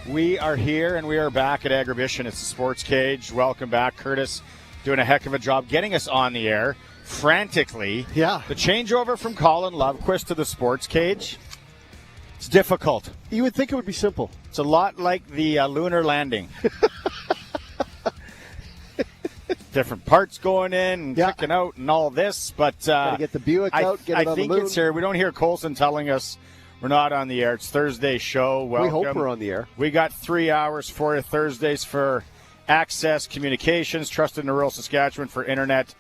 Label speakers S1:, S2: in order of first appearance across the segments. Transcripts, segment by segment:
S1: We are here and we are back at Agribition. It's the Sportscage. Welcome back. Curtis doing a heck of a job getting us on the air frantically.
S2: Yeah.
S1: The changeover from Colin Lovequist to the Sportscage, it's difficult.
S2: You would think it would be simple.
S1: It's a lot like the lunar landing. Different parts going in and checking out and all this, but
S2: gotta get the Buick out, get it on the moon.
S1: I think it's here. We don't hear Colson telling us we're not on the air. It's Thursday's show. Welcome.
S2: We hope we're on the air.
S1: We got 3 hours for you Thursdays for Access Communications, trusted in rural Saskatchewan for internet,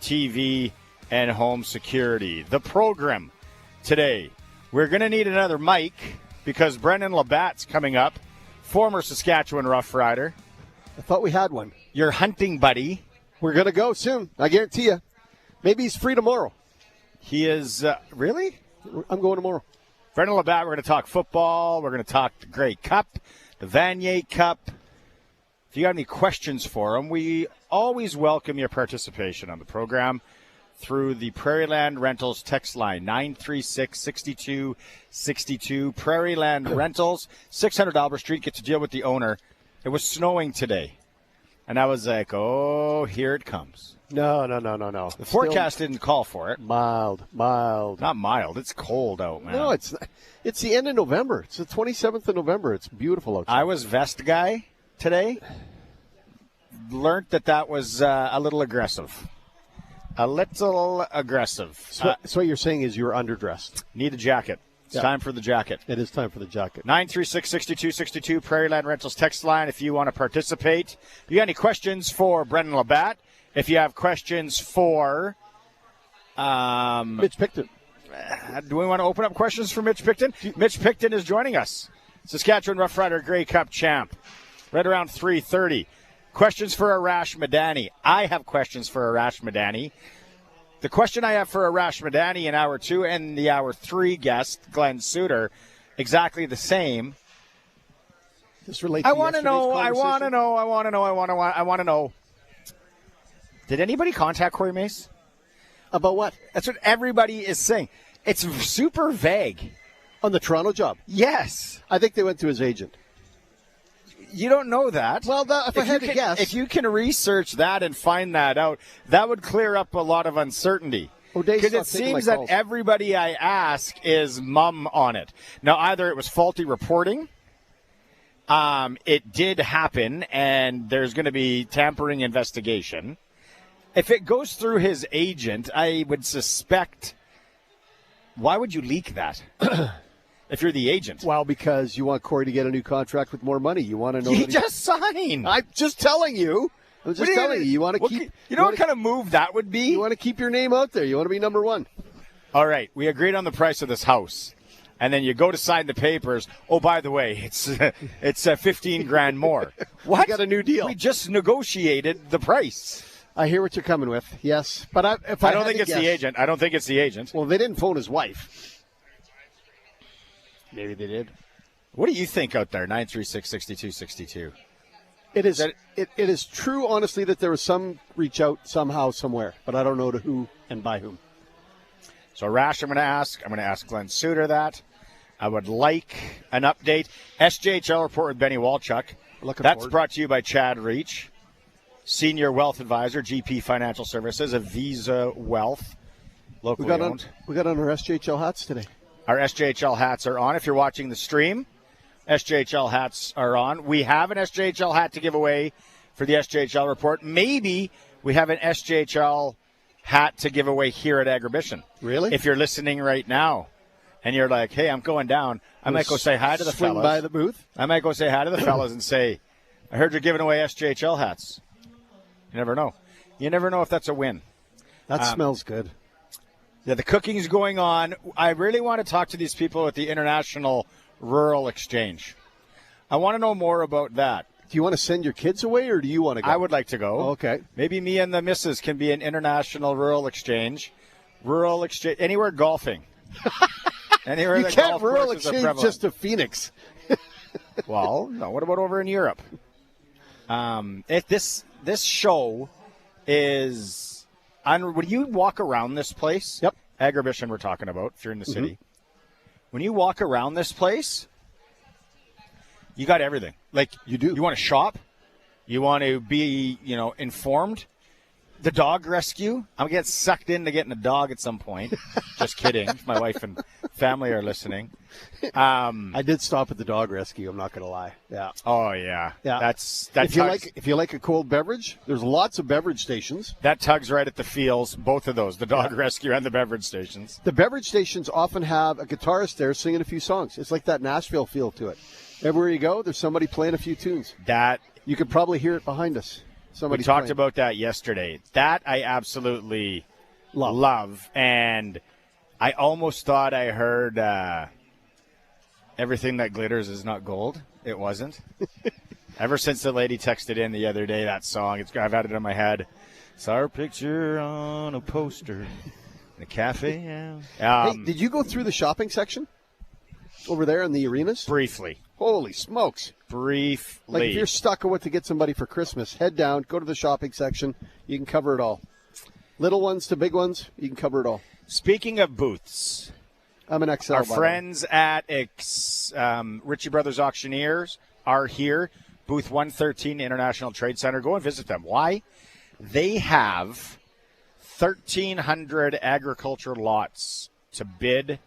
S1: TV, and home security. The program today, we're going to need another mic because Brendon LaBatte's coming up, former Saskatchewan Roughrider.
S2: I thought we had one.
S1: Your hunting buddy.
S2: We're going to go soon, I guarantee you. Maybe he's free tomorrow.
S1: He is, really?
S2: I'm going tomorrow.
S1: Brendon LaBatte, we're going to talk football. We're going to talk the Grey Cup, the Vanier Cup. If you got any questions for him, we always welcome your participation on the program through the Prairieland Rentals text line, 936-6262. Prairieland Rentals, 600 Albert Street. Get to deal with the owner. It was snowing today. And I was like, oh, here it comes.
S2: No.
S1: The forecast didn't call for it.
S2: Mild.
S1: Not mild. It's cold out, man.
S2: No, it's the end of November. It's the 27th of November. It's beautiful outside.
S1: I was vest guy today. Learned that was a little aggressive. So Need a jacket. It's time for the jacket.
S2: It is time for the jacket.
S1: 936-6262, Prairieland Rentals text line if you want to participate. If you got any questions for Brendon LaBatte, if you have questions for
S2: Mitch Picton.
S1: Do we want to open up questions for Mitch Picton? Mitch Picton is joining us. Saskatchewan Roughrider Grey Cup champ. Right around 3:30. Questions for Arash Madani. I have questions for Arash Madani. The question I have for Arash Madani in Hour 2 and the Hour 3 guest, Glen Suitor, exactly the same.
S2: This relates to
S1: I want to know. Did anybody contact Corey Mace?
S2: About what?
S1: That's what everybody is saying. It's super vague.
S2: On the Toronto job?
S1: Yes.
S2: I think they went to his agent.
S1: You don't know that.
S2: Well, if I had to guess.
S1: If you can research that and find that out, that would clear up a lot of uncertainty. Because it seems that everybody I ask is mum on it. Now, either it was faulty reporting, it did happen, and there's going to be tampering investigation. If it goes through his agent, I would suspect, why would you leak that? If you're the agent.
S2: Well, because you want Corey to get a new contract with more money. You want to know.
S1: He just signed.
S2: I'm just telling you. You want to keep.
S1: You know what kind of move that would be?
S2: You want to keep your name out there. You want to be number one.
S1: All right. We agreed on the price of this house. And then you go to sign the papers. Oh, by the way, it's $15,000 more. What?
S2: We got a new deal.
S1: We just negotiated the price.
S2: I hear what you're coming with. Yes, but I
S1: don't think it's the agent. I don't think it's the agent.
S2: Well, they didn't phone his wife. Maybe they did.
S1: What do you think out there? 936-6262.
S2: It is true, honestly, that there was some reach out somehow, somewhere, but I don't know to who and by whom.
S1: So, Rash, I'm going to ask Glen Suitor that. I would like an update. SJHL report with Benny Walchuk. That's brought to you by Chad Reach, Senior Wealth Advisor, GP Financial Services, of Visa Wealth, locally owned.
S2: We got on our SJHL hats today.
S1: Our SJHL hats are on. If you're watching the stream, SJHL hats are on. We have an SJHL hat to give away for the SJHL report. Maybe we have an SJHL hat to give away here at Agribition.
S2: Really?
S1: If you're listening right now and you're like, hey, I'm going down, I might go say hi to the fellas.
S2: Swing by the booth?
S1: I might go say hi to the fellas and say, I heard you're giving away SJHL hats. You never know. You never know if that's a win.
S2: That smells good.
S1: Yeah, the cooking's going on. I really want to talk to these people at the International Rural Exchange. I want to know more about that.
S2: Do you want to send your kids away, or do you want to go?
S1: I would like to go.
S2: Okay.
S1: Maybe me and the missus can be an International Rural Exchange. Rural Exchange, anywhere golfing. Anywhere
S2: you can't rural exchange just to Phoenix.
S1: Well, no. What about over in Europe? This show is... When you walk around this place,
S2: yep,
S1: Agribition we're talking about, if you're in the city, when you walk around this place, You got everything. Like,
S2: you do.
S1: You want to shop? You want to be, informed? The dog rescue? I'm going to get sucked into getting a dog at some point. Just kidding. My wife and family are listening.
S2: I did stop at the dog rescue. I'm not going to lie. Yeah.
S1: Oh, yeah. That's
S2: if you like a cold beverage, there's lots of beverage stations.
S1: That tugs right at the feels, both of those, the dog rescue and the beverage stations.
S2: The beverage stations often have a guitarist there singing a few songs. It's like that Nashville feel to it. Everywhere you go, there's somebody playing a few tunes. You could probably hear it behind us.
S1: We talked about that yesterday. That I absolutely love. And I almost thought I heard Everything That Glitters Is Not Gold. It wasn't. Ever since the lady texted in the other day, that song, I've had it in my head. Saw her picture on a poster in a cafe.
S2: Hey, did you go through the shopping section over there in the arenas?
S1: Briefly.
S2: Holy smokes.
S1: Briefly.
S2: Like if you're stuck on what to get somebody for Christmas, head down, go to the shopping section. You can cover it all. Little ones to big ones, you can cover it all.
S1: Speaking of booths,
S2: I'm an XL.
S1: Our friends at Ritchie Brothers Auctioneers are here. Booth 113 International Trade Center. Go and visit them. Why? They have 1,300 agriculture lots to bid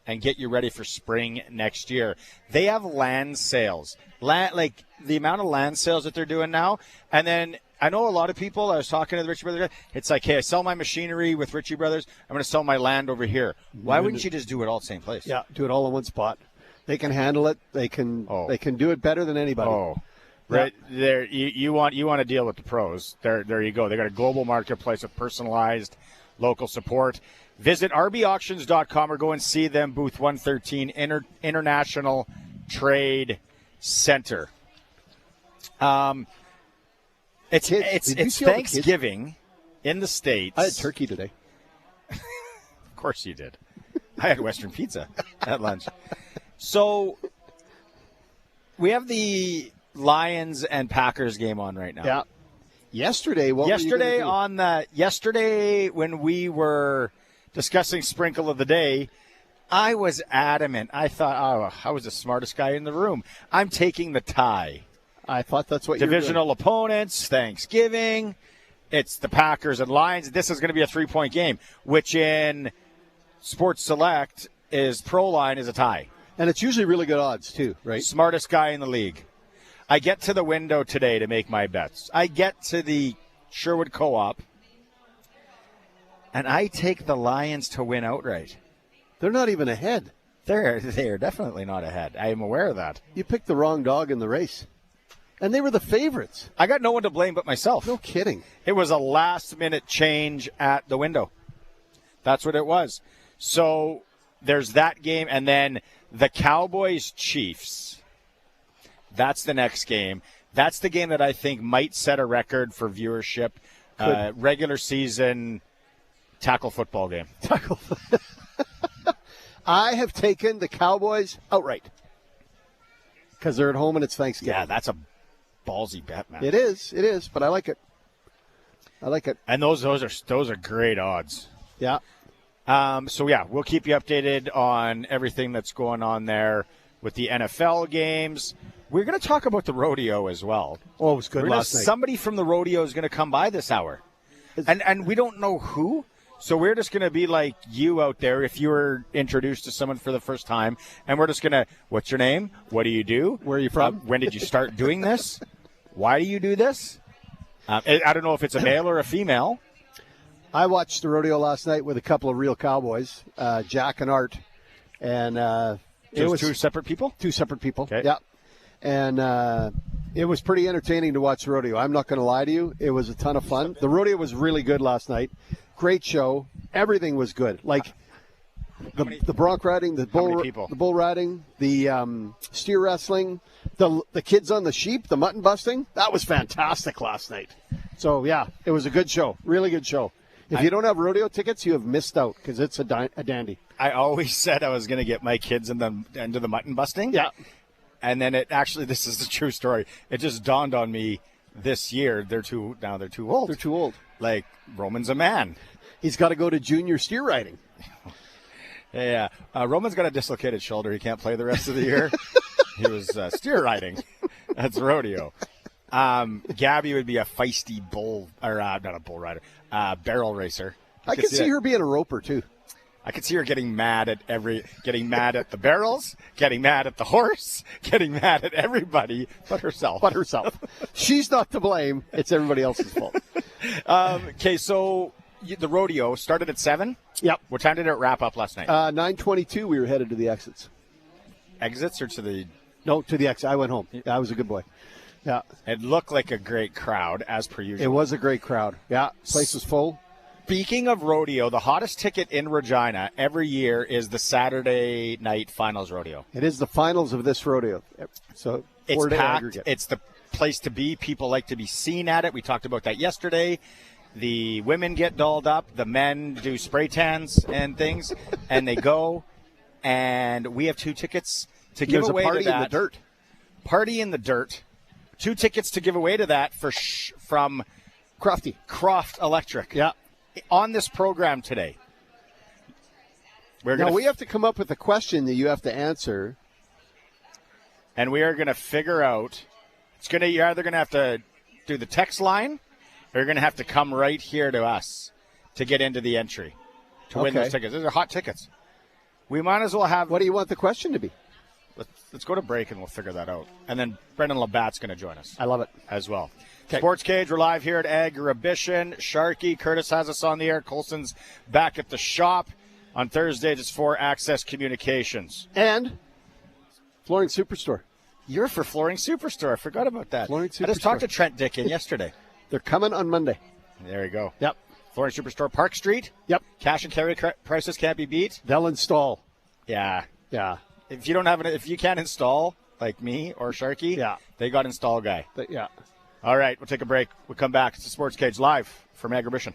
S1: and get you ready for spring next year. They have land sales, like the amount of land sales that they're doing now. And then I know a lot of people, I was talking to the Ritchie Brothers, it's like, hey, I sell my machinery with Ritchie Brothers. I'm going to sell my land over here. Why wouldn't you just do it all the same place?
S2: Yeah, do it all in one spot. They can handle it. They can do it better than anybody.
S1: Oh, right there. You want to deal with the pros. There you go. They got a global marketplace with personalized local support. Visit rbauctions.com or go and see them, booth 113, International Trade Center. It's Thanksgiving in the States.
S2: I had turkey today.
S1: Of course you did. I had Western pizza at lunch. So we have the Lions and Packers game on right now.
S2: Yeah. Yesterday
S1: when we were discussing Sprinkle of the Day, I was adamant. I thought, I was the smartest guy in the room. I'm taking the tie.
S2: I thought that's what you were doing.
S1: Divisional opponents, Thanksgiving. It's the Packers and Lions. This is going to be a 3-point game, which in Sports Select is Pro Line is a tie.
S2: And it's usually really good odds, too, right?
S1: Smartest guy in the league. I get to the window today to make my bets. I get to the Sherwood Co-op, and I take the Lions to win outright.
S2: They're not even ahead.
S1: They are definitely not ahead. I am aware of that.
S2: You picked the wrong dog in the race. And they were the favorites.
S1: I got no one to blame but myself.
S2: No kidding.
S1: It was a last-minute change at the window. That's what it was. So there's that game, and then the Cowboys-Chiefs. That's the next game. That's the game that I think might set a record for viewership. Regular season tackle football game.
S2: I have taken the Cowboys outright because they're at home and it's Thanksgiving.
S1: Yeah, that's a ballsy bet, man.
S2: It is, but I like it.
S1: And those are great odds.
S2: Yeah.
S1: We'll keep you updated on everything that's going on there with the NFL games. We're going to talk about the rodeo as well.
S2: Oh, it was good last night.
S1: Somebody from the rodeo is going to come by this hour. And we don't know who. So we're just going to be like you out there if you were introduced to someone for the first time. And we're just going to, what's your name? What do you do?
S2: Where are you from?
S1: When did you start doing this? Why do you do this? I don't know if it's a male or a female.
S2: I watched the rodeo last night with a couple of real cowboys, Jack and Art. And
S1: it was two separate people?
S2: Two separate people,
S1: okay.
S2: Yeah. And it was pretty entertaining to watch the rodeo. I'm not going to lie to you. It was a ton of fun. The rodeo was really good last night. Great show. Everything was good. Like the bronc riding, the bull riding, the steer wrestling, the kids on the sheep, the mutton busting. That was fantastic last night. So, yeah, it was a good show. Really good show. If you don't have rodeo tickets, you have missed out because it's a dandy.
S1: I always said I was going to get my kids into the mutton busting.
S2: Yeah.
S1: And then this is the true story. It just dawned on me this year. They're too old.
S2: They're too old.
S1: Like, Roman's a man.
S2: He's got to go to junior steer riding.
S1: Yeah. Roman's got a dislocated shoulder. He can't play the rest of the year. He was steer riding. That's rodeo. Gabby would be a feisty bull, or not a bull rider, barrel racer.
S2: I could see her being a roper too.
S1: I could see her getting mad at the barrels, getting mad at the horse, getting mad at everybody but herself.
S2: She's not to blame. It's everybody else's fault.
S1: Okay, so the rodeo started at 7?
S2: Yep.
S1: What time did it wrap up last night?
S2: 9:22, we were headed to the exits.
S1: Exits or to the...
S2: No, to the exit. I went home. I was a good boy. Yeah.
S1: It looked like a great crowd, as per usual.
S2: It was a great crowd. Yeah, place was full.
S1: Speaking of rodeo, the hottest ticket in Regina every year is the Saturday night finals rodeo.
S2: It is the finals of this rodeo. So
S1: it's packed.
S2: Aggregate.
S1: It's the place to be. People like to be seen at it. We talked about that yesterday. The women get dolled up. The men do spray tans and things, and they go. And we have 2 tickets to give away to that.
S2: There's a party in the dirt.
S1: Party in the dirt. 2 tickets to give away to that from Croft Electric.
S2: Yeah.
S1: On this program today.
S2: We have to come up with a question that you have to answer.
S1: And we are going to figure out, you're either going to have to do the text line, or you're going to have to come right here to us to get into the entry, to win those tickets. Those are hot tickets. We might as well have...
S2: What do you want the question to be?
S1: Let's go to break and we'll figure that out. And then Brendon LaBatte's going to join us.
S2: I love it.
S1: As well.
S2: Okay.
S1: Sportscage, we're live here at Agribition. Sharky, Curtis has us on the air. Colson's back at the shop. On Thursdays, it's for Access Communications.
S2: And Flooring Superstore.
S1: You're for Flooring Superstore. I forgot about that.
S2: Flooring Superstore.
S1: I just talked to Trent Dickin yesterday.
S2: They're coming on Monday.
S1: There you go.
S2: Yep.
S1: Flooring Superstore, Park Street.
S2: Yep.
S1: Cash and carry prices can't be beat.
S2: They'll install.
S1: Yeah.
S2: Yeah.
S1: If you can't install, like me or Sharky, they got install guy.
S2: Yeah.
S1: All right, we'll take a break. We'll come back. It's the Sports Cage live from Agribition.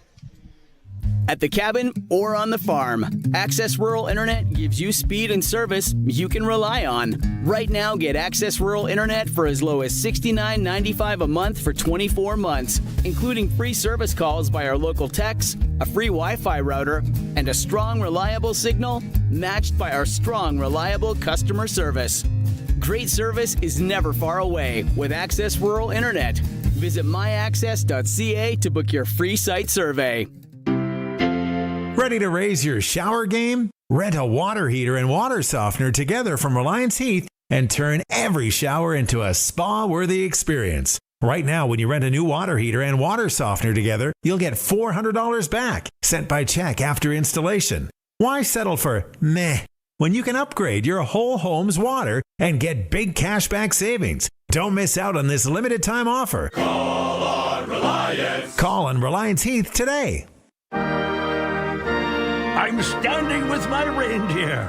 S3: At the cabin or on the farm, Access Rural Internet gives you speed and service you can rely on. Right now, get Access Rural Internet for as low as $69.95 a month for 24 months, including free service calls by our local techs, a free Wi-Fi router, and a strong, reliable signal matched by our strong, reliable customer service. Great service is never far away with Access Rural Internet. Visit myaccess.ca to book your free site survey.
S4: Ready to raise your shower game? Rent a water heater and water softener together from Reliance Heath and turn every shower into a spa-worthy experience. Right now, when you rent a new water heater and water softener together, you'll get $400 back, sent by check after installation. Why settle for meh when you can upgrade your whole home's water and get big cashback savings? Don't miss out on this limited time offer.
S5: Call on Reliance.
S4: Call on Reliance Heath today.
S5: I'm standing with my reindeer.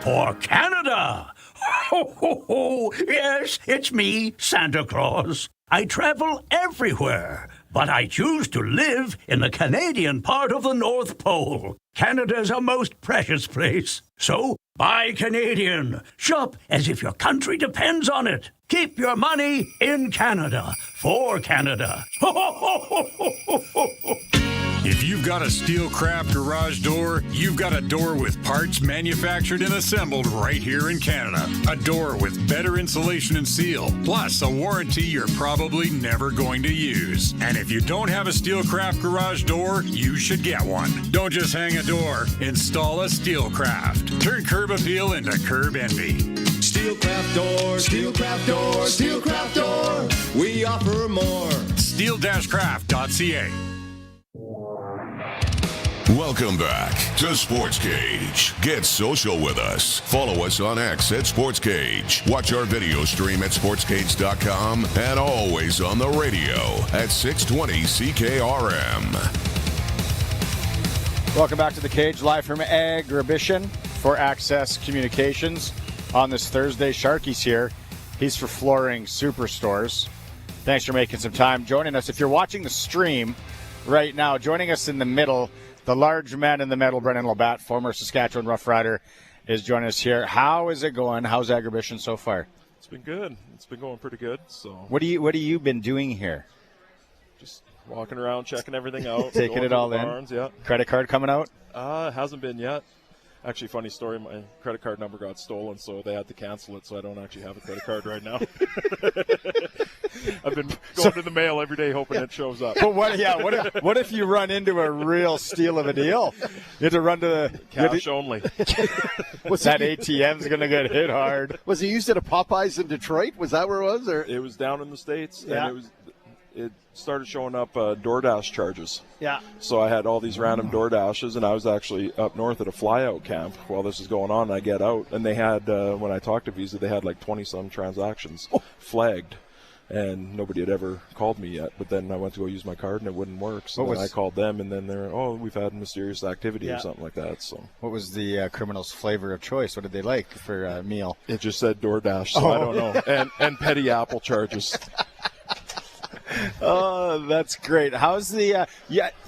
S5: For Canada! Ho, ho, ho! Yes, it's me, Santa Claus. I travel everywhere, but I choose to live in the Canadian part of the North Pole. Canada's a most precious place. So, buy Canadian. Shop as if your country depends on it. Keep your money in Canada. For Canada. Ho, ho, ho, ho, ho, ho, ho.
S6: If you've got a Steelcraft garage door, you've got a door with parts manufactured and assembled right here in Canada. A door with better insulation and seal, plus a warranty you're probably never going to use. And if you don't have a Steelcraft garage door, you should get one. Don't just hang a door, install a Steelcraft. Turn curb appeal into curb envy.
S7: Steelcraft door, Steelcraft door, Steelcraft door. We offer more.
S6: Steel-craft.ca.
S8: Welcome back to Sportscage. Get social with us. Follow us on X at Sportscage. Watch our video stream at sportscage.com and always on the radio at 620 CKRM.
S1: Welcome back to the Cage, live from Agribition for Access Communications. On this Thursday, Sharky's here. He's for Flooring Superstores. Thanks for making some time joining us. If you're watching the stream right now, joining us in the middle, the large man in the middle, Brendon LaBatte, former Saskatchewan Roughrider, is joining us here. How is it going? How's Agribition so far?
S9: It's been good. It's been going pretty good. So
S1: what do you been doing here?
S9: Just walking around, checking everything out,
S1: taking it all in.
S9: barns, yeah.
S1: Credit card coming out?
S9: It hasn't been yet. Actually, funny story, my credit card number got stolen, so they had to cancel it, so I don't actually have a credit card right now. I've been going to the mail every day hoping it shows up.
S1: But what if you run into a real steal of a deal? You have to run to the
S9: Cash only.
S1: That ATM's going to get hit hard.
S2: Was he used at a Popeyes in Detroit? Was that where it was? Or?
S9: It was down in the States,
S2: Yeah.
S9: and it started showing up DoorDash charges.
S2: Yeah.
S9: So I had all these random DoorDashes, and I was actually up north at a flyout camp while this is going on. And I get out, and they had, when I talked to Visa, they had like 20-some transactions flagged, and nobody had ever called me yet. But then I went to go use my card, and it wouldn't work. So then I called them, and then they're, we've had mysterious activity or something like that. So
S1: what was the criminal's flavor of choice? What did they like for a meal?
S9: It just said DoorDash, so I don't know. And petty Apple charges.
S1: Oh, that's great. How's the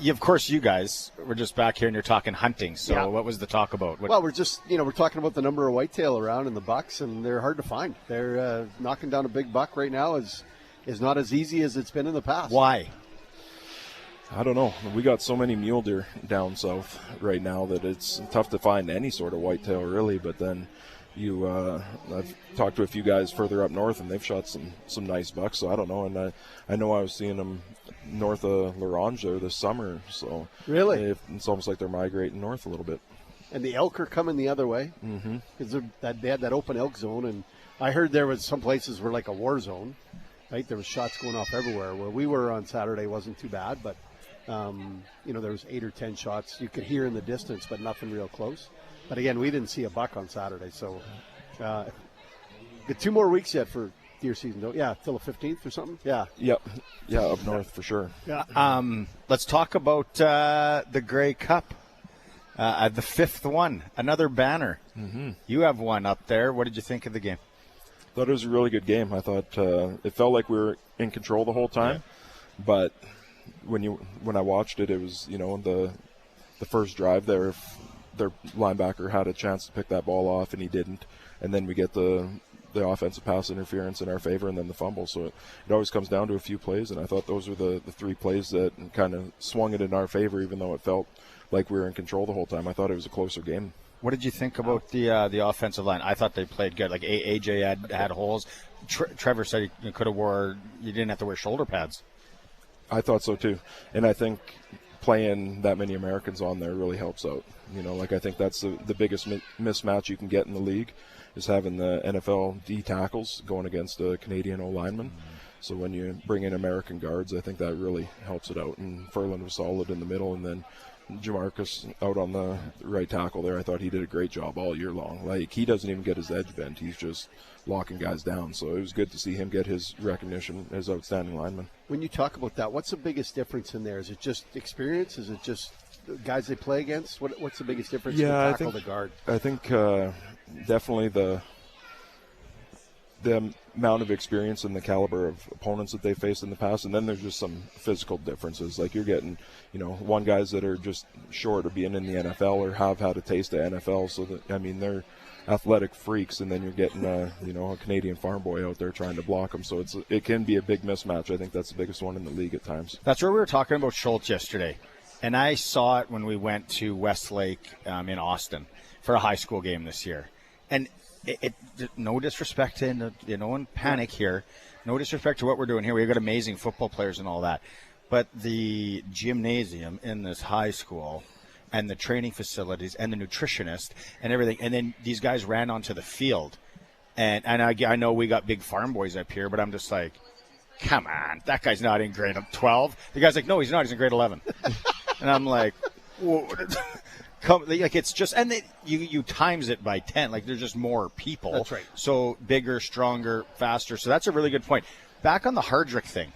S1: of course you guys were just back here and you're talking hunting. So what was the talk about?
S2: Well, we're just, we're talking about the number of whitetail around and the bucks, and they're hard to find. They're knocking down a big buck right now is not as easy as it's been in the past.
S1: Why?
S9: I don't know. We got so many mule deer down south right now that it's tough to find any sort of whitetail really, but then I've talked to a few guys further up north, and they've shot some nice bucks. So I don't know, and I know I was seeing them north of L'Orange there this summer. So
S2: really,
S9: it's almost like they're migrating north a little bit.
S2: And the elk are coming the other way because they had that open elk zone, and I heard there was some places were like a war zone, right? There was shots going off everywhere. Where we were on Saturday wasn't too bad, but there was 8 or 10 shots you could hear in the distance, but nothing real close. But again, we didn't see a buck on Saturday, so got 2 more weeks yet for deer season. Till the 15th or something. Yeah.
S9: Yep. Yeah, up north for sure.
S1: Yeah. Let's talk about the Grey Cup, the 5th one, another banner. Mm-hmm. You have one up there. What did you think of the game?
S9: Thought it was a really good game. I thought it felt like we were in control the whole time, but when I watched it, it was the first drive there. Their linebacker had a chance to pick that ball off, and he didn't. And then we get the offensive pass interference in our favor, and then the fumble. So it always comes down to a few plays, and I thought those were the 3 plays that kind of swung it in our favor, even though it felt like we were in control the whole time. I thought it was a closer game.
S1: What did you think about the offensive line? I thought they played good. Like AJ had holes. Trevor said you didn't have to wear shoulder pads.
S9: I thought so too, and I think playing that many Americans on there really helps out. I think that's the biggest mismatch you can get in the league is having the NFL D tackles going against a Canadian O lineman. So when you bring in American guards, I think that really helps it out. And Furlan was solid in the middle, and then Jamarcus out on the right tackle there. I thought he did a great job all year long. Like, he doesn't even get his edge bent. He's just locking guys down. So it was good to see him get his recognition as outstanding lineman.
S2: When you talk about that, what's the biggest difference in there? Is it just experience? Is it just guys they play against? What's the biggest difference in the tackle, the guard?
S9: I think definitely the amount of experience and the caliber of opponents that they faced in the past, and then there's just some physical differences. Like, you're getting, one guys that are just short of being in the NFL or have had a taste of NFL, so that, they're athletic freaks, and then you're getting a Canadian farm boy out there trying to block them. So it can be a big mismatch. I think that's the biggest one in the league at times.
S1: That's where we were talking about Schultz yesterday, and I saw it when we went to Westlake in Austin for a high school game this year, and it no disrespect to and panic here, no disrespect to what we're doing here. We've got amazing football players and all that, but the gymnasium in this high school and the training facilities and the nutritionist and everything, and then these guys ran onto the field, and I know we got big farm boys up here, but I'm just like, come on, that guy's not in grade 12. The guy's like, no, he's not. He's in grade 11. And I'm like, whoa. It's just, and you times it by 10. Like, there's just more people.
S2: That's right.
S1: So bigger, stronger, faster. So that's a really good point. Back on the Hardrick thing,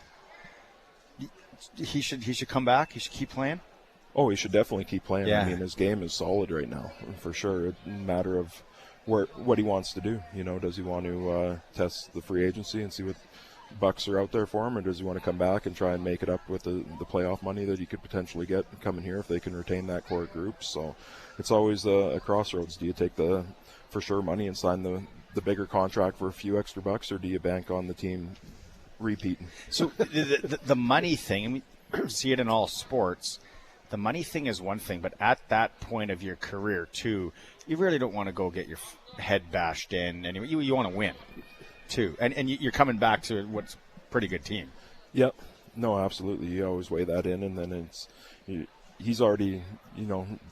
S1: he should come back. He should keep playing.
S9: Oh, he should definitely keep playing.
S1: Yeah.
S9: His game is solid right now, for sure. It's a matter of what he wants to do. Does he want to test the free agency and see what bucks are out there for him, or does he want to come back and try and make it up with the playoff money that he could potentially get coming here if they can retain that core group? So it's always a crossroads. Do you take the for sure money and sign the bigger contract for a few extra bucks, or do you bank on the team repeating?
S1: So the money thing, see it in all sports. The money thing is one thing, but at that point of your career too, you really don't want to go get your head bashed in. Anyway, you want to win, too. And you're coming back to what's a pretty good team.
S9: Yep. No, absolutely. You always weigh that in, and then he's already,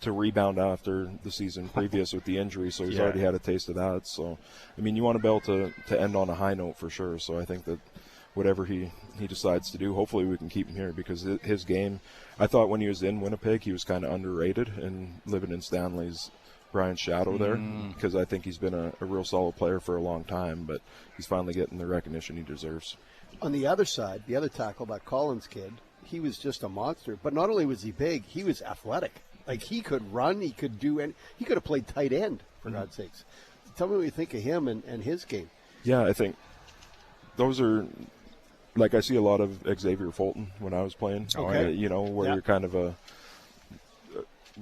S9: to rebound after the season previous with the injury, so he's already had a taste of that. So, I mean, you want to be able to end on a high note for sure. So I think that whatever he decides to do, hopefully we can keep him here, because his game, I thought when he was in Winnipeg, he was kind of underrated, and living in Stanley's Brian's shadow there, because I think he's been a real solid player for a long time, but he's finally getting the recognition he deserves.
S2: On the other side, the other tackle, that Collins kid, he was just a monster. But not only was he big, he was athletic. Like, he could run, he could he could have played tight end, for God's sakes. Tell me what you think of him and his game.
S9: Yeah, I think those are, like, I see a lot of Xavier Fulton when I was playing.
S2: Okay.
S9: Where you're kind of a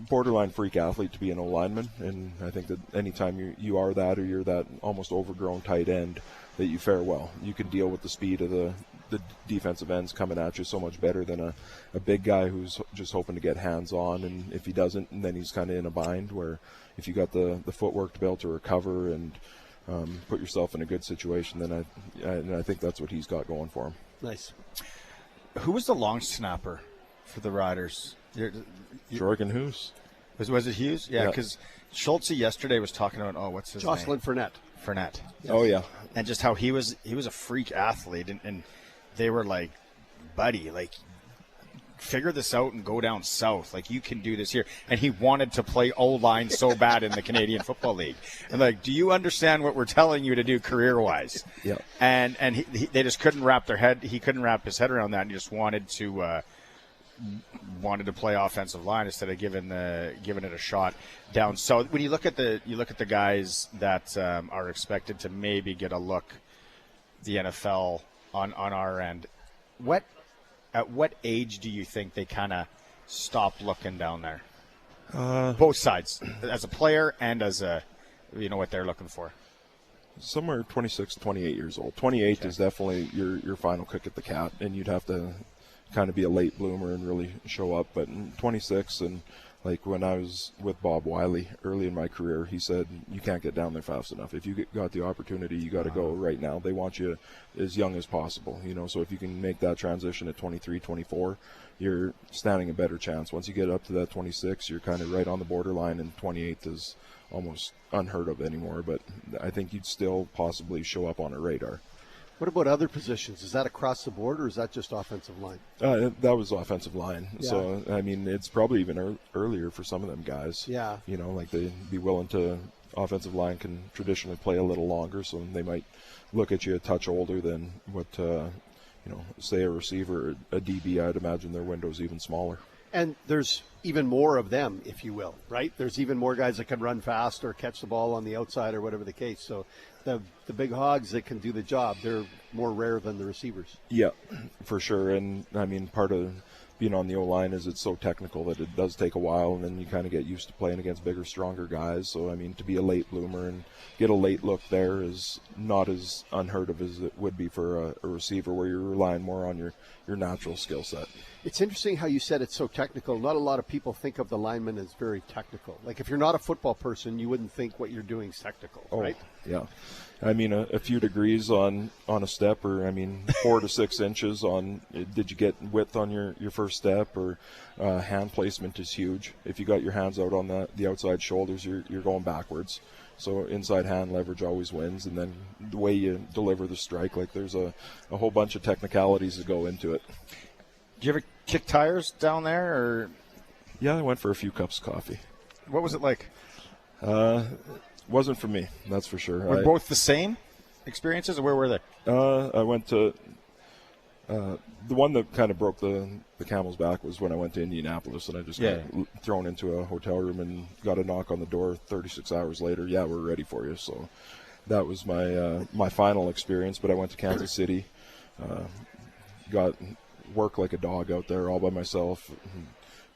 S9: borderline freak athlete to be an O-lineman, and I think that anytime you are that, or you're that almost overgrown tight end, that you fare well. You can deal with the speed of the defensive ends coming at you so much better than a big guy who's just hoping to get hands on, and if he doesn't, then he's kind of in a bind, where if you got the footwork to be able to recover and put yourself in a good situation, then I think that's what he's got going for him.
S2: Nice.
S1: Who was the long snapper for the Riders?
S9: Jorgen Hughes.
S1: Was it Hughes? Yeah, because Schultze yesterday was talking about, what's his name?
S2: Jocelyn Fournette.
S1: Yes.
S9: Oh, yeah.
S1: And just how he was a freak athlete, and they were like, buddy, like, figure this out and go down south. Like, you can do this here. And he wanted to play O-line so bad in the Canadian Football League. And like, do you understand what we're telling you to do career-wise?
S9: Yeah.
S1: And they just couldn't wrap he couldn't wrap his head around that, and he just wanted to play offensive line instead of giving it a shot down. So when you look at the guys that are expected to maybe get a look the NFL on our end, at what age do you think they kind of stop looking down there? Both sides, as a player and as what they're looking for.
S9: Somewhere 26, 28 years old. 28 is definitely your final kick at the cat, and you'd have to kind of be a late bloomer and really show up. But in 26, and like when I was with Bob Wiley early in my career, he said, you can't get down there fast enough. If you got the opportunity, you got to go right now. They want you as young as possible, so if you can make that transition at 23, 24, you're standing a better chance. Once you get up to that 26, you're kind of right on the borderline, and 28 is almost unheard of anymore. But I think you'd still possibly show up on a radar.
S2: What about other positions? Is that across the board, or is that just offensive line?
S9: That was offensive line.
S2: Yeah.
S9: So, I mean, it's probably even earlier for some of them guys.
S2: Yeah.
S9: Like they'd be willing to – offensive line can traditionally play a little longer, so they might look at you a touch older than what, say a receiver or a DB. I'd imagine their window's even smaller.
S2: And there's even more of them, if you will, right? There's even more guys that can run fast or catch the ball on the outside or whatever the case. So the big hogs that can do the job, they're more rare than the receivers.
S9: Yeah, for sure. And, I mean, part of being on the O-line is it's so technical that it does take a while, and then you kind of get used to playing against bigger, stronger guys. So, I mean, to be a late bloomer and get a late look there is not as unheard of as it would be for a receiver, where you're relying more on your natural skill set.
S2: It's interesting how you said it's so technical. Not a lot of people think of the lineman as very technical. Like, if you're not a football person, you wouldn't think what you're doing is technical, right?
S9: Yeah. I mean, a few degrees on a step, or, 4 to 6 inches on, did you get width on your first step, or hand placement is huge. If you got your hands out on the outside shoulders, you're going backwards. So inside hand leverage always wins, and then the way you deliver the strike, like there's a whole bunch of technicalities that go into it.
S1: Do you ever kick tires down there, or?
S9: Yeah, I went for a few cups of coffee.
S1: What was it like?
S9: Wasn't for me, that's for sure.
S1: Were both the same experiences, or where were they?
S9: I went to the one that kind of broke the camel's back was when I went to Indianapolis, and I just got thrown into a hotel room and got a knock on the door 36 hours later. Yeah, we're ready for you. So that was my final experience. But I went to Kansas City, got work like a dog out there all by myself.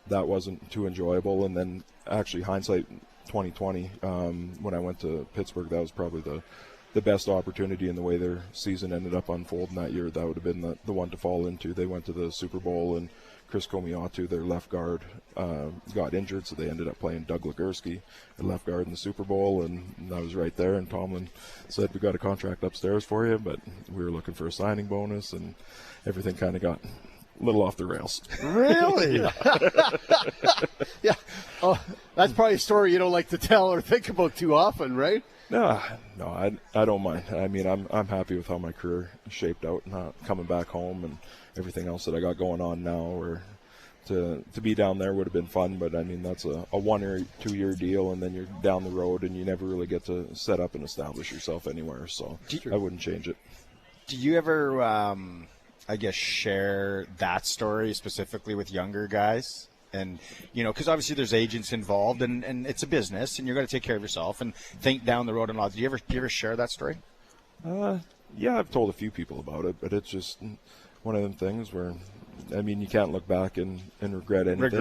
S9: That wasn't too enjoyable. And then actually, hindsight 2020, when I went to Pittsburgh, that was probably the best opportunity in the way their season ended up unfolding that year, that would have been the one to fall into. They went to the Super Bowl, and Chris Komiatu, their left guard, got injured, so they ended up playing Doug Legursky at left guard in the Super Bowl, and I was right there, and Tomlin said, we got a contract upstairs for you, but we were looking for a signing bonus, and everything kind of got a little off the rails.
S2: Really? Yeah. Oh, that's probably a story you don't like to tell or think about too often, right?
S9: No, I don't mind. I mean, I'm happy with how my career shaped out, not coming back home and everything else that I got going on now. Or to be down there would have been fun, but I mean, that's a 1 or 2 year deal, and then you're down the road, and you never really get to set up and establish yourself anywhere. So I wouldn't change it.
S1: Do you ever, I guess, share that story specifically with younger guys? And, you know, because obviously there's agents involved, and it's a business, and you're going to take care of yourself and think down the road and all. Do you ever share that story?
S9: Yeah, I've told a few people about it, but it's just one of them things where, I mean, you can't look back and regret anything.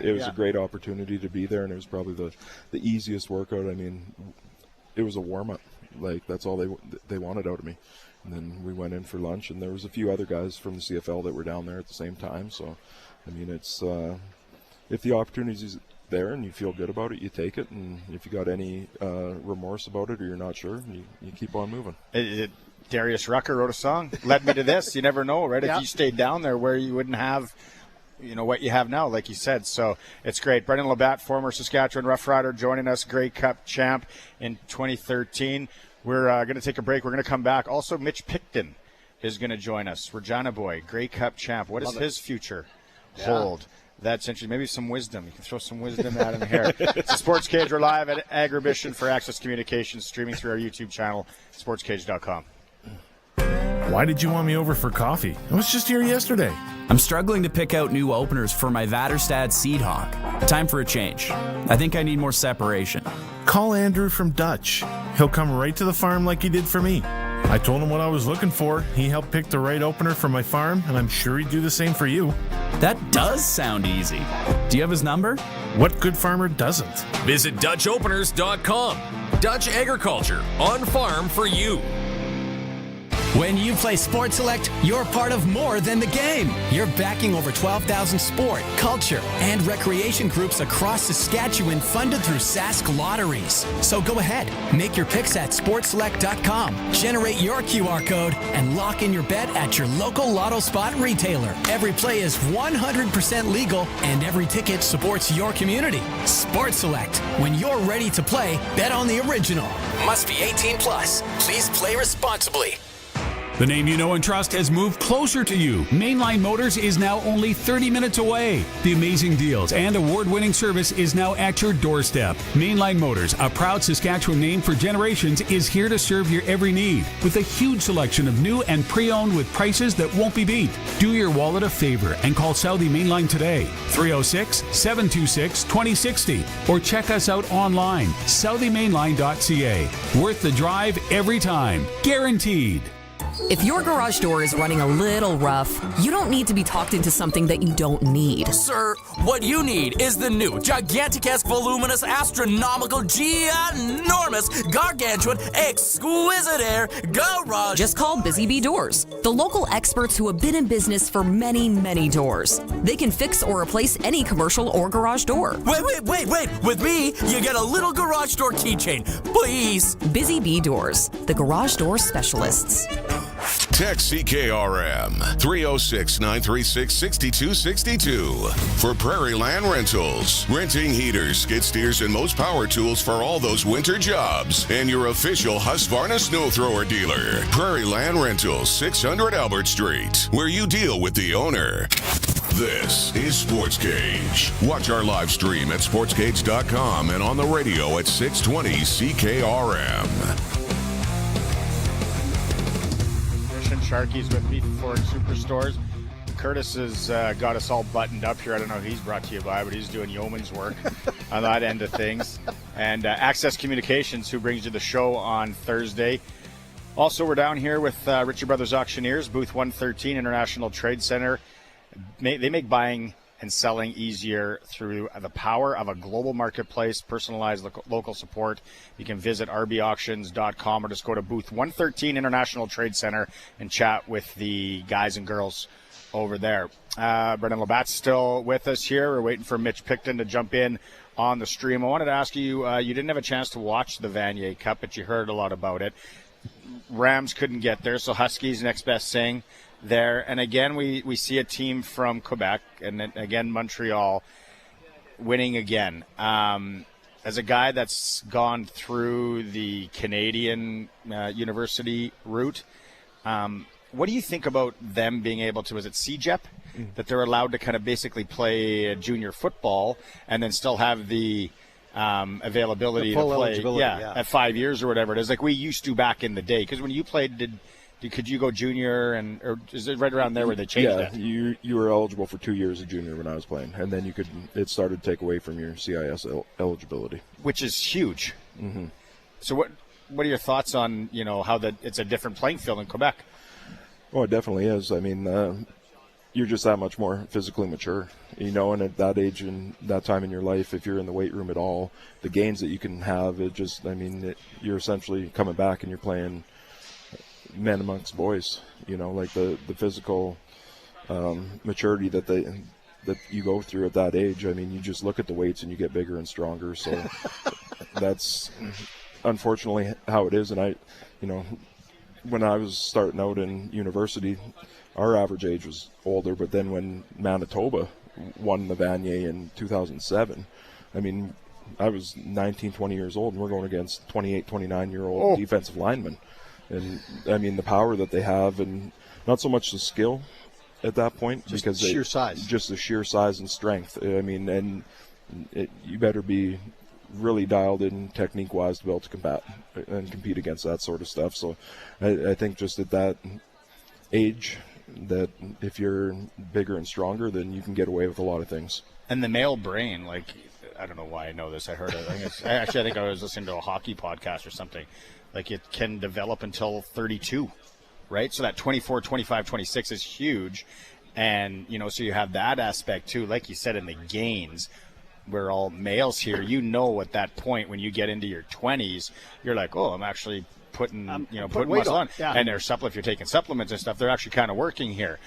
S9: It was a great opportunity to be there, and it was probably the easiest workout. I mean, it was a warm-up. Like, that's all they wanted out of me. And then we went in for lunch, and there was a few other guys from the CFL that were down there at the same time. So, I mean, it's if the opportunity's there and you feel good about it, you take it. And if you got any remorse about it or you're not sure, you keep on moving.
S1: Darius Rucker wrote a song, led me to this. You never know, right?
S2: Yeah.
S1: If you stayed down there where you wouldn't have, you know, what you have now, like you said. So it's great. Brendon LaBatte, former Saskatchewan Roughrider, joining us, Grey Cup champ in 2013. We're going to take a break. We're going to come back. Also, Mitch Picton is going to join us. Regina boy, Grey Cup champ. What does his future hold? That's interesting. Maybe some wisdom. You can throw some wisdom out in here. It's the Sportscage. We're live at Agribition for Access Communications, streaming through our YouTube channel, sportscage.com.
S10: Why did you want me over for coffee? I was just here yesterday.
S3: I'm struggling to pick out new openers for my Vaterstad Seed Hawk. Time for a change. I think I need more separation.
S10: Call Andrew from Dutch. He'll come right to the farm like he did for me. I told him what I was looking for. He helped pick the right opener for my farm, and I'm sure he'd do the same for you.
S3: That does sound easy. Do you have his number?
S10: What good farmer doesn't?
S11: Visit DutchOpeners.com. Dutch Agriculture, on farm for you.
S12: When you play Sports Select, you're part of more than the game. You're backing over 12,000 sport, culture, and recreation groups across Saskatchewan funded through Sask Lotteries. So go ahead, make your picks at sportselect.com, generate your QR code, and lock in your bet at your local Lotto Spot retailer. Every play is 100% legal, and every ticket supports your community. Sports Select. When you're ready to play, bet on the original. Must be 18 plus. Please play responsibly.
S13: The name you know and trust has moved closer to you. Mainline Motors is now only 30 minutes away. The amazing deals and award-winning service is now at your doorstep. Mainline Motors, a proud Saskatchewan name for generations, is here to serve your every need with a huge selection of new and pre-owned with prices that won't be beat. Do your wallet a favor and call Southie Mainline today, 306-726-2060, or check us out online, southie-mainline.ca. Worth the drive every time. Guaranteed.
S14: If your garage door is running a little rough, you don't need to be talked into something that you don't need.
S11: Sir, what you need is the new gigantic-esque, voluminous, astronomical, ginormous, gargantuan, exquisite air garage.
S14: Just call Busy Bee Doors, the local experts who have been in business for many, many doors. They can fix or replace any commercial or garage door.
S11: Wait. With me, you get a little garage door keychain, please.
S14: Busy Bee Doors, the garage door specialists.
S8: Text CKRM 306-936-6262 for Prairie Land Rentals. Renting heaters, skid steers, and most power tools for all those winter jobs. And your official Husqvarna snow thrower dealer. Prairie Land Rentals, 600 Albert Street, where you deal with the owner. This is Sportscage. Watch our live stream at sportscage.com and on the radio at 620 CKRM.
S1: Sharky's with me for Superstores. Curtis has got us all buttoned up here. I don't know who he's brought to you by, but he's doing yeoman's work on that end of things. And Access Communications, who brings you the show on Thursday. Also, we're down here with Ritchie Brothers Auctioneers, booth 113, International Trade Center. They make buying and selling easier through the power of a global marketplace, personalized local support. You can visit rbauctions.com or just go to booth 113 International Trade Center and chat with the guys and girls over there. Brendon LaBatte's still with us here. We're waiting for Mitch Picton to jump in on the stream. I wanted to ask you, you didn't have a chance to watch the Vanier Cup, but you heard a lot about it. Rams couldn't get there, so Huskies next best thing there. And again, we see a team from Quebec, and then again Montreal winning again. As a guy that's gone through the Canadian university route, what do you think about them being able to, is it CJEP, that they're allowed to kind of basically play junior football and then still have the availability to play at 5 years or whatever it is, like we used to back in the day? Because when you played, could you go junior, or is it right around there where they changed that?
S9: Yeah, you were eligible for 2 years of junior when I was playing, and then it started to take away from your CIS eligibility,
S1: which is huge.
S9: Mm-hmm.
S1: So what are your thoughts on how it's a different playing field in Quebec?
S9: Oh, it definitely is. I mean, you're just that much more physically mature, and at that age and that time in your life, if you're in the weight room at all, the gains that you can have, you're essentially coming back and you're playing men amongst boys, like the physical maturity that you go through at that age. I mean, you just look at the weights and you get bigger and stronger. So that's unfortunately how it is. And when I was starting out in university, our average age was older, but then when Manitoba won the Vanier in 2007, I mean, I was 19, 20 years old, and we're going against 28, 29-year-old defensive linemen. And, I mean, the power that they have, and not so much the skill at that point.
S2: Just
S9: because
S2: sheer size.
S9: Just the sheer size and strength. I mean, and you better be really dialed in technique-wise to be able to combat and compete against that sort of stuff. So I think just at that age, that if you're bigger and stronger, then you can get away with a lot of things.
S1: And the male brain, like, I don't know why I know this. I heard it. I think I was listening to a hockey podcast or something. Like, it can develop until 32, right? So that 24, 25, 26 is huge. And, so you have that aspect too. Like you said, in the gains, we're all males here. At that point when you get into your 20s, you're like, oh, I'm actually putting muscle on. Yeah. And there's if you're taking supplements and stuff, they're actually kind of working here.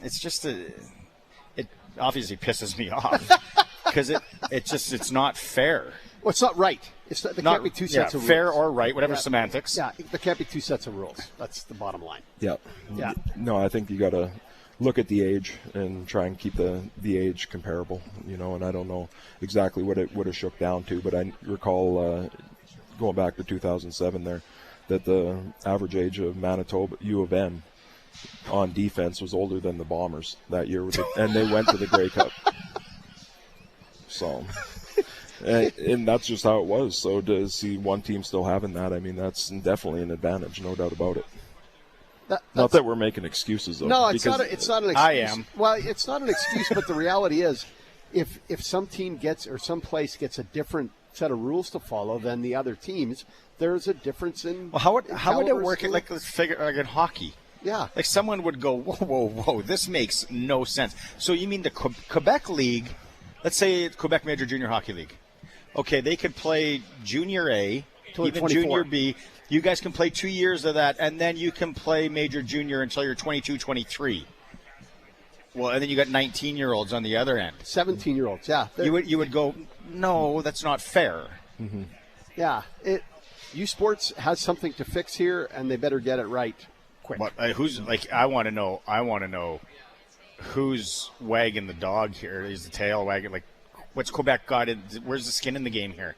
S1: It's just it obviously pisses me off because it's not fair.
S2: Well, it's not right. There can't be two sets of rules.
S1: Fair or right, whatever semantics.
S2: Yeah, there can't be two sets of rules. That's the bottom line.
S9: Yeah. No, I think you got to look at the age and try and keep the age comparable, and I don't know exactly what it would have shook down to, but I recall going back to 2007 there, that the average age of Manitoba, U of M, on defense was older than the Bombers that year, and they went to the Grey Cup. So, and that's just how it was. So to see one team still having that, I mean, that's definitely an advantage, no doubt about it. Not that we're making excuses, though.
S2: No, it's not an excuse.
S1: I am.
S2: Well, it's not an excuse, but the reality is, if some team gets, or some place gets a different set of rules to follow than the other teams, there's a difference in.
S1: Well, how would it work? Like, let's figure, like in hockey.
S2: Yeah.
S1: Like someone would go, whoa, this makes no sense. So you mean the Quebec League? Let's say Quebec Major Junior Hockey League. Okay, they could play Junior A, even
S2: 24.
S1: Junior B. You guys can play 2 years of that, and then you can play Major Junior until you're 22, 23. Well, and then you got 19-year-olds on the other end.
S2: 17-year-olds, yeah.
S1: You would go, no, that's not fair.
S2: Mm-hmm. Yeah. U Sports has something to fix here, and they better get it right quick.
S1: But I want to know who's wagging the dog here. Is the tail wagging? Like, what's Quebec got? Where's the skin in the game here?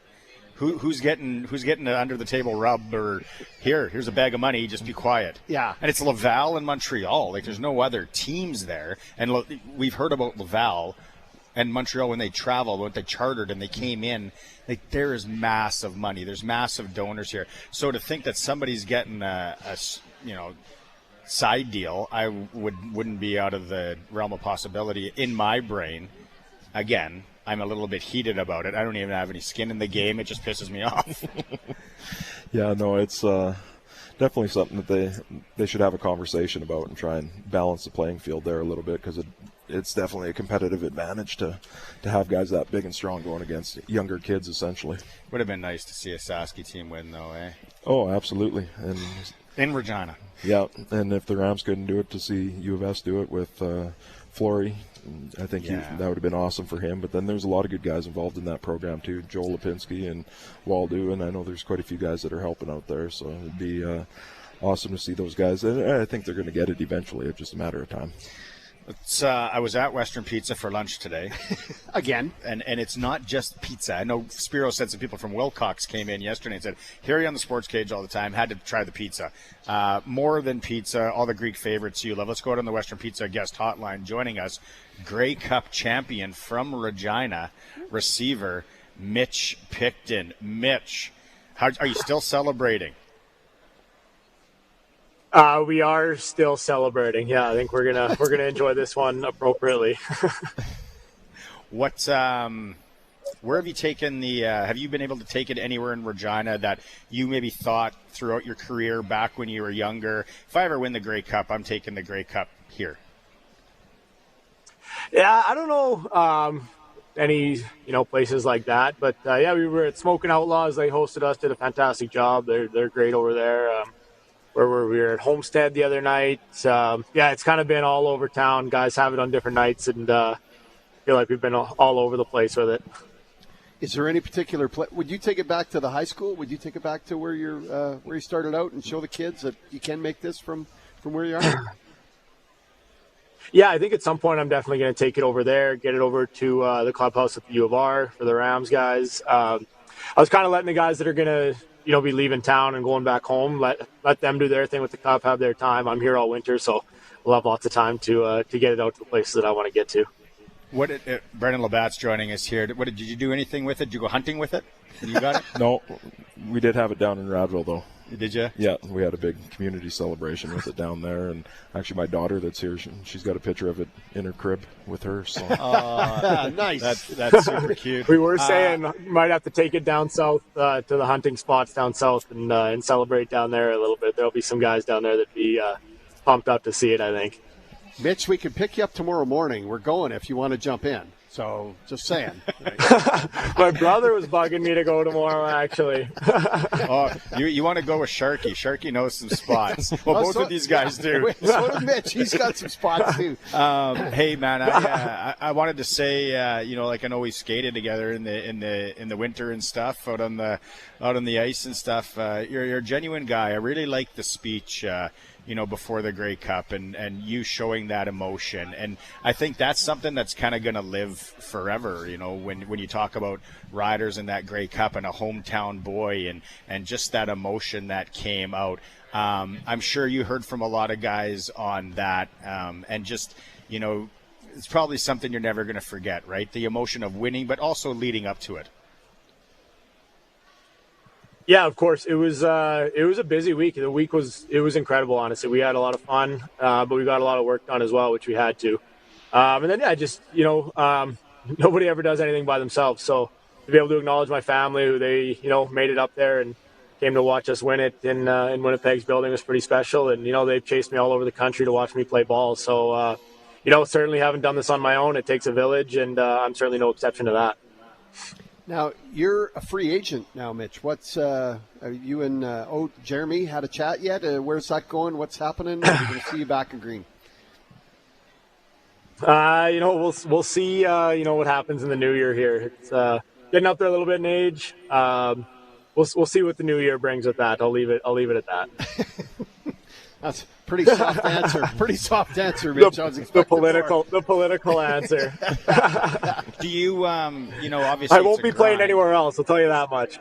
S1: Who's getting an under the table rub, or here's a bag of money, just be quiet.
S2: Yeah.
S1: And it's Laval and Montreal. Like, there's no other teams there. And we've heard about Laval and Montreal when they traveled, when they chartered and they came in. Like, there is massive money. There's massive donors here. So to think that somebody's getting a side deal, I wouldn't be out of the realm of possibility in my brain. Again, I'm a little bit heated about it. I don't even have any skin in the game. It just pisses me off.
S9: Yeah, no, it's definitely something that they should have a conversation about and try and balance the playing field there a little bit, because it's definitely a competitive advantage to have guys that big and strong going against younger kids, essentially.
S1: Would have been nice to see a Saski team win, though, eh?
S9: Oh, absolutely. And
S1: in Regina.
S9: Yeah, and if the Rams couldn't do it, to see U of S do it with Flory, I think that would have been awesome for him. But then there's a lot of good guys involved in that program too, Joel Lipinski and Waldo, and I know there's quite a few guys that are helping out there. So it'd be awesome to see those guys. And I think they're going to get it eventually. It's just a matter of time.
S1: I was at Western Pizza for lunch today.
S2: Again.
S1: And it's not just pizza. I know Spiro said some people from Wilcox came in yesterday and said, hear you on the Sports Cage all the time, had to try the pizza. More than pizza, all the Greek favorites you love. Let's go out on the Western Pizza guest hotline. Joining us, Grey Cup champion from Regina, receiver Mitch Picton. Mitch, are you still celebrating?
S15: We are still celebrating. Yeah, I think we're gonna enjoy this one appropriately.
S1: Where have you taken the? Have you been able to take it anywhere in Regina that you maybe thought throughout your career back when you were younger? If I ever win the Grey Cup, I'm taking the Grey Cup here.
S15: Yeah, I don't know any places like that, but we were at Smoking Outlaws. They hosted us, did a fantastic job. They're great over there. Where we were at Homestead the other night. It's kind of been all over town. Guys have it on different nights, and feel like we've been all over the place with it.
S2: Is there any particular would you take it back to the high school? Would you take it back to where you started out and show the kids that you can make this from where you are?
S15: Yeah, I think at some point I'm definitely going to take it over there, get it over to the clubhouse at the U of R for the Rams guys. I was kind of letting the guys that are going to be leaving town and going back home, let them do their thing with the cup, have their time. I'm here all winter, so we'll have lots of time to get it out to the places that I want to get to.
S1: Brendon LaBatte's joining us here. Did you do anything with it? Did you go hunting with it? You got it?
S9: No, we did have it down in Radville, though.
S1: Did you?
S9: Yeah, we had a big community celebration with it down there, and actually my daughter that's here, she's got a picture of it in her crib with her. So.
S2: Nice.
S1: That's super cute.
S15: We were saying might have to take it down south to the hunting spots down south and celebrate down there a little bit. There'll be some guys down there that'd be pumped up to see it, I think.
S2: Mitch, we can pick you up tomorrow morning. We're going if you want to jump in. So, just saying.
S15: My brother was bugging me to go tomorrow, actually.
S1: You want to go with Sharky. Sharky knows some spots. Well, both of these guys do.
S2: So does Mitch. He's got some spots, too.
S1: Hey, man, I wanted to say, like I know we skated together in the winter and stuff out on the ice and stuff. You're a genuine guy. I really like the speech. Before the Grey Cup and you showing that emotion. And I think that's something that's kind of going to live forever, when you talk about riders in that Grey Cup and a hometown boy and just that emotion that came out. I'm sure you heard from a lot of guys on that and just, it's probably something you're never going to forget, right? The emotion of winning, but also leading up to it.
S15: Yeah, of course. It was a busy week. The week was incredible, honestly. We had a lot of fun, but we got a lot of work done as well, which we had to. And then, nobody ever does anything by themselves. So to be able to acknowledge my family, who they, made it up there and came to watch us win it in Winnipeg's building was pretty special. And, they've chased me all over the country to watch me play ball. So, certainly haven't done this on my own. It takes a village, and I'm certainly no exception to that.
S2: Now, you're a free agent now, Mitch. What's are you and Jeremy had a chat yet? Where's that going? What's happening? We're going to see you back in green.
S15: We'll see. What happens in the new year here. It's getting up there a little bit in age. We'll see what the new year brings with that. I'll leave it at that.
S2: That's a pretty soft answer. Pretty soft answer, Mitch.
S15: The political answer.
S1: Do you, obviously
S15: I won't be playing anywhere else. I'll tell you that much.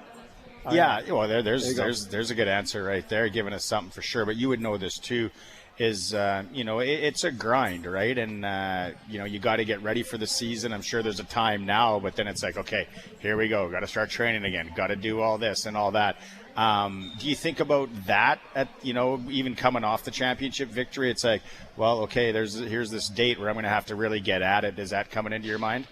S1: Yeah, well, there's a good answer right there, giving us something for sure. But you would know this too, is it's a grind, right? And you got to get ready for the season. I'm sure there's a time now, but then it's like, okay, here we go. Got to start training again. Got to do all this and all that. Do you think about that at, even coming off the championship victory? It's like, well, okay, here's this date where I'm going to have to really get at it. Is that coming into your mind?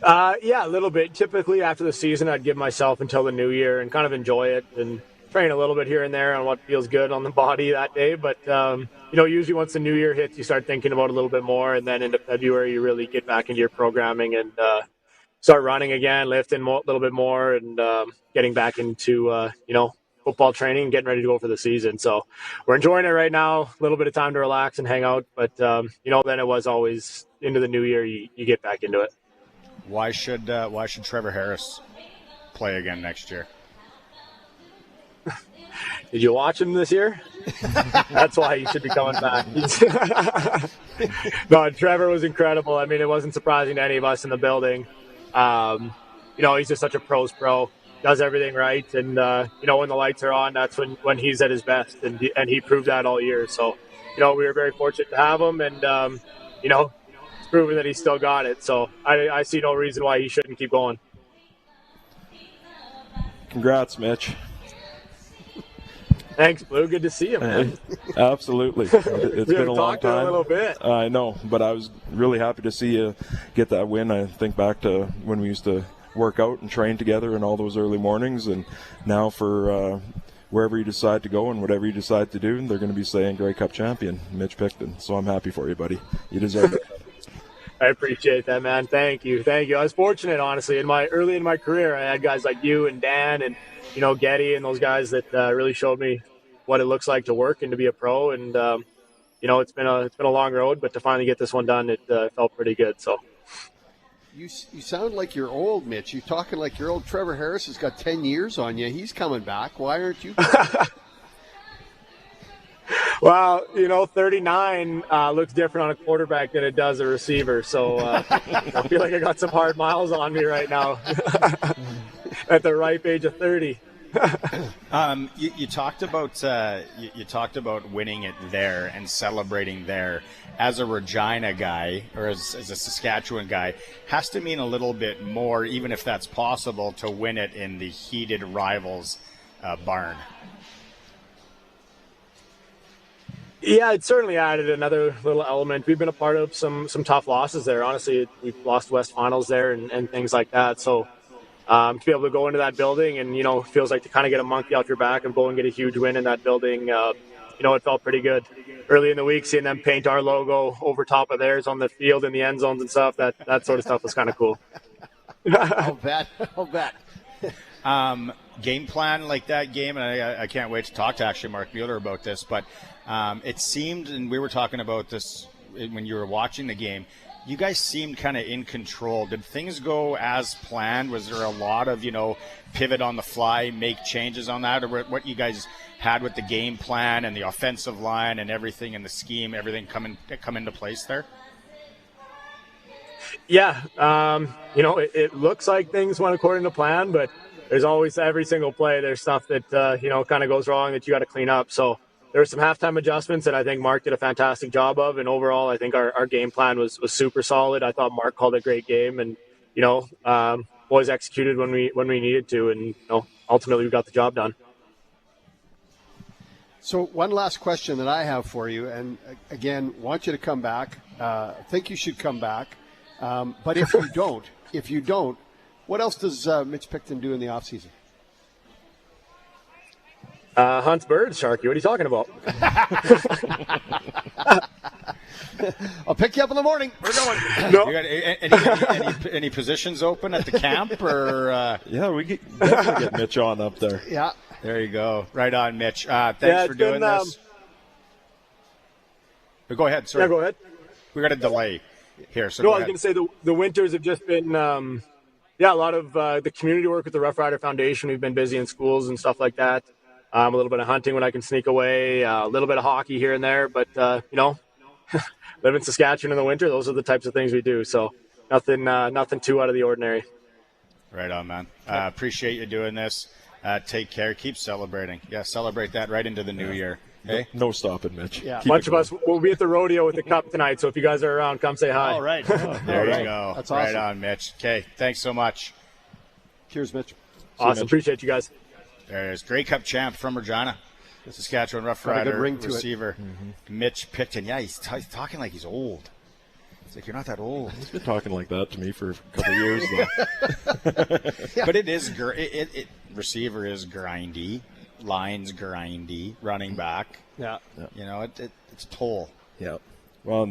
S15: Yeah, a little bit. Typically after the season, I'd give myself until the new year and kind of enjoy it and, train a little bit here and there on what feels good on the body that day. But, usually once the new year hits, you start thinking about it a little bit more. And then into February, you really get back into your programming and start running again, lifting a little bit more, and getting back into, football training, getting ready to go for the season. So we're enjoying it right now. A little bit of time to relax and hang out. But, then it was always into the new year, you get back into it.
S1: Why should Trevor Harris play again next year?
S15: Did you watch him this year? That's why he should be coming back. No, Trevor was incredible. I mean, it wasn't surprising to any of us in the building. He's just such a pro's pro. Does everything right, and when the lights are on, that's when he's at his best, and he proved that all year. So, we were very fortunate to have him, and it's proven that he's still got it. So I see no reason why he shouldn't keep going.
S9: Congrats, Mitch.
S15: Thanks, Blue. Good to see you, man.
S9: Absolutely. It's been a long time.
S15: A little bit.
S9: I know, but I was really happy to see you get that win. I think back to when we used to work out and train together in all those early mornings, and now for wherever you decide to go and whatever you decide to do, they're going to be saying Grey Cup champion, Mitch Picton. So I'm happy for you, buddy. You deserve it.
S15: I appreciate that, man. Thank you. I was fortunate, honestly. Early in my career, I had guys like you and Dan and Getty and those guys that really showed me what it looks like to work and to be a pro. And it's been a long road, but to finally get this one done, it felt pretty good. So.
S2: You sound like you're old, Mitch. You're talking like you're old. Trevor Harris has got 10 years on you. He's coming back. Why aren't you?
S15: Well, 39 looks different on a quarterback than it does a receiver. So I feel like I got some hard miles on me right now at the ripe age of 30.
S1: You talked about winning it there and celebrating there. As a Regina guy, or as a Saskatchewan guy, has to mean a little bit more, even if that's possible, to win it in the heated rivals barn.
S15: Yeah, it certainly added another little element. We've been a part of some tough losses there. Honestly, we've lost West Finals there and things like that. So to be able to go into that building and, it feels like to kind of get a monkey out your back and go and get a huge win in that building, it felt pretty good. Early in the week, seeing them paint our logo over top of theirs on the field in the end zones and stuff, that sort of stuff was kind of cool.
S2: I'll bet.
S1: Game plan like that game, and I can't wait to talk to actually Mark Mueller about this, but it seemed, and we were talking about this when you were watching the game, you guys seemed kind of in control. Did things go as planned? Was there a lot of, pivot on the fly, make changes on that, or what you guys had with the game plan and the offensive line and everything and the scheme, everything come into place there?
S15: Yeah. It looks like things went according to plan, but there's always every single play, there's stuff that, kind of goes wrong that you got to clean up. So there were some halftime adjustments that I think Mark did a fantastic job of. And overall, I think our game plan was super solid. I thought Mark called a great game and, was executed when we needed to. And, ultimately we got the job done.
S2: So one last question that I have for you, and again, want you to come back. Think you should come back. But if you don't, what else does Mitch Picton do in the offseason?
S15: Hunts birds, Sharky. What are you talking about?
S2: I'll pick you up in the morning. We're going.
S1: No. You got any positions open at the camp? Or
S9: Yeah, we definitely get Mitch on up there.
S2: Yeah.
S1: There you go. Right on, Mitch. Thanks for doing this. Go ahead, sir.
S15: Yeah, go ahead.
S1: We got a delay here. So
S15: I was going to say the winters have just been, a lot of the community work with the Roughrider Foundation. We've been busy in schools and stuff like that. A little bit of hunting when I can sneak away, a little bit of hockey here and there. But, live in Saskatchewan in the winter, those are the types of things we do. So nothing too out of the ordinary.
S1: Right on, man. Appreciate you doing this. Take care. Keep celebrating. Yeah, celebrate that right into the new year. Hey?
S9: No stopping, Mitch.
S1: Yeah.
S15: A bunch of us will be at the rodeo with the cup tonight, so if you guys are around, come say hi.
S1: All right. There you go.
S2: That's awesome.
S1: Right on, Mitch. Okay, thanks so much.
S2: Cheers, Mitch.
S15: Awesome. Appreciate you guys.
S1: There it is. Grey Cup champ from Regina. Saskatchewan Roughrider
S2: good ring to
S1: receiver. Mitch Picton. Yeah, he's talking like he's old. It's like, you're not that old.
S9: He's been talking like that to me for a couple of years, though.
S1: But it is receiver is grindy. lines grindy, running back.
S2: Yeah.
S1: You know, it's toll.
S9: Yeah. Well,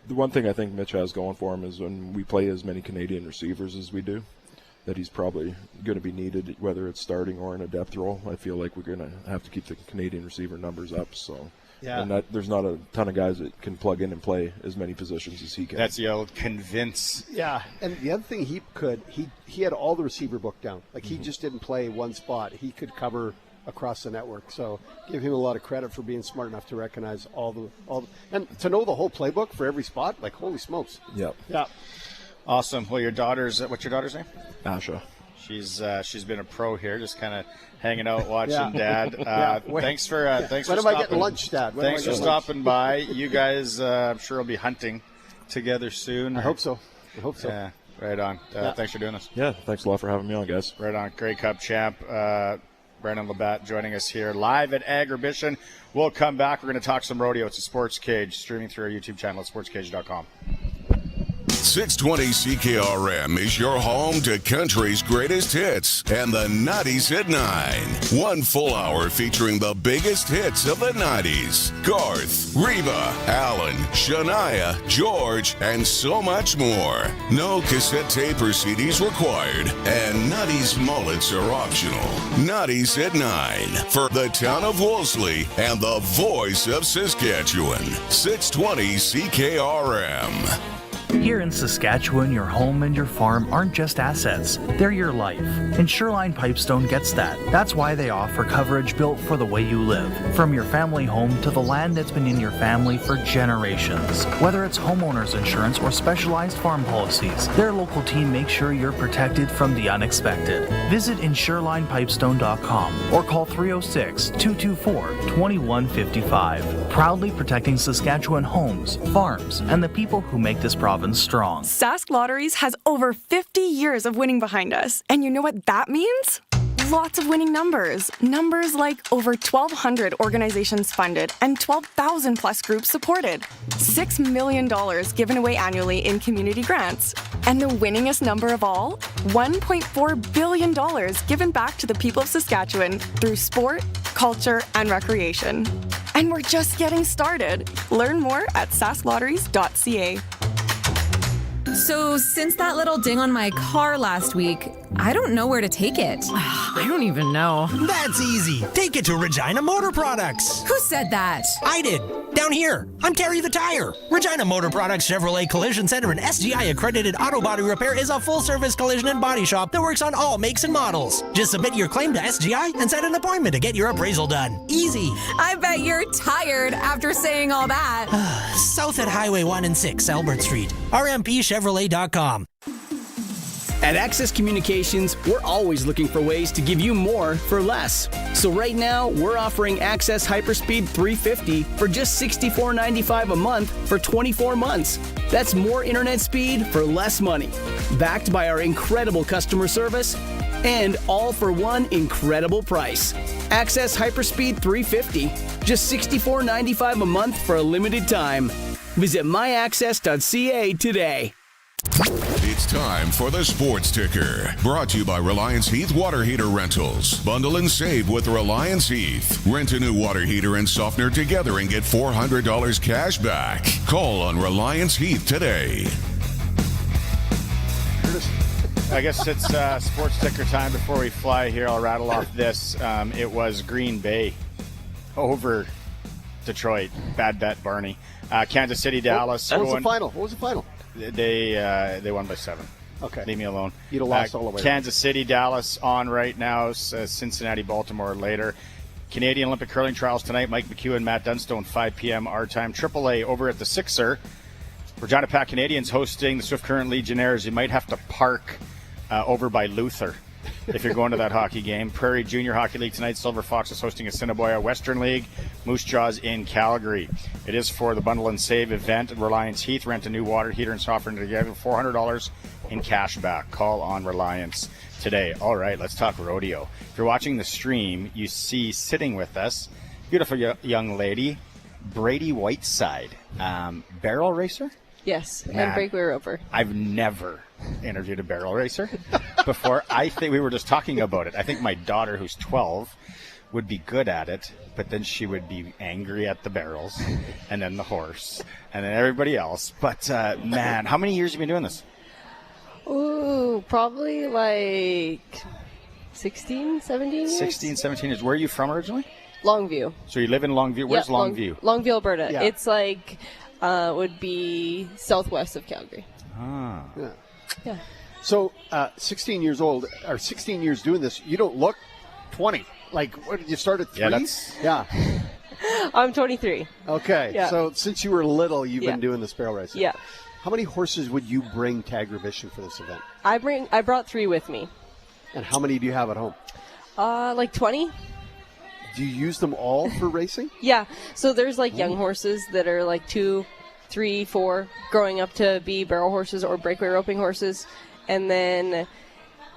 S9: the one thing I think Mitch has going for him is when we play as many Canadian receivers as we do, that he's probably going to be needed, whether it's starting or in a depth role. I feel like we're going to have to keep the Canadian receiver numbers up. So, and there's not a ton of guys that can plug in and play as many positions as he can.
S1: That's the old convince.
S2: Yeah, and the other thing he had all the receiver book down. Like he just didn't play one spot. He could cover across the network. So give him a lot of credit for being smart enough to recognize all the and to know the whole playbook for every spot. Like holy smokes.
S9: Yep.
S2: Yeah.
S1: Awesome. Well, what's your daughter's name?
S9: Asha.
S1: She's been a pro here, just kind of hanging out, watching Dad. Thanks for
S2: when
S1: stopping.
S2: am I getting lunch, Dad?
S1: Thanks for stopping by. You guys, I'm sure will be hunting together soon.
S2: I hope so.
S1: Yeah, right on. Thanks for doing this.
S9: Yeah, thanks a lot for having me on, guys.
S1: Right on. Grey Cup champ Brendon LaBatte joining us here live at Agribition. We'll come back. We're going to talk some rodeo. It's a Sports Cage, streaming through our YouTube channel at sportscage.com.
S8: 620 CKRM is your home to country's greatest hits and the 90s at 9. 1 full hour featuring the biggest hits of the 90s. Garth, Reba, Alan, Shania, George, and so much more. No cassette tape or CDs required, and 90s mullets are optional. 90s at 9 for the town of Wolseley and the voice of Saskatchewan. 620 CKRM.
S16: Here in Saskatchewan, your home and your farm aren't just assets, they're your life. And Shoreline Pipestone gets that. That's why they offer coverage built for the way you live. From your family home to the land that's been in your family for generations. Whether it's homeowners insurance or specialized farm policies, their local team makes sure you're protected from the unexpected. Visit insurelinepipestone.com or call 306-224-2155. Proudly protecting Saskatchewan homes, farms, and the people who make this province strong.
S17: Sask Lotteries has over 50 years of winning behind us. And you know what that means? Lots of winning numbers. Numbers like over 1,200 organizations funded and 12,000 plus groups supported. $6 million given away annually in community grants. And the winningest number of all? $1.4 billion given back to the people of Saskatchewan through sport, culture, and recreation. And we're just getting started. Learn more at sasklotteries.ca.
S18: So, since that little ding on my car last week, I don't know where to take it.
S19: I don't even know. That's easy. Take it to Regina Motor Products.
S18: Who said that?
S19: I did. Down here. I'm Terry the Tire. Regina Motor Products Chevrolet Collision Center and SGI accredited auto body repair is a full-service collision and body shop that works on all makes and models. Just submit your claim to SGI and set an appointment to get your appraisal done. Easy.
S18: I bet you're tired after saying all that.
S19: South at Highway 1 and 6, Albert Street. RMPChevrolet.com.
S3: At Access Communications, we're always looking for ways to give you more for less. So right now, we're offering Access Hyperspeed 350 for just $64.95 a month for 24 months. That's more internet speed for less money. Backed by our incredible customer service and all for one incredible price. Access Hyperspeed 350, just $64.95 a month for a limited time. Visit myaccess.ca today.
S8: It's time for the Sports Ticker. Brought to you by Reliance Heath Water Heater Rentals. Bundle and save with Reliance Heath. Rent a new water heater and softener together and get $400 cash back. Call on Reliance Heath today.
S1: I guess it's Sports Ticker time. Before we fly here, I'll rattle off this. It was Green Bay over Detroit. Bad bet, Barney. Kansas City, Dallas.
S2: What was the final?
S1: They won by 7.
S2: Okay.
S1: Leave me alone.
S2: You'd have lost all the way.
S1: Kansas City, Dallas on right now. Cincinnati, Baltimore later. Canadian Olympic curling trials tonight. Mike McHugh and Matt Dunstone, 5 p.m. our time. AAA over at the Sixer. Regina Pats Canadians hosting the Swift Current Legionnaires. You might have to park over by Luther if you're going to that hockey game. Prairie Junior Hockey League tonight. Silver Fox is hosting Assiniboia. Western League, Moose Jaws in Calgary. It is for the Bundle and Save event at Reliance Heath. Rent a new water heater and softener together. $400 in cash back. Call on Reliance today. All right, let's talk rodeo. If you're watching the stream, you see sitting with us, beautiful young lady, Brady Whiteside. Barrel racer?
S20: Yes, and breakaway roper.
S1: I've never interviewed a barrel racer before. I think we were just talking about it. I think my daughter, who's 12, would be good at it, but then she would be angry at the barrels, and then the horse, and then everybody else. But, man, how many years have you been doing this?
S20: Ooh, probably like 16, 17 years.
S1: 16, 17 years. Where are you from originally?
S20: Longview.
S1: So you live in Longview. Where's Longview?
S20: Longview, Alberta.
S1: Yeah.
S20: It's like, would be southwest of Calgary.
S1: Ah.
S2: Yeah.
S20: Yeah.
S2: So, 16 years old, or 16 years doing this, you don't look 20. Like, what, did you start at 3? Yeah.
S20: I'm 23.
S2: Okay.
S20: Yeah.
S2: So, since you were little, you've
S20: Yeah.
S2: been doing this barrel racing.
S20: Yeah.
S2: How many horses would you bring to Agribition for this event?
S20: I brought 3 with me.
S2: And how many do you have at home?
S20: Like 20.
S2: Do you use them all for racing?
S20: Yeah. So there's like young horses that are like 2, 3, 4, growing up to be barrel horses or breakaway roping horses. And then,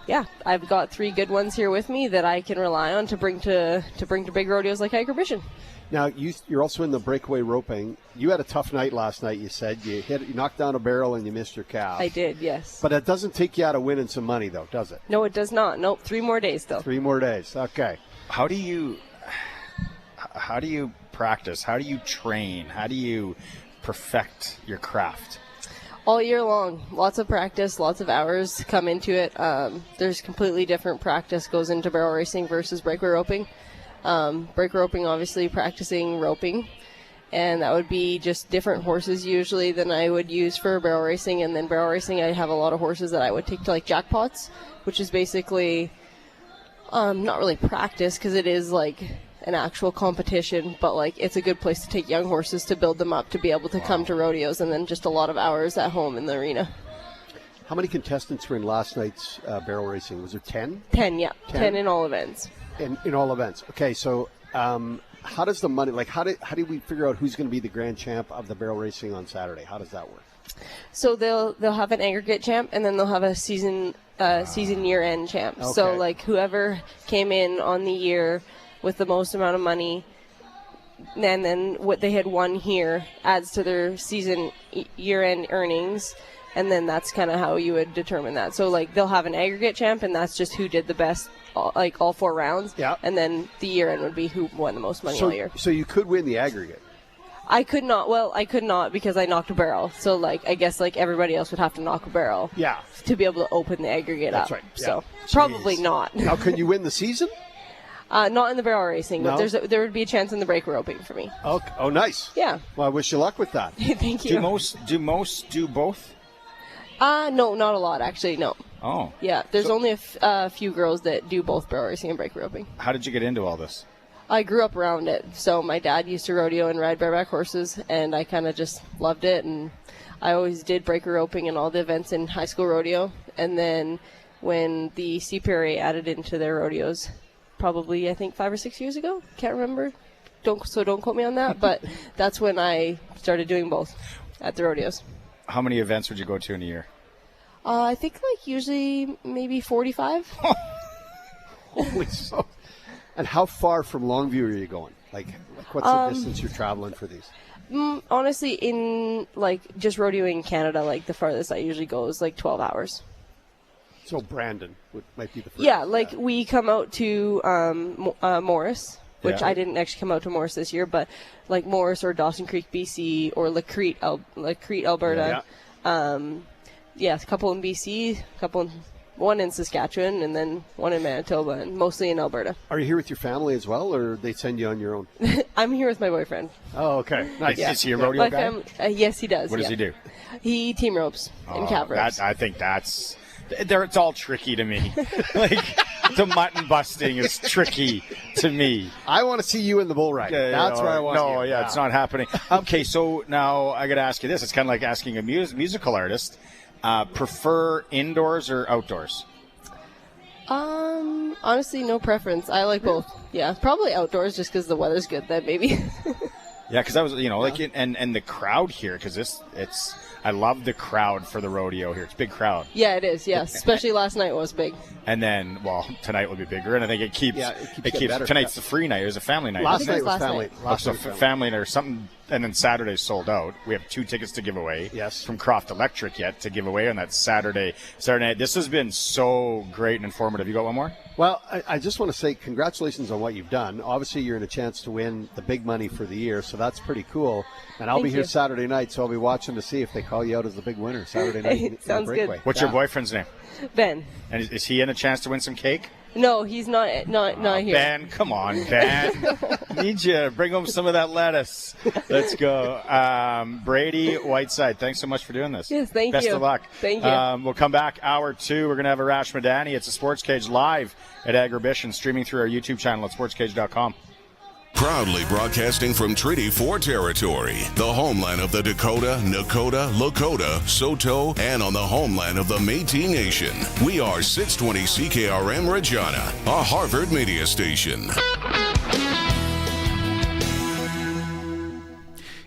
S20: yeah, I've got 3 good ones here with me that I can rely on to bring to big rodeos like Agribition.
S2: Now, you're also in the breakaway roping. You had a tough night last night, you said. You knocked down a barrel and you missed your calf.
S20: I did, yes.
S2: But it doesn't take you out of winning some money, though, does it?
S20: No, it does not. Nope, 3 more days, though.
S2: 3 more days. Okay.
S1: How do you practice? How do you train? How do you perfect your craft?
S20: All year long. Lots of practice, lots of hours come into it. There's completely different practice goes into barrel racing versus breakaway roping. Breakaway roping, obviously, practicing roping. And that would be just different horses usually than I would use for barrel racing. And then barrel racing, I have a lot of horses that I would take to like jackpots, which is basically not really practice because it is like an actual competition, but like it's a good place to take young horses to build them up to be able to come to rodeos, and then just a lot of hours at home in the arena.
S2: How many contestants were in last night's barrel racing? Was there 10?
S20: 10, yeah. 10 in all events.
S2: In all events. Okay, so how does the money, like how do we figure out who's going to be the grand champ of the barrel racing on Saturday? How does that work?
S20: So they'll have an aggregate champ, and then they'll have a season year-end champ.
S2: Okay.
S20: So like whoever came in on the year with the most amount of money, and then what they had won here adds to their season year-end earnings, and then that's kind of how you would determine that. So like they'll have an aggregate champ, and that's just who did the best, like all 4 rounds.
S2: Yeah.
S20: And then the year-end would be who won the most money all year.
S2: So you could win the aggregate.
S20: I could not because I knocked a barrel. So like I guess like everybody else would have to knock a barrel.
S2: Yeah.
S20: To be able to open the aggregate
S2: That's
S20: up.
S2: right. Yeah.
S20: So probably not.
S2: Now, can you win the season?
S20: Not in the barrel racing,
S2: No?
S20: but there would be a chance in the break roping for me.
S2: Okay. Oh, nice.
S20: Yeah.
S2: Well, I wish you luck with that.
S20: Thank you.
S1: Do most do both?
S20: No, not a lot actually. No.
S1: Oh.
S20: Yeah, there's only a few girls that do both barrel racing and break roping.
S1: How did you get into all this?
S20: I grew up around it. So my dad used to rodeo and ride bareback horses, and I kind of just loved it. And I always did breaker roping and all the events in high school rodeo. And then when the CPRA added into their rodeos, probably I think 5 or 6 years ago, can't remember. Don't quote me on that. But that's when I started doing both at the rodeos.
S1: How many events would you go to in a year?
S20: I think like usually maybe 45.
S2: Holy so. And how far from Longview are you going? Like what's the distance you're traveling for these?
S20: Honestly, in like just rodeoing Canada, like the farthest I usually go is like 12 hours.
S2: So Brendon might be the first.
S20: Yeah, like we come out to Morris, which
S2: Yeah.
S20: I didn't actually come out to Morris this year, but like Morris or Dawson Creek, BC, or Lacrete, Alberta. Yeah, a couple in BC, one in Saskatchewan, and then one in Manitoba, and mostly in Alberta.
S2: Are you here with your family as well, or they send you on your own?
S20: I'm here with my boyfriend.
S2: Oh, okay. Nice.
S20: Yeah.
S1: Is he a rodeo
S20: My
S1: guy?
S20: yes, he does.
S1: What does
S20: yeah.
S1: he do?
S20: He team ropes and calf ropes.
S1: I think that's... It's all tricky to me. Like, the mutton busting is tricky to me.
S2: I want to see you in the bull riding. That's where I want
S1: No,
S2: you.
S1: yeah, it's not happening. Okay, so now I got to ask you this. It's kind of like asking a musical artist. Prefer indoors or outdoors?
S20: Honestly, no preference. I like both. Yeah, probably outdoors just because the weather's good then maybe.
S1: Yeah, because I was, like, and the crowd here, because I love the crowd for the rodeo here. It's a big crowd.
S20: Yeah, it is, yes. Especially last night was big.
S1: And then, tonight will be bigger, and I think it keeps
S2: getting better.
S1: tonight's the free night. It was a family night.
S2: Last night was family.
S1: Family night or something and then Saturday's sold out. We have 2 tickets to give away.
S2: Yes.
S1: From Croft Electric yet to give away on that Saturday night. This has been so great and informative. You got one more?
S2: Well, I just want to say congratulations on what you've done. Obviously, you're in a chance to win the big money for the year, so that's pretty cool. And I'll be here Saturday night, so I'll be watching to see if they call you out as the big winner Saturday night.
S20: Sounds good.
S1: What's your boyfriend's name?
S20: Ben.
S1: And is he in a chance to win some cake?
S20: No, he's not here.
S1: Ben, come on, Ben. Need you. Bring home some of that lettuce. Let's go. Brady Whiteside, thanks so much for doing this.
S20: Yes, thank you.
S1: Best of luck.
S20: Thank you.
S1: We'll come back hour 2. We're going to have Arash Madani. It's a Sports Cage live at Agribition, streaming through our YouTube channel at sportscage.com.
S8: Proudly broadcasting from Treaty 4 territory, the homeland of the Dakota, Nakota, Lakota, Saulteaux, and on the homeland of the Métis Nation. We are 620 CKRM Regina, a Harvard media station.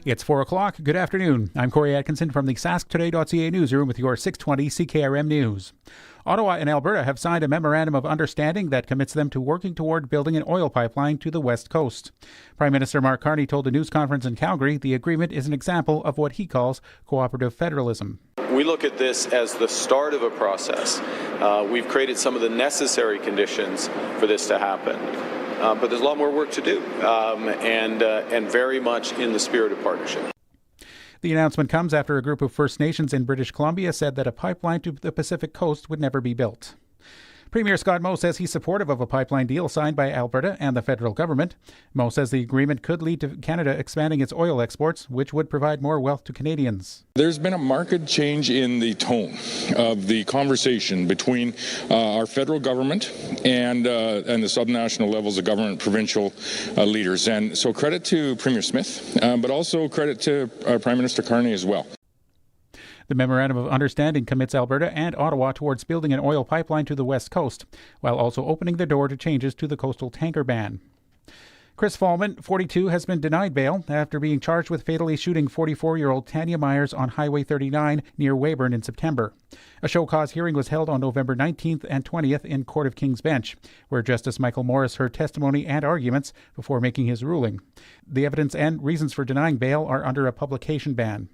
S13: It's 4 o'clock. Good afternoon. I'm Corey Atkinson from the SaskToday.ca newsroom with your 620 CKRM News. Ottawa and Alberta have signed a memorandum of understanding that commits them to working toward building an oil pipeline to the West Coast. Prime Minister Mark Carney told a news conference in Calgary the agreement is an example of what he calls cooperative federalism.
S21: We look at this as the start of a process. We've created some of the necessary conditions for this to happen. But there's a lot more work to do, and very much in the spirit of partnership.
S13: The announcement comes after a group of First Nations in British Columbia said that a pipeline to the Pacific coast would never be built. Premier Scott Moe says he's supportive of a pipeline deal signed by Alberta and the federal government. Moe says the agreement could lead to Canada expanding its oil exports, which would provide more wealth to Canadians.
S22: There's been a marked change in the tone of the conversation between our federal government and the subnational levels of government, provincial leaders. And so credit to Premier Smith, but also credit to Prime Minister Carney as well.
S13: The Memorandum of Understanding commits Alberta and Ottawa towards building an oil pipeline to the West Coast, while also opening the door to changes to the coastal tanker ban. Chris Fallman, 42, has been denied bail after being charged with fatally shooting 44-year-old Tanya Myers on Highway 39 near Weyburn in September. A show cause hearing was held on November 19th and 20th in Court of King's Bench, where Justice Michael Morris heard testimony and arguments before making his ruling. The evidence and reasons for denying bail are under a publication ban.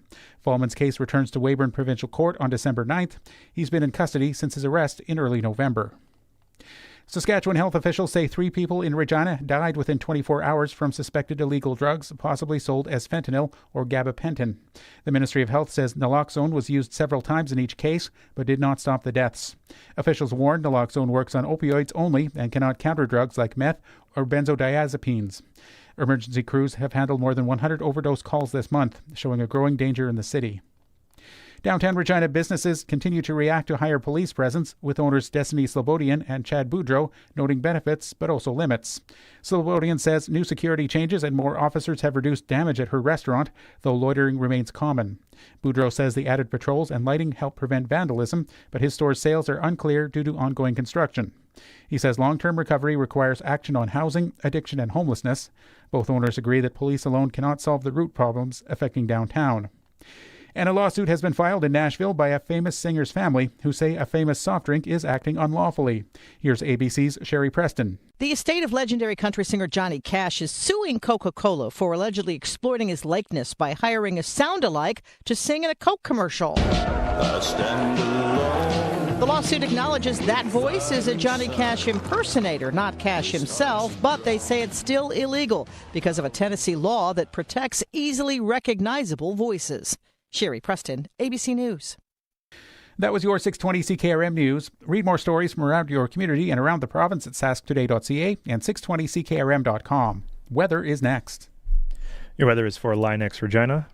S13: Fallman's case returns to Weyburn Provincial Court on December 9th. He's been in custody since his arrest in early November. Saskatchewan health officials say 3 people in Regina died within 24 hours from suspected illegal drugs, possibly sold as fentanyl or gabapentin. The Ministry of Health says naloxone was used several times in each case, but did not stop the deaths. Officials warned naloxone works on opioids only and cannot counter drugs like meth or benzodiazepines. Emergency crews have handled more than 100 overdose calls this month, showing a growing danger in the city. Downtown Regina businesses continue to react to higher police presence, with owners Destiny Slobodian and Chad Boudreau noting benefits but also limits. Slobodian says new security changes and more officers have reduced damage at her restaurant, though loitering remains common. Boudreau says the added patrols and lighting help prevent vandalism, but his store's sales are unclear due to ongoing construction. He says long-term recovery requires action on housing, addiction, and homelessness. Both owners agree that police alone cannot solve the root problems affecting downtown. And a lawsuit has been filed in Nashville by a famous singer's family who say a famous soft drink is acting unlawfully. Here's ABC's Sherry Preston.
S23: The estate of legendary country singer Johnny Cash is suing Coca-Cola for allegedly exploiting his likeness by hiring a sound-alike to sing in a Coke commercial. The lawsuit acknowledges that voice is a Johnny Cash impersonator, not Cash himself, but they say it's still illegal because of a Tennessee law that protects easily recognizable voices. Sherry Preston, ABC News.
S13: That was your 620 CKRM News. Read more stories from around your community and around the province at sasktoday.ca and 620ckrm.com. Weather is next.
S24: Your weather is for Linex Regina.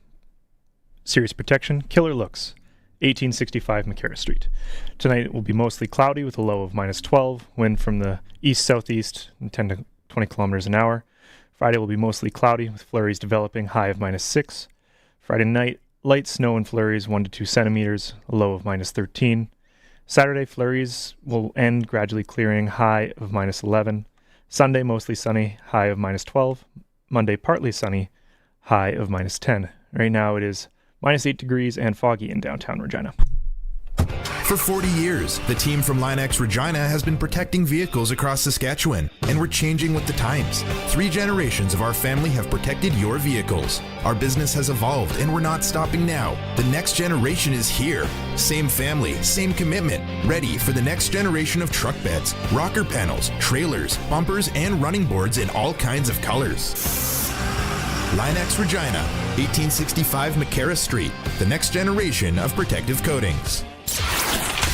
S24: Serious protection, killer looks. 1865 McCarra Street. Tonight it will be mostly cloudy with a low of -12, wind from the east-southeast 10 to 20 kilometers an hour. Friday will be mostly cloudy with flurries developing, high of -6. Friday night, light snow and flurries 1 to 2 centimeters, a low of -13. Saturday, flurries will end, gradually clearing, high of -11. Sunday, mostly sunny, high of -12. Monday, partly sunny, high of -10. Right now it is -8 degrees and foggy in downtown Regina.
S4: For 40 years, the team from LineX Regina has been protecting vehicles across Saskatchewan, and we're changing with the times. 3 generations of our family have protected your vehicles. Our business has evolved, and we're not stopping now. The next generation is here. Same family, same commitment, ready for the next generation of truck beds, rocker panels, trailers, bumpers, and running boards in all kinds of colors. LineX Regina, 1865 McCarra Street, the next generation of protective coatings.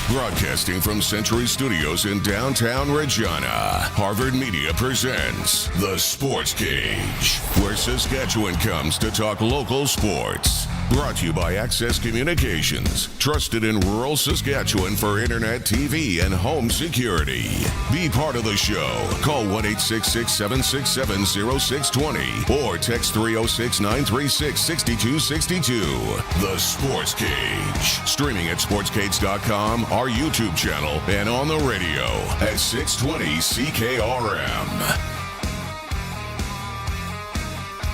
S8: Broadcasting from Century Studios in downtown Regina, Harvard Media presents The Sports Cage, where Saskatchewan comes to talk local sports. Brought to you by Access Communications, trusted in rural Saskatchewan for internet, TV, and home security. Be part of the show. Call 1-866-767-0620 or text 306-936-6262. The Sports Cage. Streaming at sportscage.com, our YouTube channel, and on the radio at 620 CKRM.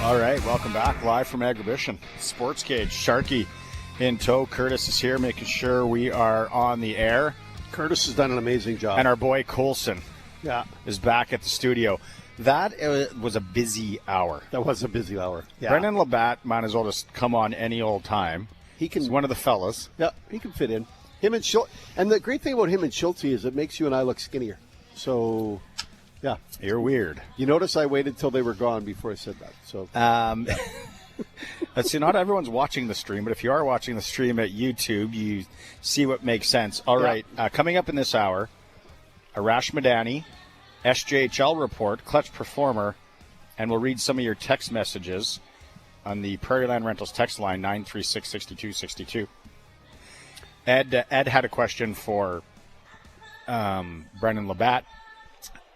S1: All right, welcome back live from Agribition. Sports Cage, Sharky in tow. Curtis is here making sure we are on the air.
S2: Curtis has done an amazing job.
S1: And our boy Colson is back at the studio. That was a busy hour.
S2: That was a busy hour. Yeah.
S1: Brendon LaBatte might as well just come on any old time. He's one of the fellas.
S2: Yeah, he can fit in. Him and Schultz. And the great thing about him and Schultz is it makes you and I look skinnier. So... yeah.
S1: You're weird.
S2: You notice I waited till they were gone before I said that. So,
S1: let's see, not everyone's watching the stream, but if you are watching the stream at YouTube, you see what makes sense. All right, coming up in this hour, Arash Madani, SJHL report, clutch performer, and we'll read some of your text messages on the Prairie Land Rentals text line, 936-6262. Ed had a question for Brendon LaBatte.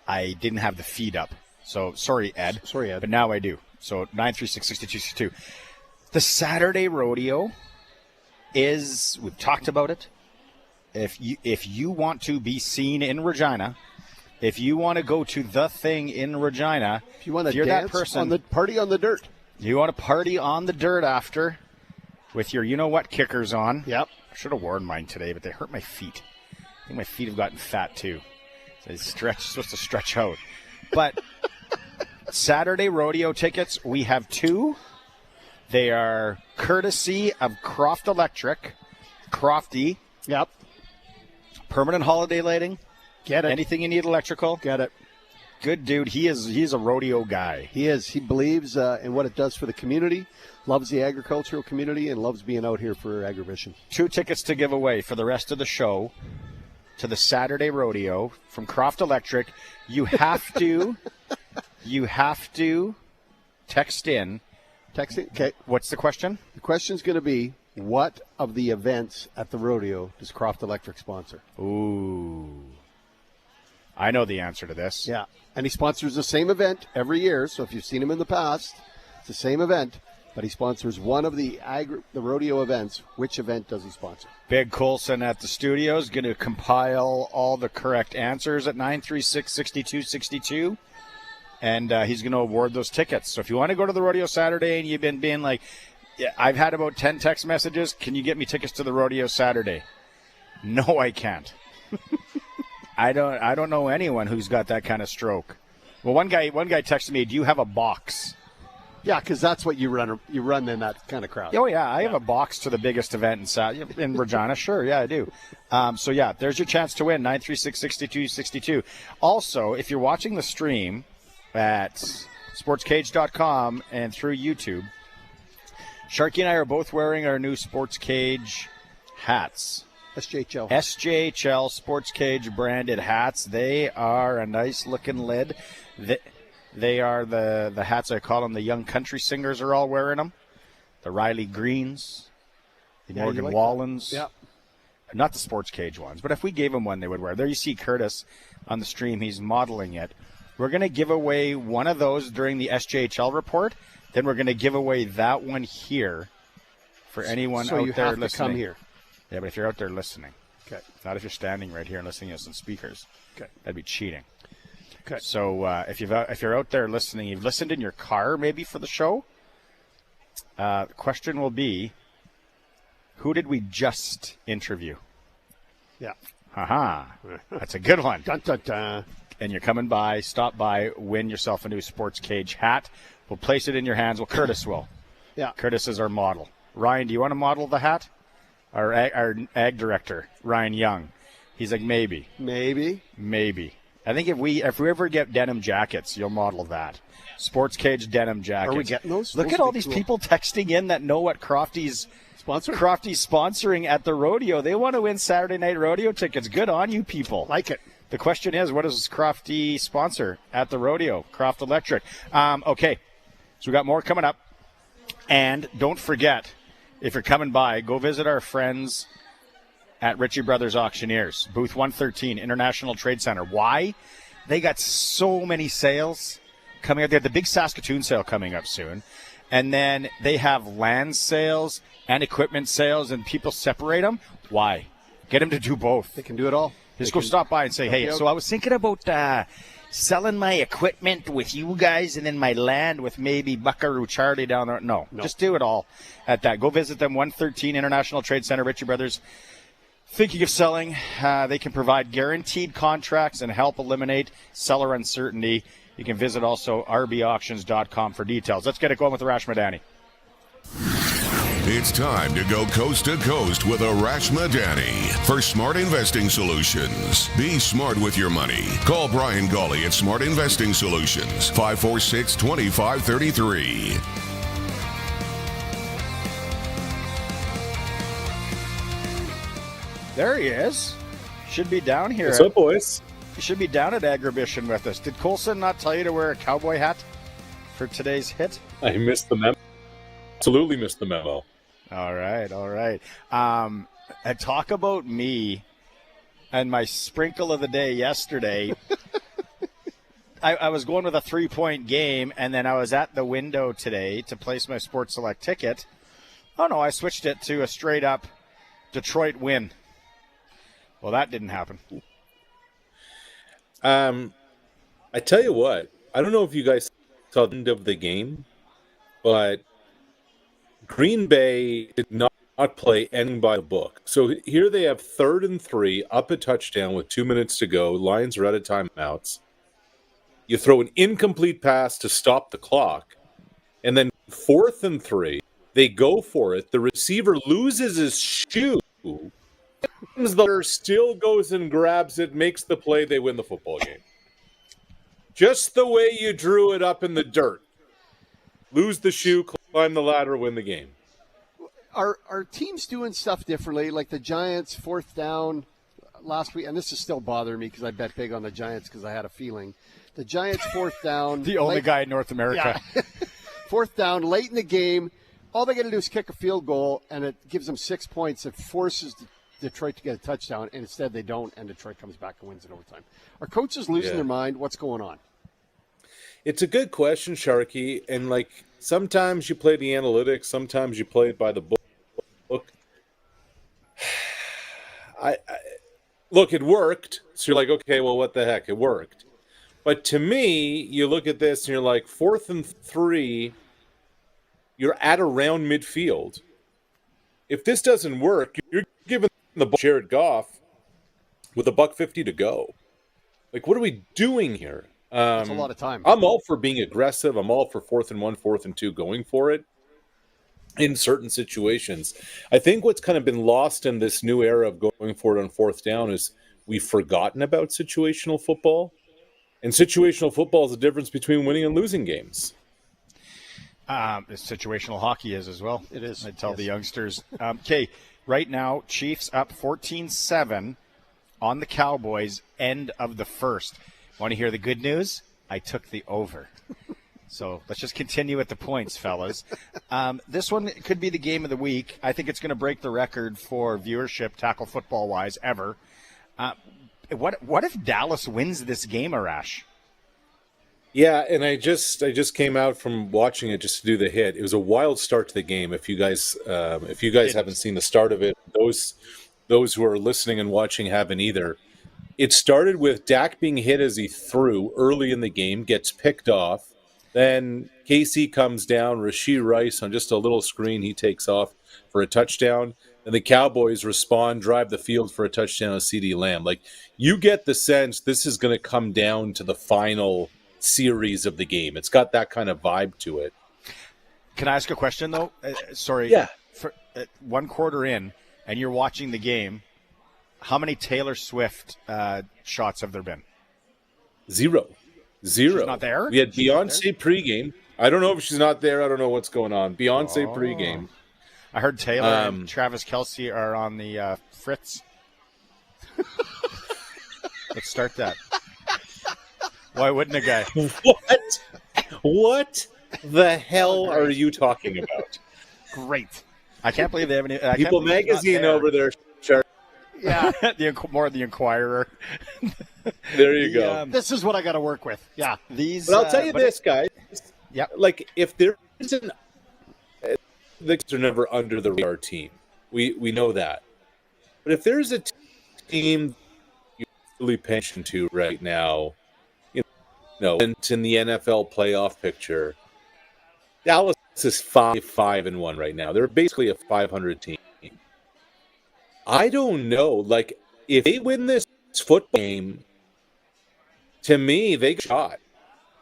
S1: I didn't have the feed up. So, sorry, Ed. But now I do. So, 936-6262. The Saturday Rodeo is, we've talked about it. If you want to be seen in Regina, if you want to go to the thing in Regina,
S2: if you want to
S1: you're
S2: dance
S1: that person,
S2: on the party on the dirt.
S1: You want to party on the dirt after with your you-know-what kickers on.
S2: Yep.
S1: I should have worn mine today, but they hurt my feet. I think my feet have gotten fat, too. It's supposed to stretch out. But Saturday Rodeo tickets, we have 2. They are courtesy of Croft Electric. Crofty.
S2: Yep.
S1: Permanent holiday lighting.
S2: Get it.
S1: Anything you need electrical.
S2: Get it.
S1: Good dude. He's a rodeo guy.
S2: He is. He believes in what it does for the community, loves the agricultural community, and loves being out here for Agribition.
S1: 2 tickets to give away for the rest of the show. To the Saturday Rodeo from Croft Electric. You have to text in.
S2: Okay.
S1: What's the question?
S2: The question's going to be, what of the events at the rodeo does Croft Electric sponsor?
S1: Ooh. I know the answer to this.
S2: Yeah. And he sponsors the same event every year. So if you've seen him in the past, it's the same event. But he sponsors one of the rodeo events. Which event does he sponsor?
S1: Big Colson at the studio is going to compile all the correct answers at 936-6262. And he's going to award those tickets. So if you want to go to the rodeo Saturday and you've been being like, yeah, I've had about 10 text messages, can you get me tickets to the rodeo Saturday? No, I can't. I don't know anyone who's got that kind of stroke. Well, one guy texted me, do you have a box?
S2: Yeah, because that's what you run in that kind of crowd.
S1: Oh, yeah. I have a box to the biggest event in Regina. Sure, yeah, I do. So, yeah, there's your chance to win, 936-6262. Also, if you're watching the stream at sportscage.com and through YouTube, Sharky and I are both wearing our new Sports Cage hats. SJHL Sports Cage branded hats. They are a nice-looking lid. They are the hats, I call them, the young country singers are all wearing them. The Riley Greens, the Morgan Wallens.
S2: Yeah.
S1: Not the Sports Cage ones, but if we gave them one, they would wear. There you see Curtis on the stream. He's modeling it. We're going to give away one of those during the SJHL report. Then we're going to give away that one here for anyone out there listening. So you have to come here. Yeah, but if you're out there listening.
S2: Okay.
S1: Not if you're standing right here and listening to us on speakers.
S2: Okay.
S1: That'd be cheating.
S2: Okay.
S1: So if you're out there listening, you've listened in your car maybe for the show, the question will be, who did we just interview?
S2: Yeah.
S1: Haha. That's a good one.
S2: Dun, dun, dun.
S1: And you're coming by, stop by, win yourself a new Sportscage hat. We'll place it in your hands. Well, Curtis will.
S2: Yeah.
S1: Curtis is our model. Ryan, do you want to model the hat? Our ag director, Ryan Young. He's like, maybe.
S2: Maybe.
S1: I think if we ever get denim jackets, you'll model that. Sportscage denim jackets.
S2: Are we getting those?
S1: Look at all these people texting in that know what Crofty's sponsoring at the rodeo. They want to win Saturday night rodeo tickets. Good on you people.
S2: Like it.
S1: The question is, what does Crofty sponsor at the rodeo? Croft Electric. Okay, so we got more coming up. And don't forget, if you're coming by, go visit our friends at Ritchie Brothers Auctioneers, booth 113, International Trade Center. Why? They got so many sales coming up. They have the big Saskatoon sale coming up soon. And then they have land sales and equipment sales, and people separate them. Why? Get them to do both.
S2: They can do it all.
S1: Just go stop by and say, hey, so I was thinking about selling my equipment with you guys and then my land with maybe Buckaroo Charlie down there. No, just do it all at that. Go visit them, 113 International Trade Center, Ritchie Brothers. Thinking of selling, they can provide guaranteed contracts and help eliminate seller uncertainty. You can visit also rbauctions.com for details. Let's get it going with Arash Madani.
S8: It's time to go coast to coast with Arash Madani for Smart Investing Solutions. Be smart with your money. Call Brian Gawley at Smart Investing Solutions, 546-2533.
S1: There he is. Should be down here.
S5: What's up, boys?
S1: You should be down at Agribition with us. Did Colson not tell you to wear a cowboy hat for today's hit?
S5: I missed the memo. Absolutely missed the memo.
S1: All right. Talk about me and my sprinkle of the day yesterday. I was going with a 3-point game, and then I was at the window today to place my Sports Select ticket. Oh, no, I switched it to a straight-up Detroit win. Well, that didn't happen.
S5: I tell you what, I don't know if you guys saw the end of the game, but Green Bay did not play anything by the book. So here they have 3rd and 3, up a touchdown with 2 minutes to go. Lions are out of timeouts. You throw an incomplete pass to stop the clock, and then 4th and 3, they go for it. The receiver loses his shoe. The player still goes and grabs it, makes the play, they win the football game. Just the way you drew it up in the dirt. Lose the shoe, climb the ladder, win the game.
S2: Are teams doing stuff differently? Like the Giants, 4th down last week, and this is still bothering me because I bet big on the Giants because I had a feeling. The Giants, 4th down.
S1: The only guy in North America.
S2: Yeah. 4th down, late in the game. All they got to do is kick a field goal, and it gives them 6 points. It forces Detroit to get a touchdown, and instead they don't, and Detroit comes back and wins in overtime. Are coaches losing their mind? What's going on?
S5: It's a good question, Sharky, and sometimes you play the analytics, sometimes you play it by the book. Look, it worked, so you're like, okay, well, what the heck? It worked. But to me, you look at this, and you're like, 4th and 3, you're at around midfield. If this doesn't work, you're giving the ball to Jared Goff with $1.50 to go. What are we doing here?
S2: That's a lot of time.
S5: I'm all for being aggressive. I'm all for 4th and 1, 4th and 2, going for it in certain situations. I think what's kind of been lost in this new era of going for it on 4th down is we've forgotten about situational football. And situational football is the difference between winning and losing games.
S1: Situational hockey is as well.
S2: It is.
S1: I tell the youngsters. Okay, right now, Chiefs up 14-7 on the Cowboys, end of the first. Want to hear the good news? I took the over. So let's just continue with the points, fellas. This one could be the game of the week. I think it's going to break the record for viewership, tackle football-wise, ever. What if Dallas wins this game, Arash?
S5: Yeah, and I just came out from watching it just to do the hit. It was a wild start to the game. If you guys haven't seen the start of it, those who are listening and watching haven't either. It started with Dak being hit as he threw early in the game, gets picked off. Then KC comes down, Rashee Rice on just a little screen, he takes off for a touchdown. And the Cowboys respond, drive the field for a touchdown of CeeDee Lamb. Like, you get the sense this is going to come down to the final series of the game. It's got that kind of vibe to it.
S1: Can I ask a question, though? Sorry.
S5: Yeah.
S1: For, 1 quarter in, and you're watching the game, how many Taylor Swift shots have there been?
S5: Zero.
S1: She's not there?
S5: We had Beyonce pregame. I don't know if she's not there. I don't know what's going on. Beyonce pregame.
S1: I heard Taylor and Travis Kelce are on the Fritz. Let's start that. Why wouldn't a guy?
S5: What the hell are you talking about?
S1: Great. I can't believe they haven't.
S5: People Magazine over there.
S1: Yeah, more the Inquirer.
S5: There you go.
S2: This is what I got to work with. Yeah,
S1: these.
S5: But I'll tell you this, guys.
S1: Yeah,
S5: like if there isn't, the Kings are never under the radar team. We know that. But if there's a team you're really paying attention to right now, you know, in the NFL playoff picture, Dallas is 5-1 right now. They're basically a 500 team. I don't know. Like, if they win this football game, to me, they got a shot.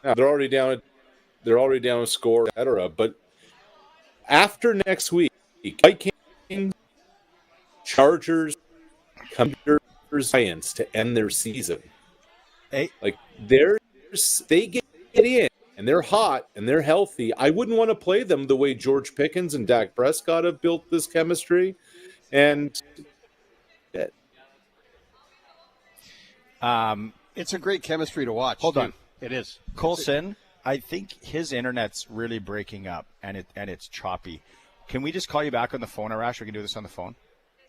S5: Now, they're already down a score, etc. But after next week, Vikings, Chargers, Commanders, Giants to end their season.
S1: Hey,
S5: like they get in and they're hot and they're healthy. I wouldn't want to play them the way George Pickens and Dak Prescott have built this chemistry, and
S2: it's a great chemistry to watch.
S1: Hold on,
S2: it is.
S1: Coulson, I think his internet's really breaking up and it's choppy. Can we just call you back on the phone, Arash? We can do this on the phone.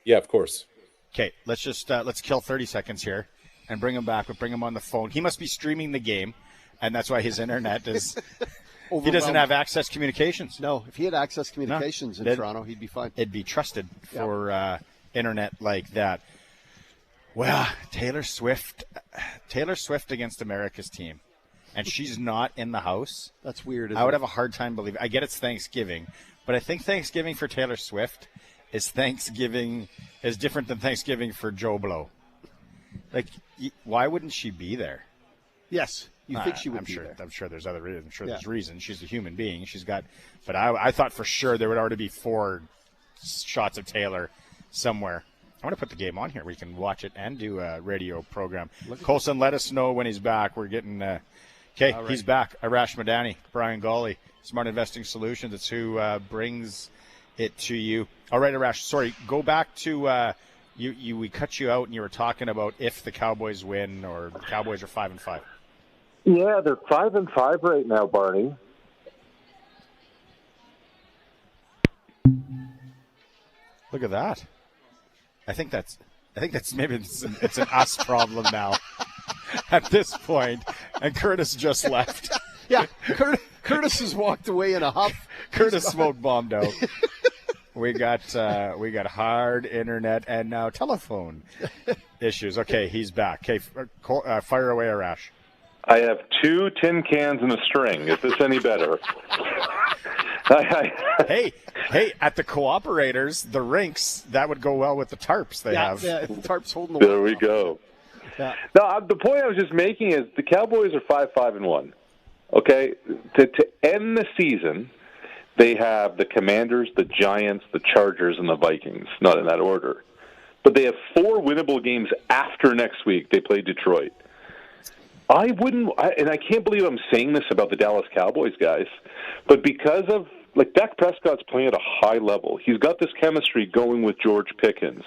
S5: Yeah, of course.
S1: Okay, let's just let's kill 30 seconds here and bring him back. But bring him on the phone. He must be streaming the game, and that's why his internet is. He doesn't have access communications.
S2: No, if he had access communications in Toronto, he'd be fine.
S1: It'd be trusted for internet like that. Well, Taylor Swift against America's team, and she's not in the house.
S2: That's weird.
S1: I would have a hard time believing. I get it's Thanksgiving, but I think Thanksgiving for Taylor Swift is different than Thanksgiving for Joe Blow. Like, why wouldn't she be there?
S2: Yes, you think she would be there.
S1: I'm sure there's other reasons. I'm sure there's reasons. She's a human being. But I thought for sure there would already be 4 shots of Taylor somewhere. I want to put the game on here. We can watch it and do a radio program. Coulson, let us know when he's back. We're getting okay. Right. He's back. Arash Madani, Brian Gawley, Smart Investing Solutions. It's who brings it to you. All right, Arash. Sorry, go back to we cut you out and you were talking about if the Cowboys win or the Cowboys are 5-5.
S6: Yeah, they're 5-5 right now, Barney.
S1: Look at that. I think that's maybe it's an us problem now at this point. And Curtis just left.
S2: Yeah, Curtis has walked away in a huff.
S1: Curtis smoke bombed out. We got hard internet and now telephone issues. Okay, he's back. Okay, fire away, Arash.
S6: I have 2 tin cans and a string. Is this any better?
S1: Hey, at the cooperators, the rinks, that would go well with the tarps they have.
S2: Yeah, the tarps holding
S6: There we go.
S2: Yeah.
S6: No, the point I was just making is the Cowboys are 5-1. Okay? To end the season, they have the Commanders, the Giants, the Chargers, and the Vikings. Not in that order. But they have 4 winnable games after next week. They play Detroit. I can't believe I'm saying this about the Dallas Cowboys, guys, but because of, like, Dak Prescott's playing at a high level. He's got this chemistry going with George Pickens.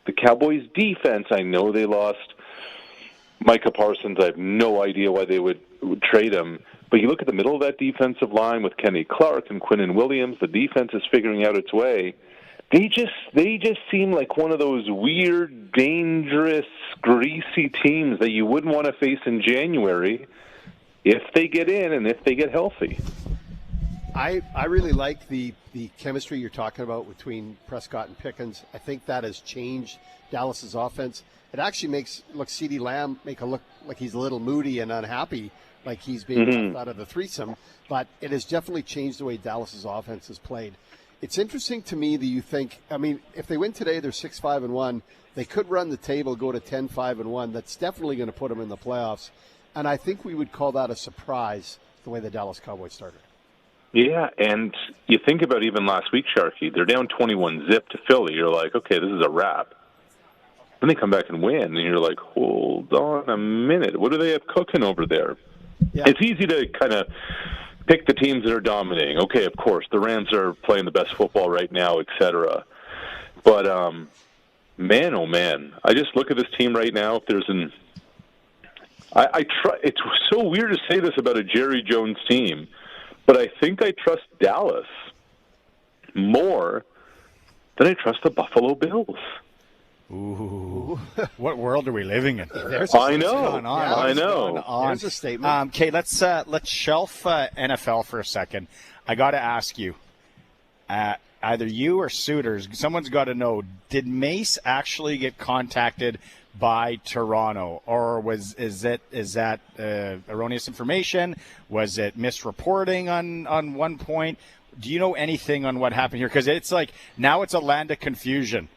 S6: The Cowboys' defense, I know they lost Micah Parsons. I have no idea why they would trade him. But you look at the middle of that defensive line with Kenny Clark and Quinnen Williams, the defense is figuring out its way. They just seem like one of those weird, dangerous, greasy teams that you wouldn't want to face in January if they get in and if they get healthy.
S2: I really like the chemistry you're talking about between Prescott and Pickens. I think that has changed Dallas's offense. It actually makes CeeDee Lamb look like he's a little moody and unhappy like he's being left out of the threesome. But it has definitely changed the way Dallas's offense is played. It's interesting to me that you think, I mean, if they win today, they're 6-5-1. They could run the table, go to 10-5-1. That's definitely going to put them in the playoffs. And I think we would call that a surprise, the way the Dallas Cowboys started.
S6: Yeah, and you think about even last week, Sharky, they're down 21-0 to Philly. You're like, okay, this is a wrap. Then they come back and win, and you're like, hold on a minute. What do they have cooking over there? Yeah. It's easy to kind of pick the teams that are dominating. Okay, of course, the Rams are playing the best football right now, etc. But, man, oh, man, I just look at this team right now. If there's an... It's so weird to say this about a Jerry Jones team, but I think I trust Dallas more than I trust the Buffalo Bills.
S1: Ooh, what world are we living in?
S6: I know.
S2: There's a statement.
S1: Okay, let's shelf NFL for a second. I got to ask you, either you or Suitor, someone's got to know, did Mace actually get contacted by Toronto, or is that erroneous information? Was it misreporting on one point? Do you know anything on what happened here? Because it's like now it's a land of confusion.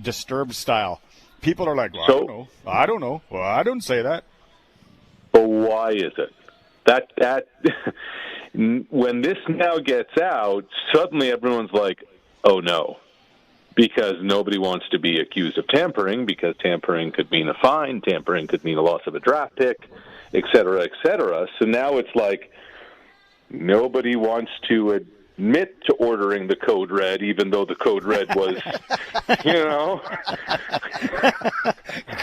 S1: Disturbed style. People are like, well, I don't know. Well, I don't say that.
S6: But why is it? That when this now gets out, suddenly everyone's like, oh no. Because nobody wants to be accused of tampering, because tampering could mean a fine, tampering could mean a loss of a draft pick, et cetera, et cetera. So now it's like nobody wants to admit to ordering the code red, even though the code red was,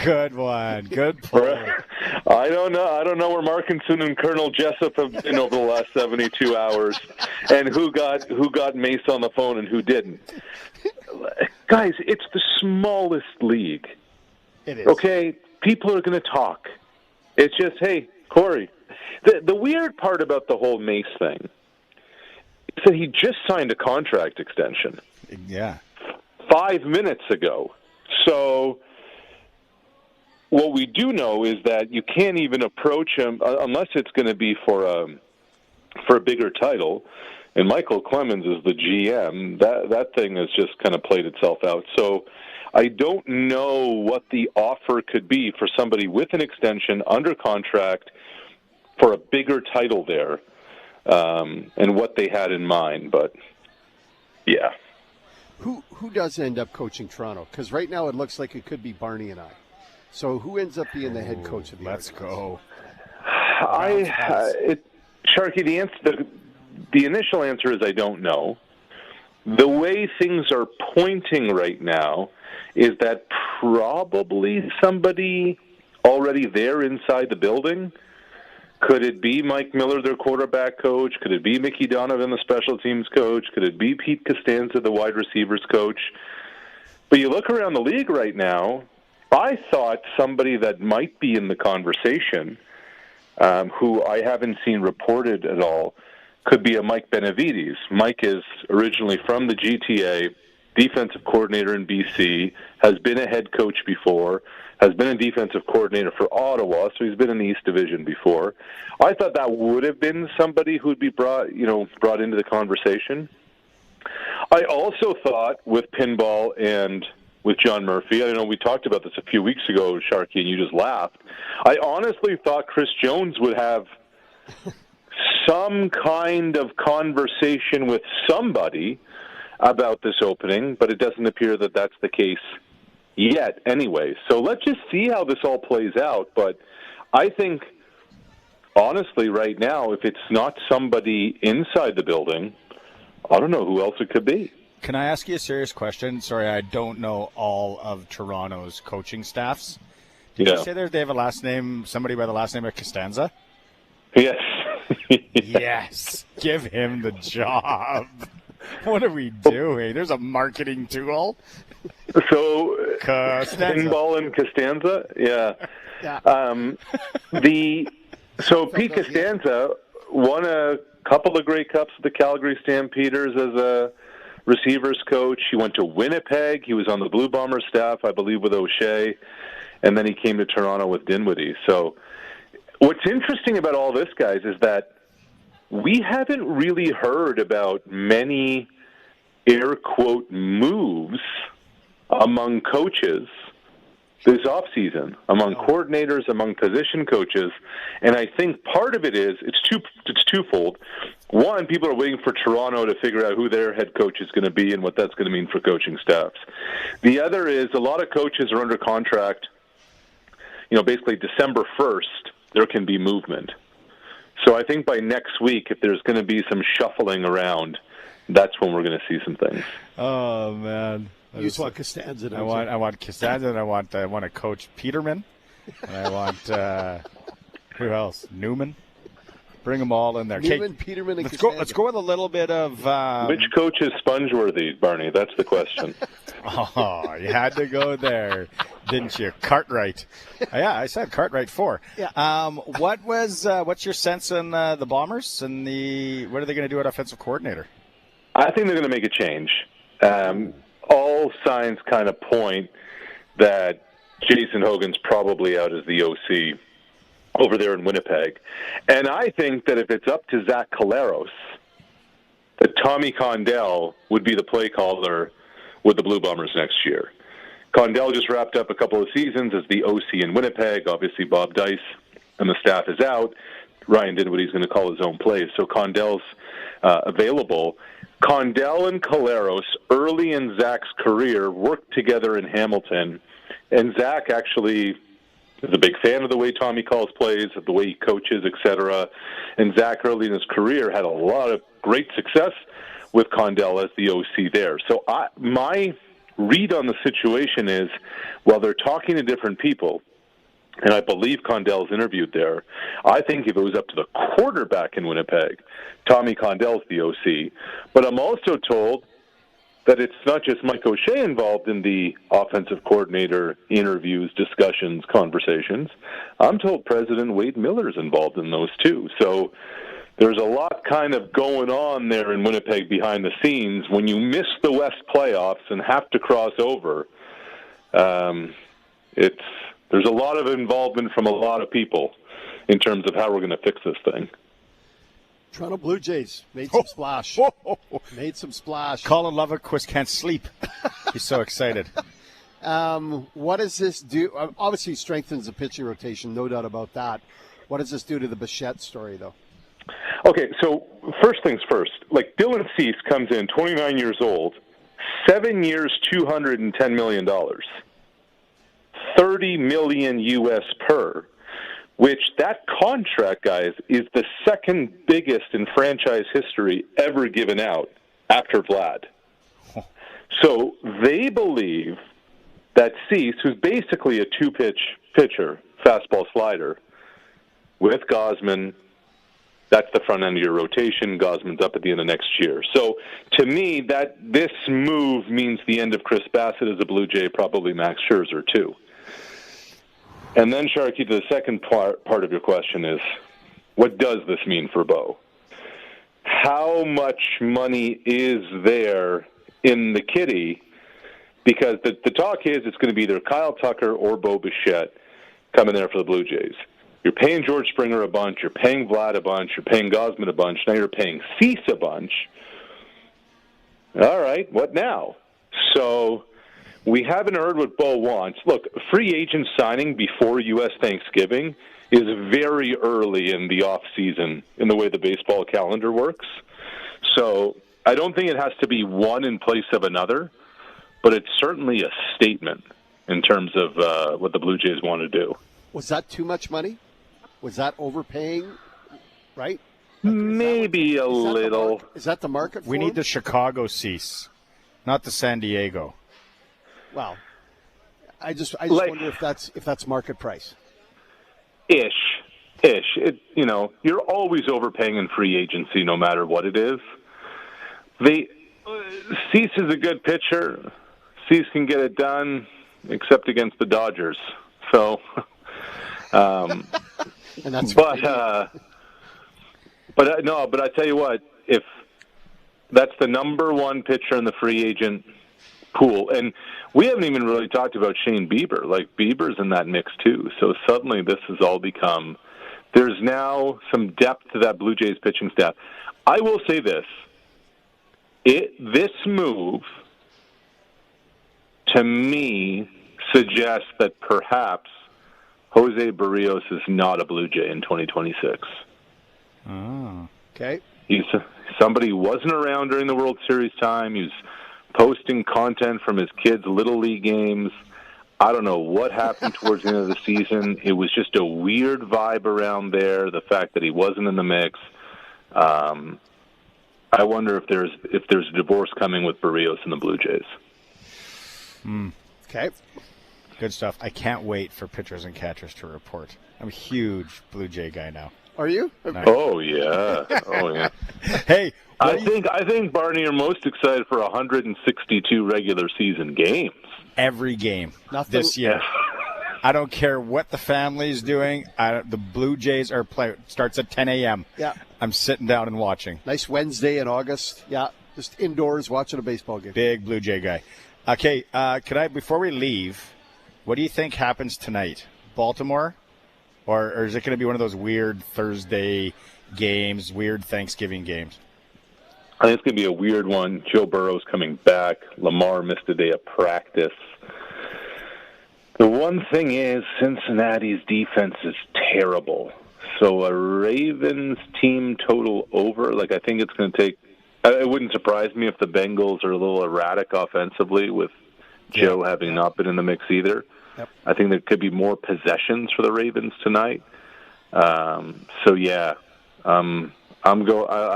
S1: Good one. Good play.
S6: I don't know where Markinson and Colonel Jessup have been over the last 72 hours, and who got Mace on the phone and who didn't. Guys, it's the smallest league.
S2: It is.
S6: Okay? People are going to talk. It's just, hey, Corey. The weird part about the whole Mace thing is that he just signed a contract extension.
S1: Yeah.
S6: 5 minutes ago. So what we do know is that you can't even approach him unless it's going to be for a bigger title. And Michael Clemens is the GM. That thing has just kind of played itself out. So I don't know what the offer could be for somebody with an extension under contract for a bigger title there, and what they had in mind. But, yeah.
S2: Who does end up coaching Toronto? Because right now it looks like it could be Barney and I. So who ends up being the head coach of the
S1: Let's go.
S6: Sharky, the initial answer is I don't know. The way things are pointing right now is that probably somebody already there inside the building. Could it be Mike Miller, their quarterback coach? Could it be Mickey Donovan, the special teams coach? Could it be Pete Costanza, the wide receivers coach? But you look around the league right now, I thought somebody that might be in the conversation, who I haven't seen reported at all, could be a Mike Benavides. Mike is originally from the GTA, defensive coordinator in BC, has been a head coach before, has been a defensive coordinator for Ottawa, so he's been in the East Division before. I thought that would have been somebody who would be brought into the conversation. I also thought with pinball and with John Murphy, I know we talked about this a few weeks ago, Sharky, and you just laughed. I honestly thought Chris Jones would have some kind of conversation with somebody about this opening, but it doesn't appear that that's the case yet anyway. So let's just see how this all plays out. But I think, honestly, right now, if it's not somebody inside the building, I don't know who else it could be.
S1: Can I ask you a serious question? Sorry, I don't know all of Toronto's coaching staffs. Did you say they have a last name, somebody by the last name of Costanza?
S6: Yes.
S1: Yes. Give him the job. What are we doing? There's a marketing tool.
S6: So,
S1: Costanza.
S6: Pinball and Costanza? Yeah. Pete Costanza won a couple of Grey Cups with the Calgary Stampeders as a receivers coach. He went to Winnipeg. He was on the Blue Bombers staff, I believe, with O'Shea. And then he came to Toronto with Dinwiddie. So What's interesting about all this, guys, is that we haven't really heard about many air quote moves among coaches this offseason, among coordinators, among position coaches, and I think part of it is it's twofold. One, people are waiting for Toronto to figure out who their head coach is going to be and what that's going to mean for coaching staffs. The other is a lot of coaches are under contract. Basically December 1st, there can be movement. So I think by next week, if there's going to be some shuffling around, that's when we're going to see some things.
S1: Oh man.
S2: You just want Costanza.
S1: I want Costanza, and I want to coach Peterman, and I want who else? Newman. Bring them all in there.
S2: Newman, Peterman, and
S1: let's
S2: Costanza.
S1: Let's go with a little bit of.
S6: Which coach is sponge-worthy, Barney? That's the question.
S1: Oh, you had to go there, didn't you? Cartwright. Yeah, I said Cartwright 4.
S2: Yeah.
S1: What's your sense on the Bombers and what are they going to do at offensive coordinator?
S6: I think they're going to make a change. All signs kind of point that Jason Hogan's probably out as the OC over there in Winnipeg. And I think that if it's up to Zach Collaros, that Tommy Condell would be the play caller with the Blue Bombers next year. Condell just wrapped up a couple of seasons as the OC in Winnipeg. Obviously, Bob Dice and the staff is out. Ryan did what he's going to call his own plays. So Condell's available. Condell and Collaros, early in Zach's career, worked together in Hamilton. And Zach actually is a big fan of the way Tommy calls plays, of the way he coaches, etc. And Zach, early in his career, had a lot of great success with Condell as the OC there. So my read on the situation is, while they're talking to different people, and I believe Condell's interviewed there, I think if it was up to the quarterback in Winnipeg, Tommy Condell's the OC. But I'm also told that it's not just Mike O'Shea involved in the offensive coordinator interviews, discussions, conversations. I'm told President Wade Miller's involved in those too. So there's a lot kind of going on there in Winnipeg behind the scenes. When you miss the West playoffs and have to cross over, there's a lot of involvement from a lot of people in terms of how we're going to fix this thing.
S2: Toronto Blue Jays made some splash. Made some splash.
S1: Colin Lovequist can't sleep. He's so excited.
S2: What does this do? Obviously, it strengthens the pitching rotation, no doubt about that. What does this do to the Bichette story, though?
S6: Okay, so first things first. Like Dylan Cease comes in, 29 years old, 7 years, $210 million. $30 million US per, which that contract, guys, is the second biggest in franchise history ever given out after Vlad. So they believe that Cease, who's basically a two-pitch pitcher, fastball slider, with Gausman, that's the front end of your rotation. Gosman's up at the end of next year. So to me, that this move means the end of Chris Bassett as a Blue Jay, probably Max Scherzer too. And then, Sharky, the second part of your question is, what does this mean for Bo? How much money is there in the kitty? Because the talk is it's going to be either Kyle Tucker or Bo Bichette coming there for the Blue Jays. You're paying George Springer a bunch, you're paying Vlad a bunch, you're paying Gausman a bunch, now you're paying Cease a bunch. All right, what now? So we haven't heard what Bo wants. Look, free agent signing before U.S. Thanksgiving is very early in the off-season in the way the baseball calendar works. So I don't think it has to be one in place of another, but it's certainly a statement in terms of what the Blue Jays want to do.
S2: Was that too much money? Was that overpaying, right?
S6: Maybe a little.
S2: Is that the market for
S1: We need
S2: him?
S1: the Chicago Cease, not the San Diego.
S2: Well, I just wonder if that's market price.
S6: Ish. You're always overpaying in free agency, no matter what it is. Cease is a good pitcher. Cease can get it done, except against the Dodgers. So,
S2: and that's
S6: but I tell you what, if that's the number one pitcher in the free agent pool, and we haven't even really talked about Shane Bieber. Like, Bieber's in that mix too. So suddenly this has all become There's now some depth to that Blue Jays pitching staff. I will say this. This move, to me, suggests that perhaps Jose Barrios is not a Blue Jay in 2026.
S2: Oh, okay.
S6: He's somebody who wasn't around during the World Series time. He was posting content from his kids' Little League games. I don't know what happened towards the end of the season. It was just a weird vibe around there, the fact that he wasn't in the mix. I wonder if there's a divorce coming with Barrios and the Blue Jays.
S2: Okay.
S1: Good stuff. I can't wait for pitchers and catchers to report. I'm a huge Blue Jay guy now.
S2: Are you?
S1: No.
S6: Oh yeah. Oh yeah.
S1: Hey,
S6: I think Barney are most excited for 162 regular season games.
S1: Every game this year. I don't care what the family's doing. The Blue Jays are playing. Starts at 10 a.m.
S2: Yeah.
S1: I'm sitting down and watching.
S2: Nice Wednesday in August. Yeah. Just indoors watching a baseball game.
S1: Big Blue Jay guy. Okay. Could I, before we leave, what do you think happens tonight? Baltimore? Or is it going to be one of those weird Thursday games, weird Thanksgiving games?
S6: I think it's going to be a weird one. Joe Burrow's coming back. Lamar missed a day of practice. The one thing is Cincinnati's defense is terrible. So a Ravens team total over, I think it's going to take – it wouldn't surprise me if the Bengals are a little erratic offensively with Joe having not been in the mix either.
S2: Yep.
S6: I think there could be more possessions for the Ravens tonight. I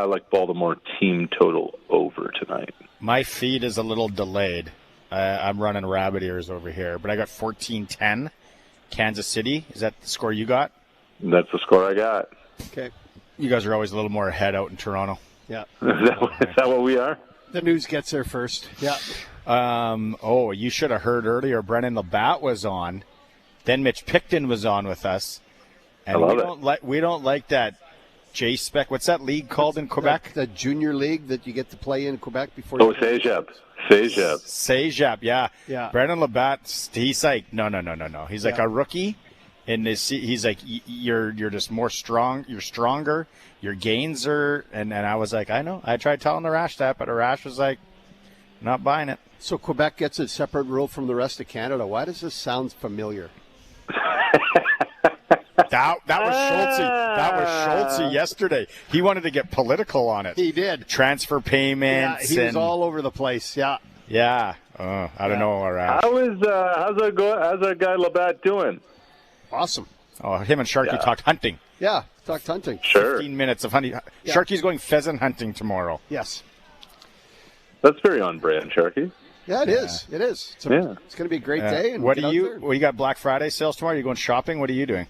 S6: like Baltimore team total over tonight.
S1: My feed is a little delayed. I'm running rabbit ears over here, but I got 14-10 Kansas City. Is that the score you got?
S6: That's the score I got.
S2: Okay.
S1: You guys are always a little more ahead out in Toronto.
S2: Yeah.
S6: Is that what we are?
S2: The news gets there first. Yeah.
S1: You should have heard earlier Brendon LaBatte was on. Then Mitch Picton was on with us. And
S6: I love it.
S1: We don't like that J-Spec. What's that league called in Quebec?
S2: The junior league that you get to play in Quebec before.
S6: CEGEP,
S1: yeah.
S2: Yeah.
S1: Brendon LaBatte, he's like, no. He's like a rookie. And he's like, you're just more strong. You're stronger. Your gains are, and I was like, I know. I tried telling Arash that, but Arash was like, not buying it.
S2: So Quebec gets a separate rule from the rest of Canada. Why does this sound familiar?
S1: That was Schultze. That was Schultze yesterday. He wanted to get political on it.
S2: He did.
S1: Transfer payments.
S2: Yeah, he was all over the place. Yeah.
S1: Yeah. I don't know, Arash.
S6: How's our guy LaBatte doing?
S2: Awesome.
S1: Oh, him and Sharky talked hunting.
S2: Yeah, talked hunting.
S6: Sure.
S1: 15 minutes of hunting.
S2: Yeah.
S1: Sharky's going pheasant hunting tomorrow.
S2: Yes.
S6: That's very on brand, Sharky.
S2: Yeah, it is. It is. It's going to be a great day. And
S1: what do you got Black Friday sales tomorrow? Are you going shopping? What are you doing?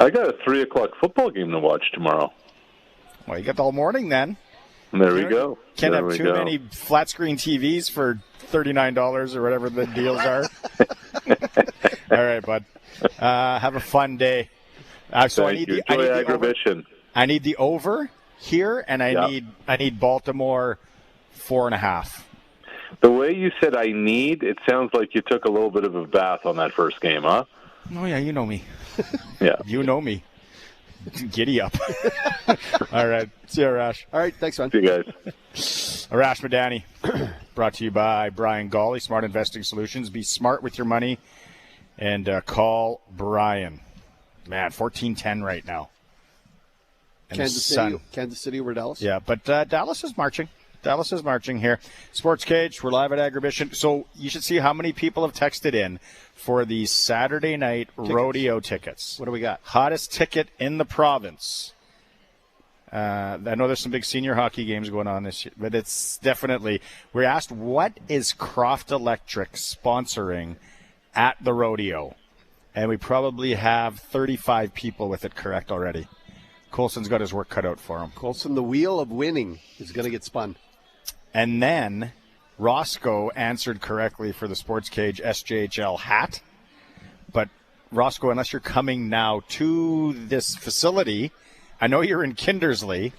S6: I got a 3:00 football game to watch tomorrow.
S1: Well, you got the whole morning then.
S6: There we go.
S1: Can't have too many flat screen TVs for $39 or whatever the deals are. All right, bud. Have a fun day. So I need
S6: Agribition.
S1: I need the over here, and I need Baltimore 4.5.
S6: The way you said I need, it sounds like you took a little bit of a bath on that first game, huh?
S1: Oh yeah, you know me.
S6: Yeah,
S1: you know me. Giddy up. All right, see you, Arash.
S2: All right, thanks, man.
S6: See you guys.
S1: Arash Madani, brought to you by Brian Gawley, Smart Investing Solutions. Be smart with your money, and call Brian. Man, 14-10 right now. And
S2: Kansas City over Dallas?
S1: Yeah, but Dallas is marching. Dallas is marching here. Sportscage, we're live at Agribition. So you should see how many people have texted in for the Saturday night rodeo tickets.
S2: What do we got?
S1: Hottest ticket in the province. I know there's some big senior hockey games going on this year, but it's definitely, we asked, what is Croft Electric sponsoring at the rodeo? And we probably have 35 people with it correct already. Colson's got his work cut out for him.
S2: Colson, the wheel of winning is going to get spun.
S1: And then Roscoe answered correctly for the Sportscage SJHL hat. But Roscoe, unless you're coming now to this facility, I know you're in Kindersley.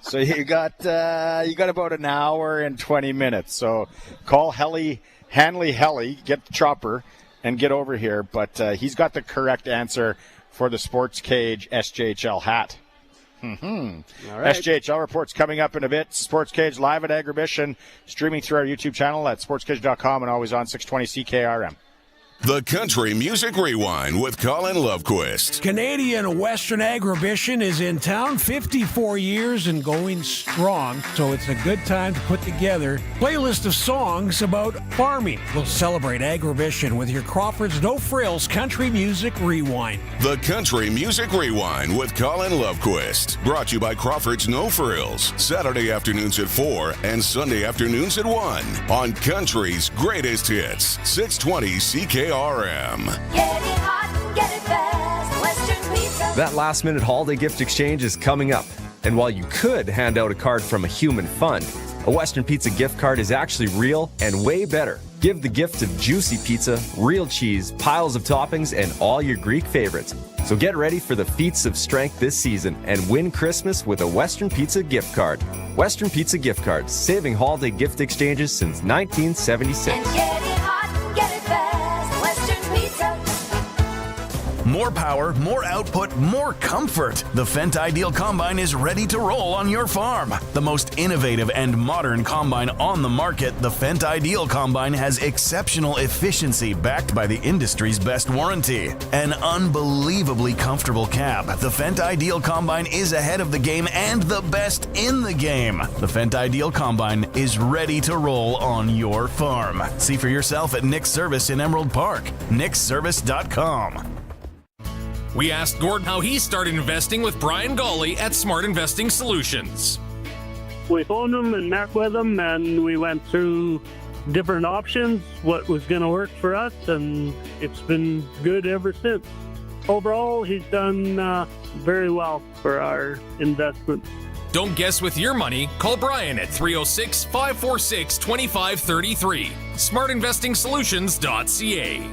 S1: So you got about an hour and 20 minutes. So call Hanley, get the chopper, and get over here. But he's got the correct answer for the Sportscage SJHL hat.
S2: Mm-hmm. All right.
S1: SJHL reports coming up in a bit. Sportscage live at Agribition, streaming through our YouTube channel at sportscage.com and always on 620 CKRM.
S8: The Country Music Rewind with Colin Lovequist.
S7: Canadian Western Agribition is in town, 54 years and going strong, so it's a good time to put together a playlist of songs about farming. We'll celebrate Agribition with your Crawford's No Frills Country Music Rewind.
S8: The Country Music Rewind with Colin Lovequist. Brought to you by Crawford's No Frills. Saturday afternoons at 4 and Sunday afternoons at 1 on Country's Greatest Hits, 620 CKRM.
S10: That last-minute holiday gift exchange is coming up. And while you could hand out a card from a human fund, a Western Pizza gift card is actually real and way better. Give the gift of juicy pizza, real cheese, piles of toppings, and all your Greek favorites. So get ready for the feats of strength this season and win Christmas with a Western Pizza gift card. Western Pizza gift cards, saving holiday gift exchanges since 1976.
S11: More power, more output, more comfort. The Fendt Ideal Combine is ready to roll on your farm. The most innovative and modern combine on the market, the Fendt Ideal Combine has exceptional efficiency backed by the industry's best warranty. An unbelievably comfortable cab, the Fendt Ideal Combine is ahead of the game and the best in the game. The Fendt Ideal Combine is ready to roll on your farm. See for yourself at Nick's Service in Emerald Park. nicksservice.com.
S12: We asked Gordon how he started investing with Brian Gawley at Smart Investing Solutions.
S25: We phoned him and met with him, and we went through different options, what was going to work for us, and it's been good ever since. Overall, he's done very well for our investment.
S12: Don't guess with your money. Call Brian at 306-546-2533. SmartInvestingSolutions.ca.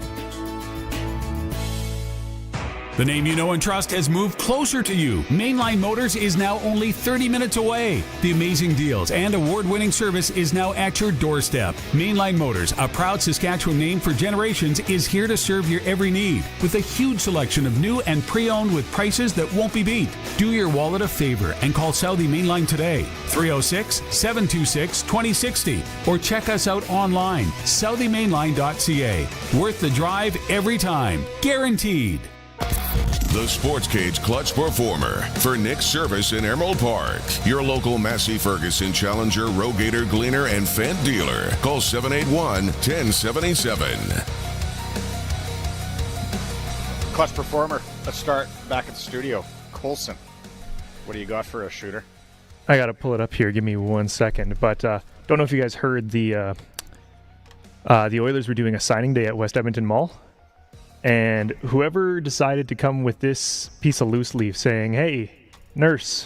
S13: The name you know and trust has moved closer to you. Mainline Motors is now only 30 minutes away. The amazing deals and award-winning service is now at your doorstep. Mainline Motors, a proud Saskatchewan name for generations, is here to serve your every need with a huge selection of new and pre-owned with prices that won't be beat. Do your wallet a favor and call Southie Mainline today, 306-726-2060, or check us out online, southie-mainline.ca. Worth the drive every time, guaranteed.
S8: The Sportscage Clutch Performer for Nick's Service in Emerald Park. Your local Massey Ferguson Challenger, Rogator, Gleaner, and Fendt dealer. Call 781-1077.
S1: Clutch Performer. Let's start back at the studio. Colson, what do you got for us, Shooter?
S24: I got to pull it up here. Give me 1 second. But don't know if you guys heard the Oilers were doing a signing day at West Edmonton Mall. And whoever decided to come with this piece of loose leaf saying, "Hey, nurse,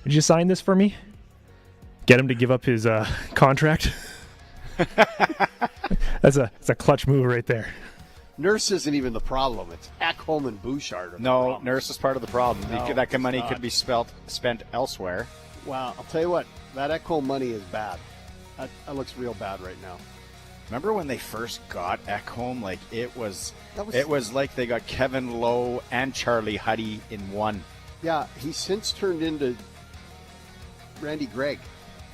S24: would you sign this for me?" Get him to give up his contract. That's a clutch move right there.
S2: Nurse isn't even the problem. It's Ekholm and Bouchard.
S1: No, Nurse is part of the problem.
S2: No,
S1: that money
S2: it's
S1: could be spent elsewhere.
S2: Well, I'll tell you what. That Ekholm money is bad. That looks real bad right now.
S1: Remember when they first got Ekholm? Like it was like they got Kevin Lowe and Charlie Huddy in one.
S2: Yeah, he's since turned into Randy Gregg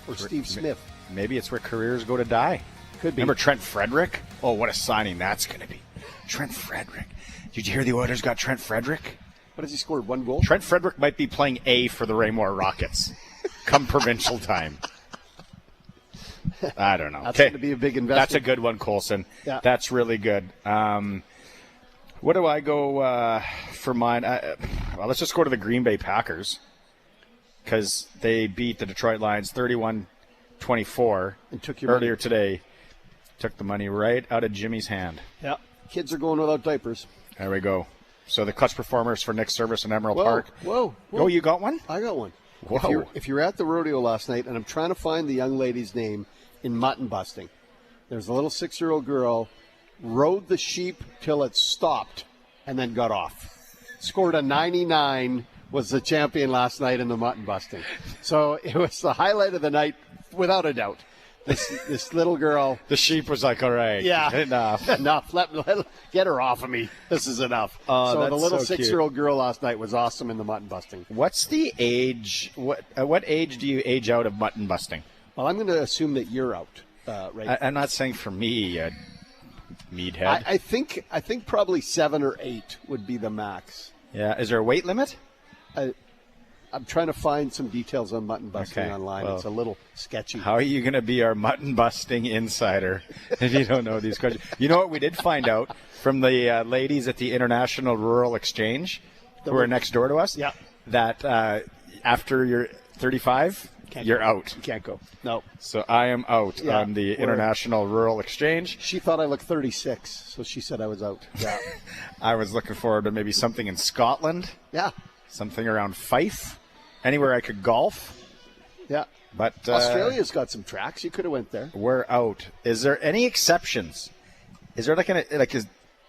S2: or Steve Smith.
S1: Maybe it's where careers go to die.
S2: Could be.
S1: Remember Trent Frederick? Oh, what a signing that's going to be. Trent Frederick. Did you hear the Oilers got Trent Frederick?
S2: What has he scored? 1 goal?
S1: Trent Frederick might be playing A for the Raymore Rockets come provincial time. I don't know.
S2: That's going to be a big investment.
S1: That's a good one, Colson.
S2: Yeah.
S1: That's really good. What do I go for mine? Well, let's just go to the Green Bay Packers because they beat the Detroit Lions 31-24
S2: and took your
S1: earlier
S2: money.
S1: Today. Took the money right out of Jimmy's hand.
S2: Yeah. Kids are going without diapers.
S1: There we go. So the clutch performers for Nick's Service in Emerald Park.
S2: Whoa.
S1: Oh, you got one?
S2: I got one.
S1: Whoa.
S2: If you're at the rodeo last night, and I'm trying to find the young lady's name in mutton busting, there's a little 6-year-old girl, rode the sheep till it stopped, and then got off. Scored a 99, was the champion last night in the mutton busting. So it was the highlight of the night, without a doubt. This little girl.
S1: The sheep was like, all right,
S2: yeah,
S1: enough.
S2: Let get her off of me. This is enough. So the little 6-year-old girl last night was awesome in the mutton busting.
S1: What's the age? What age do you age out of mutton busting?
S2: Well, I'm going to assume that you're out. Right.
S1: I'm not saying for me, meathead.
S2: I think probably 7 or 8 would be the max.
S1: Yeah. Is there a weight limit?
S2: I'm trying to find some details on mutton busting online. Well, it's a little sketchy.
S1: How are you going to be our mutton busting insider if you don't know these questions? You know what we did find out from the ladies at the International Rural Exchange who are next door to us?
S2: Yeah.
S1: That after you're 35, you're out.
S2: You can't go. No.
S1: So I am out on the International Rural Exchange.
S2: She thought I looked 36, so she said I was out. Yeah.
S1: I was looking forward to maybe something in Scotland.
S2: Yeah.
S1: Something around Fife. Anywhere I could golf.
S2: Yeah.
S1: But
S2: Australia's got some tracks. You could have went there.
S1: We're out. Is there any exceptions? Is there like an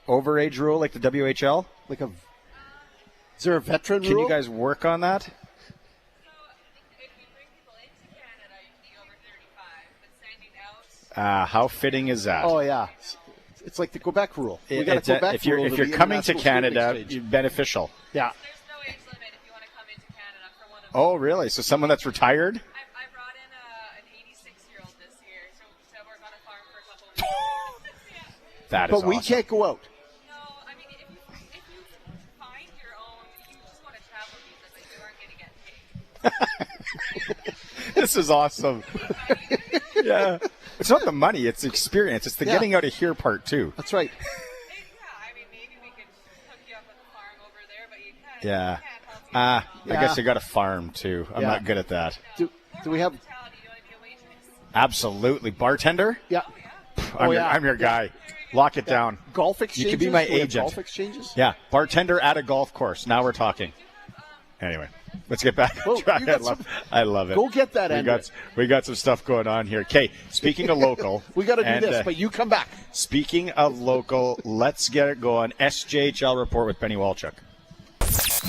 S1: overage rule like the WHL?
S2: Is there a veteran rule?
S1: Can you guys work on that? How fitting is that?
S2: Oh, yeah. It's like the Quebec rule. We got a Quebec
S1: if you're coming to Canada, it's beneficial.
S2: Yeah.
S9: There's no age limit if you want to come into Canada for one of
S1: Oh, really? So someone that's retired?
S9: I brought in an 86-year-old this year to work on a farm for a couple of weeks.
S1: That is
S2: But we
S1: awesome.
S2: can't go out.
S9: No, I mean, if you find your own, if you just want to travel visa, but you aren't going to get paid.
S1: This is awesome. Yeah. It's not the money, it's the experience. It's the getting out of here part, too.
S2: That's right.
S9: I mean, maybe we could hook you up with a farm over there, but you can't.
S1: Yeah. I guess you got a farm, too. I'm not good at that.
S2: Do we have...
S1: Absolutely. Bartender?
S2: Yeah.
S1: I'm your guy. Lock it down.
S2: Golf exchanges?
S1: You could be my
S2: Do we have
S1: agent.
S2: Golf exchanges?
S1: Yeah. Bartender at a golf course. Now we're talking. Anyway. Let's get back. I love it.
S2: Go get that.
S1: We got some stuff going on here. Okay, speaking of local.
S2: We got to do this, but you come back.
S1: Speaking of local, let's get it going. SJHL report with Benny Walchuk.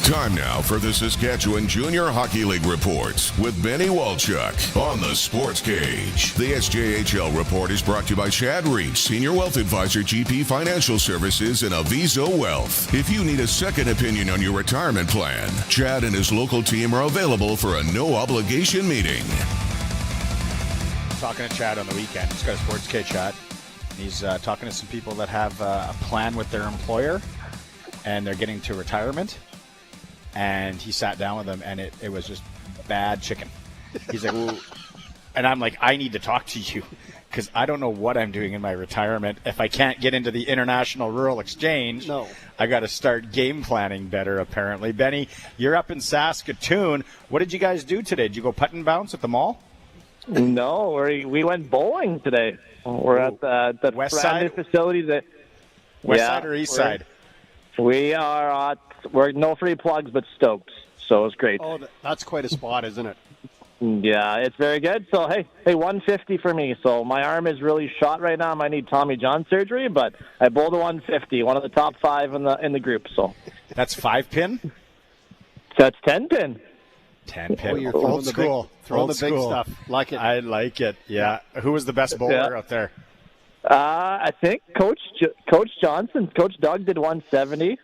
S8: Time now for the Saskatchewan Junior Hockey League reports with Benny Walchuk on the Sports Cage. The SJHL report is brought to you by Chad Reach, Senior Wealth Advisor, GP Financial Services, and Aviso Wealth. If you need a second opinion on your retirement plan, Chad and his local team are available for a no-obligation meeting.
S1: Talking to Chad on the weekend. He's got a Sports Cage chat. He's talking to some people that have a plan with their employer, and they're getting to retirement. And he sat down with them, and it was just bad chicken. He's like, ooh. And I'm like, I need to talk to you because I don't know what I'm doing in my retirement. If I can't get into the International Rural Exchange, I got to start game planning better, apparently. Benny, you're up in Saskatoon. What did you guys do today? Did you go putt and bounce at the mall?
S14: No, we went bowling today. We're at the
S1: West
S14: brand new facility that
S1: West side or east side?
S14: We are we're no free plugs, but stoked. So it's great.
S2: Oh, that's quite a spot, isn't it?
S14: Yeah, it's very good. So hey, 150 for me. So my arm is really shot right now. I might need Tommy John surgery, but I bowled a 150, one of the top 5 in the group. So
S1: that's 5 pin.
S14: That's 10 pin.
S1: 10 pin.
S2: Oh, you're
S1: old school.
S2: Throwing the big stuff. Like it.
S1: I like it. Yeah. Who was the best bowler out there?
S14: I think Coach Johnson, Coach Doug did 170.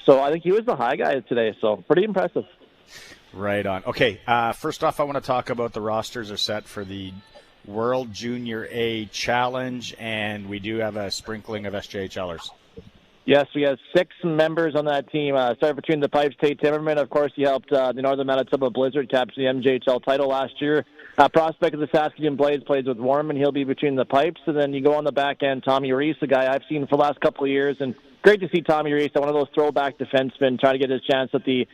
S14: So I think he was the high guy today. So pretty impressive.
S1: Right on. Okay. First off, I want to talk about the rosters are set for the World Junior A Challenge, and we do have a sprinkling of SJHLers.
S14: Yes, we have 6 members on that team. Started between the Pipes, Tate Timmerman. Of course, he helped the Northern Manitoba Blizzard capture the MJHL title last year. Prospect of the Saskatoon Blades plays with Warman. He'll be between the Pipes. And then you go on the back end, Tommy Reese, a guy I've seen for the last couple of years. And great to see Tommy Reese, one of those throwback defensemen, trying to get his chance at the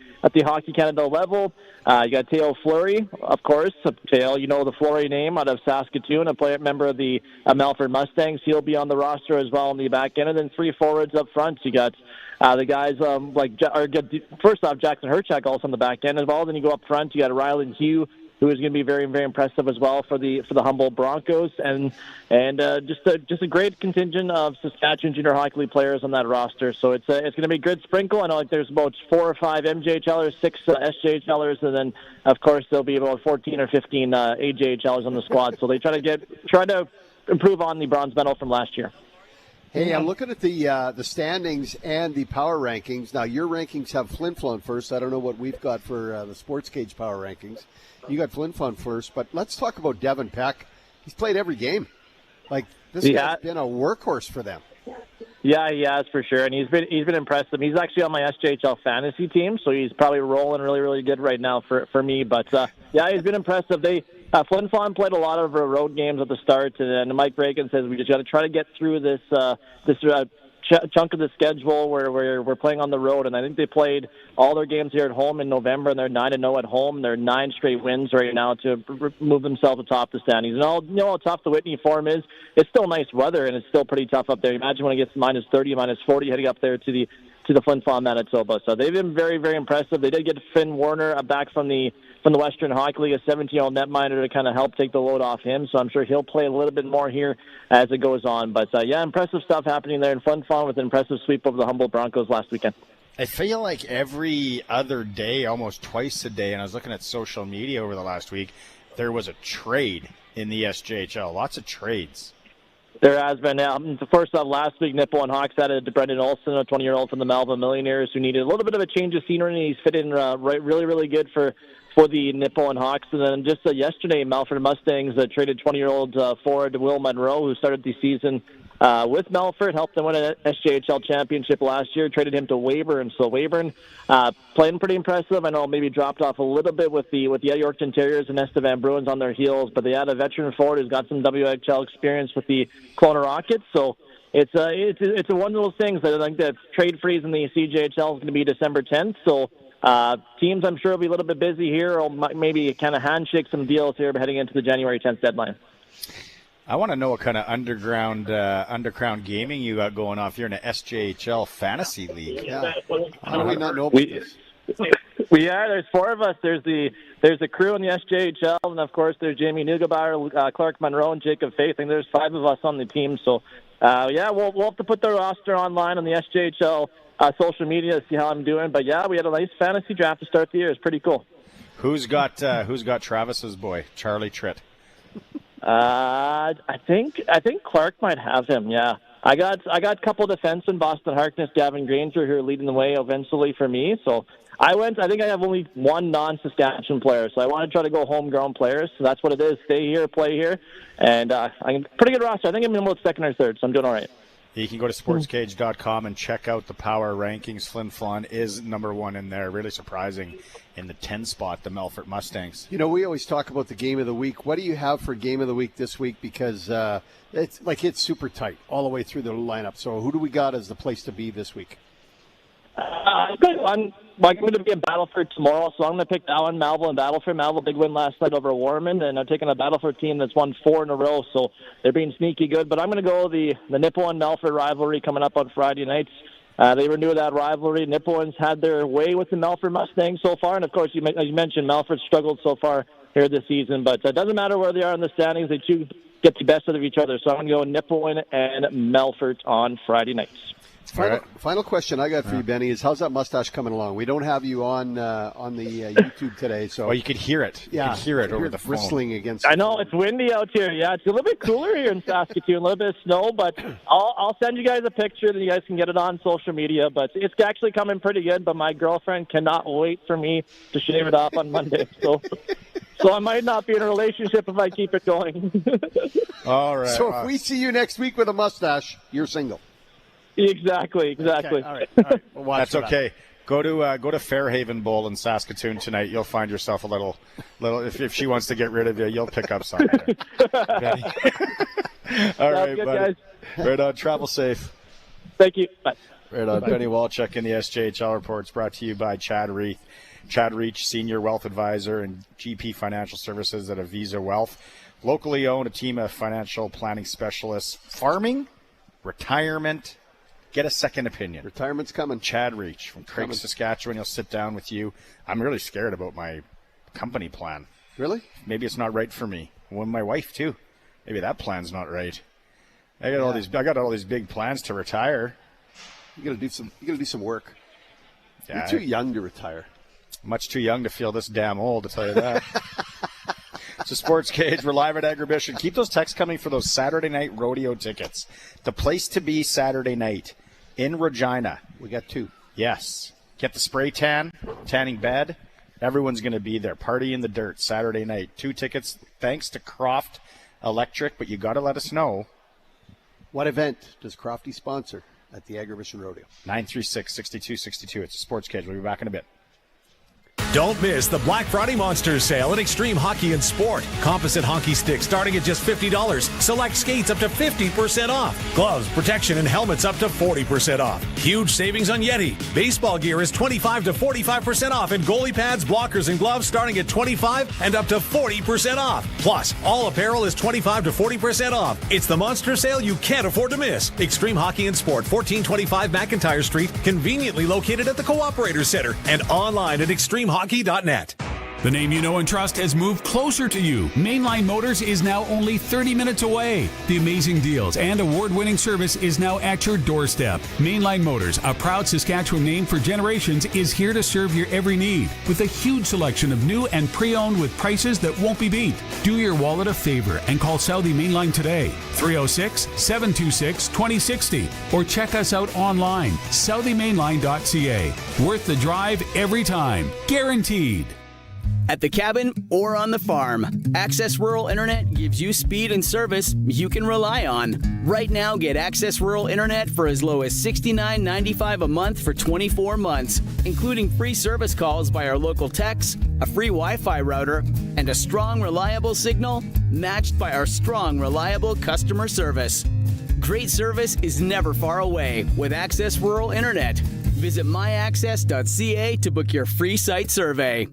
S14: Hockey Canada level. You got Teo Fleury, of course. Teo, you know the Fleury name out of Saskatoon, a member of the Melford Mustangs. He'll be on the roster as well on the back end. And then 3 forwards up front. You got the guys first off, Jackson Herchak also on the back end as well. Then you go up front, you got Ryland Hugh, who is going to be very, very impressive as well for the Humboldt Broncos, and just a great contingent of Saskatchewan Junior Hockey League players on that roster. So it's going to be a good sprinkle. I know there's about 4 or 5 MJHLers, 6 SJHLers, and then of course there'll be about 14 or 15 AJHLers on the squad. So they try to improve on the bronze medal from last year.
S2: Hey, I'm looking at the standings and the power rankings. Now, your rankings have Flin Flon first. I don't know what we've got for the Sportscage power rankings. You got Flin Flon first, but let's talk about Devin Peck. He's played every game. This guy's been a workhorse for them.
S14: Yeah, he has for sure, and he's been impressive. He's actually on my SJHL fantasy team, so he's probably rolling really, really good right now for me. But he's been impressive. Flin Flon played a lot of road games at the start, and Mike Reagan says we just got to try to get through this chunk of the schedule where we're playing on the road. And I think they played all their games here at home in November, and they're 9-0 at home. They're 9 straight wins right now to move themselves atop the standings. And all how tough the Whitney form is. It's still nice weather, and it's still pretty tough up there. Imagine when it gets -30, -40 heading up there to the Flin Flon, Manitoba. So they've been very, very impressive. They did get Finn Warner back from the Western Hockey League, a 17-year-old netminder, to kind of help take the load off him. So I'm sure he'll play a little bit more here as it goes on. But impressive stuff happening there in Flin Flon with an impressive sweep over the Humboldt Broncos last weekend.
S1: I feel like every other day, almost twice a day, and I was looking at social media over the last week, there was a trade in the SJHL. Lots of trades.
S14: There has been. First off, last week, Nipple and Hawks added Brendon Olson, a 20-year-old from the Malva Millionaires, who needed a little bit of a change of scenery. He's fit in really, really good for the Nipple and Hawks. And then just yesterday, Melfort Mustangs traded 20-year-old forward Will Monroe, who started the season with Melfort, helped them win an SJHL championship last year, traded him to Weyburn. So Weyburn playing pretty impressive. I know maybe dropped off a little bit with the Yorkton Terriers and Estevan Bruins on their heels, but they had a veteran forward who's got some WHL experience with the Kelowna Rockets. So it's one of those things that I think that trade freeze in the CJHL is going to be December 10th. So teams, I'm sure, will be a little bit busy here, or maybe kind of handshake some deals here heading into the January 10th deadline.
S1: I want to know what kind of underground gaming you got going off here in the SJHL Fantasy League.
S2: Yeah. How do we not know about this?
S14: There's 4 of us. There's the crew in the SJHL, and of course there's Jamie Neugebauer, Clark Monroe, and Jacob Faith. And there's 5 of us on the team. So, we'll have to put the roster online on the SJHL social media to see how I'm doing. But we had a nice fantasy draft to start the year. It's pretty cool.
S1: Who's got Travis's boy, Charlie Tritt?
S14: I think Clark might have him. Yeah, I got a couple of defensemen, Boston Harkness, Gavin Granger, who are leading the way eventually for me. So I think I have only one non-Saskatchewan player, so I want to try to go homegrown players. So that's what it is. Stay here, play here, and I'm pretty good roster. I think I'm in about second or third, so I'm doing all right.
S1: You can go to sportscage.com and check out the power rankings. Flin Flon is number 1 in there. Really surprising in the 10 spot, the Melfort Mustangs.
S2: You know, we always talk about the game of the week. What do you have for game of the week this week? Because it's super tight all the way through the lineup. So who do we got as the place to be this week?
S14: I'm going to be in Battleford tomorrow, so I'm going to pick that one, Malville and Battleford. Malville, big win last night over Warman, and I'm taking a Battleford team that's won 4 in a row, so they're being sneaky good. But I'm going to go the Nipple and Melfort rivalry coming up on Friday nights. They renew that rivalry. Nippoans had their way with the Melfort Mustangs so far, and of course, as you mentioned, Melfort struggled so far here this season. But it doesn't matter where they are in the standings; they choose get the best out of each other. So I'm going to go Nippoan and Melfort on Friday nights.
S2: Final question I got for you, Benny, is how's that mustache coming along? We don't have you on the YouTube today, so
S1: you could hear it.
S2: Yeah,
S1: you could hear it over the phone.
S2: Bristling against.
S14: I know it's windy out here. Yeah, it's a little bit cooler here in Saskatoon. A little bit of snow, but I'll send you guys a picture, and you guys can get it on social media. But it's actually coming pretty good. But my girlfriend cannot wait for me to shave it off on Monday. So I might not be in a relationship if I keep it going.
S1: All right.
S2: So if we see you next week with a mustache, you're single.
S14: Exactly.
S2: Okay, all right. Well,
S1: that's okay. Go to Fairhaven Bowl in Saskatoon tonight. You'll find yourself a little. If she wants to get rid of you, you'll pick up something. All right,
S14: good,
S1: buddy.
S14: Guys.
S1: Right on. Travel safe.
S14: Thank you. Bye.
S1: Right on. Benny Walchuk in the SJHL Reports, brought to you by Chad Reith. Chad Reach, Senior Wealth Advisor and GP Financial Services at Avisa Wealth. Locally owned, a team of financial planning specialists. Farming, retirement. Get a second opinion.
S2: Retirement's coming.
S1: Chad Reach from Craig, Saskatchewan. He'll sit down with you. I'm really scared about my company plan.
S2: Really?
S1: Maybe it's not right for me. Well, my wife too. Maybe that plan's not right. I got all these big plans to retire.
S2: You got to do some work.
S1: Yeah,
S2: You're too young to retire.
S1: Much too young to feel this damn old, to tell you that. It's a Sports Cage. We're live at Agribition. Keep those texts coming for those Saturday night rodeo tickets. The place to be Saturday night in Regina.
S2: We got 2.
S1: Yes. Get the spray tanning bed. Everyone's going to be there. Party in the dirt Saturday night. 2 tickets thanks to Croft Electric, but you got to let us know.
S2: What event does Crofty sponsor at the Agribition Rodeo?
S1: 936-6262. It's a Sports Cage. We'll be back in a bit.
S15: Don't miss the Black Friday Monsters sale at Extreme Hockey and Sport. Composite hockey sticks starting at just $50. Select skates up to 50% off. Gloves, protection, and helmets up to 40% off. Huge savings on Yeti. Baseball gear is 25 to 45% off, and goalie pads, blockers, and gloves starting at 25 and up to 40% off. Plus, all apparel is 25 to 40% off. It's the monster sale you can't afford to miss. Extreme Hockey and Sport, 1425 McIntyre Street, conveniently located at the Cooperator Center and online at extremehockey.net.
S13: The name you know and trust has moved closer to you. Mainline Motors is now only 30 minutes away. The amazing deals and award-winning service is now at your doorstep. Mainline Motors, a proud Saskatchewan name for generations, is here to serve your every need with a huge selection of new and pre-owned with prices that won't be beat. Do your wallet a favor and call Southie Mainline today, 306-726-2060, or check us out online, southeymainline.ca. Worth the drive every time. Guaranteed.
S3: At the cabin or on the farm, Access Rural Internet gives you speed and service you can rely on. Right now, get Access Rural Internet for as low as $69.95 a month for 24 months, including free service calls by our local techs, a free Wi-Fi router, and a strong, reliable signal matched by our strong, reliable customer service. Great service is never far away with Access Rural Internet. Visit myaccess.ca to book your free site survey.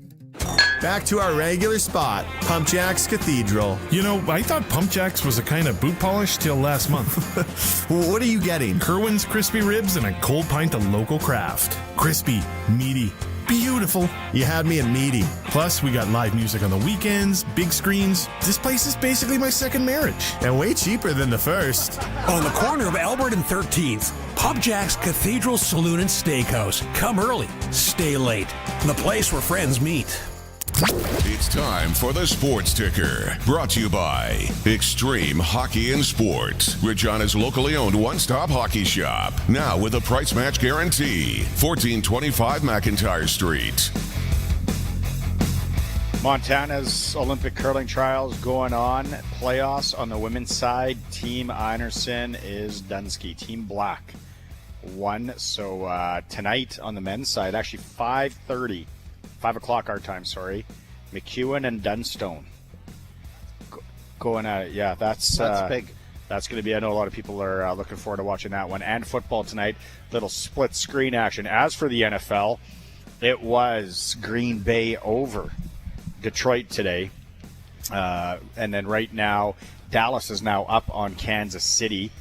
S4: Back to our regular spot, Pump Jacks Cathedral.
S16: You know, I thought Pump Jacks was a kind of boot polish till last month.
S4: What are you getting?
S16: Kerwin's crispy ribs and a cold pint of local craft. Crispy, meaty, beautiful.
S4: You had me at meaty.
S16: Plus, we got live music on the weekends, big screens. This place is basically my second marriage.
S4: And way cheaper than the first.
S7: On the corner of Albert and 13th, Pump Jacks Cathedral Saloon and Steakhouse. Come early, stay late. The place where friends meet.
S8: It's time for the Sports Ticker, brought to you by Extreme Hockey and Sport, Regina's locally owned one-stop hockey shop. Now with a price match guarantee. 1425 McIntyre Street.
S1: Montana's Olympic curling trials going on. Playoffs on the women's side. Team Einerson is Dunsky. Team Black won. So tonight on the men's side, actually 5:30. 5 o'clock our time, sorry. McEwen and Dunstone going at it. Yeah, that's
S2: big.
S1: That's going to be, I know a lot of people are looking forward to watching that one. And football tonight, little split screen action. As for the NFL, it was Green Bay over Detroit today. And then right now, Dallas is now up on Kansas City.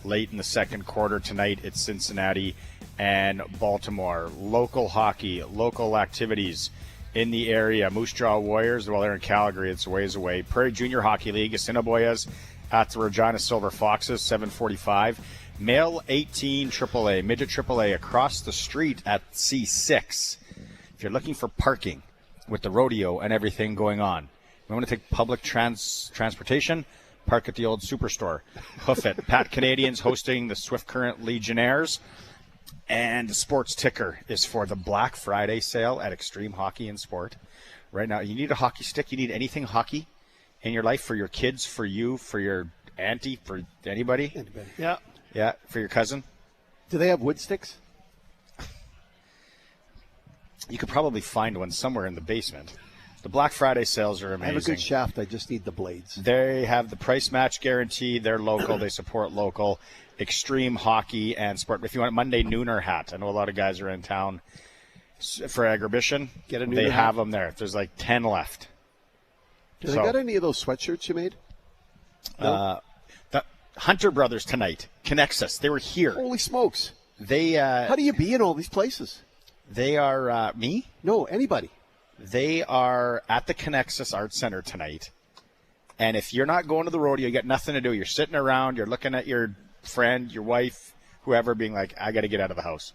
S1: Late in the second quarter tonight, it's Cincinnati and Baltimore. Local hockey, local activities in the area. Moose Jaw Warriors, well, they're in Calgary. It's a ways away. Prairie Junior Hockey League, Assiniboias at the Regina Silver Foxes, 7:45. Male 18 AAA, midget AAA across the street at C6. If you're looking for parking with the rodeo and everything going on, we want to take public transportation, park at the old Superstore. Hoof it. Pat Canadians hosting the Swift Current Legionnaires. And the Sports Ticker is for the Black Friday sale at Extreme Hockey and Sport. Right now, you need a hockey stick. You need anything hockey in your life for your kids, for you, for your auntie, for anybody.
S2: Yeah.
S1: Yeah, for your cousin.
S2: Do they have wood sticks?
S1: You could probably find one somewhere in the basement. The Black Friday sales are amazing.
S2: I have a good shaft. I just need the blades.
S1: They have the price match guarantee. They're local. They support local. Extreme Hockey and Sport. If you want a Monday Nooner hat, I know a lot of guys are in town for Agribition.
S2: Get a Nooner
S1: They
S2: hat.
S1: have them there. There's like 10 left.
S2: Do they got any of those sweatshirts you made? No?
S1: The Hunter Brothers tonight connects us. They were here.
S2: Holy smokes.
S1: They.
S2: How do you be in all these places?
S1: They are me?
S2: No, anybody.
S1: They are at the Connexus Arts Center tonight. And if you're not going to the rodeo, you got nothing to do. You're sitting around, you're looking at your friend, your wife, whoever, being like, I got to get out of the house.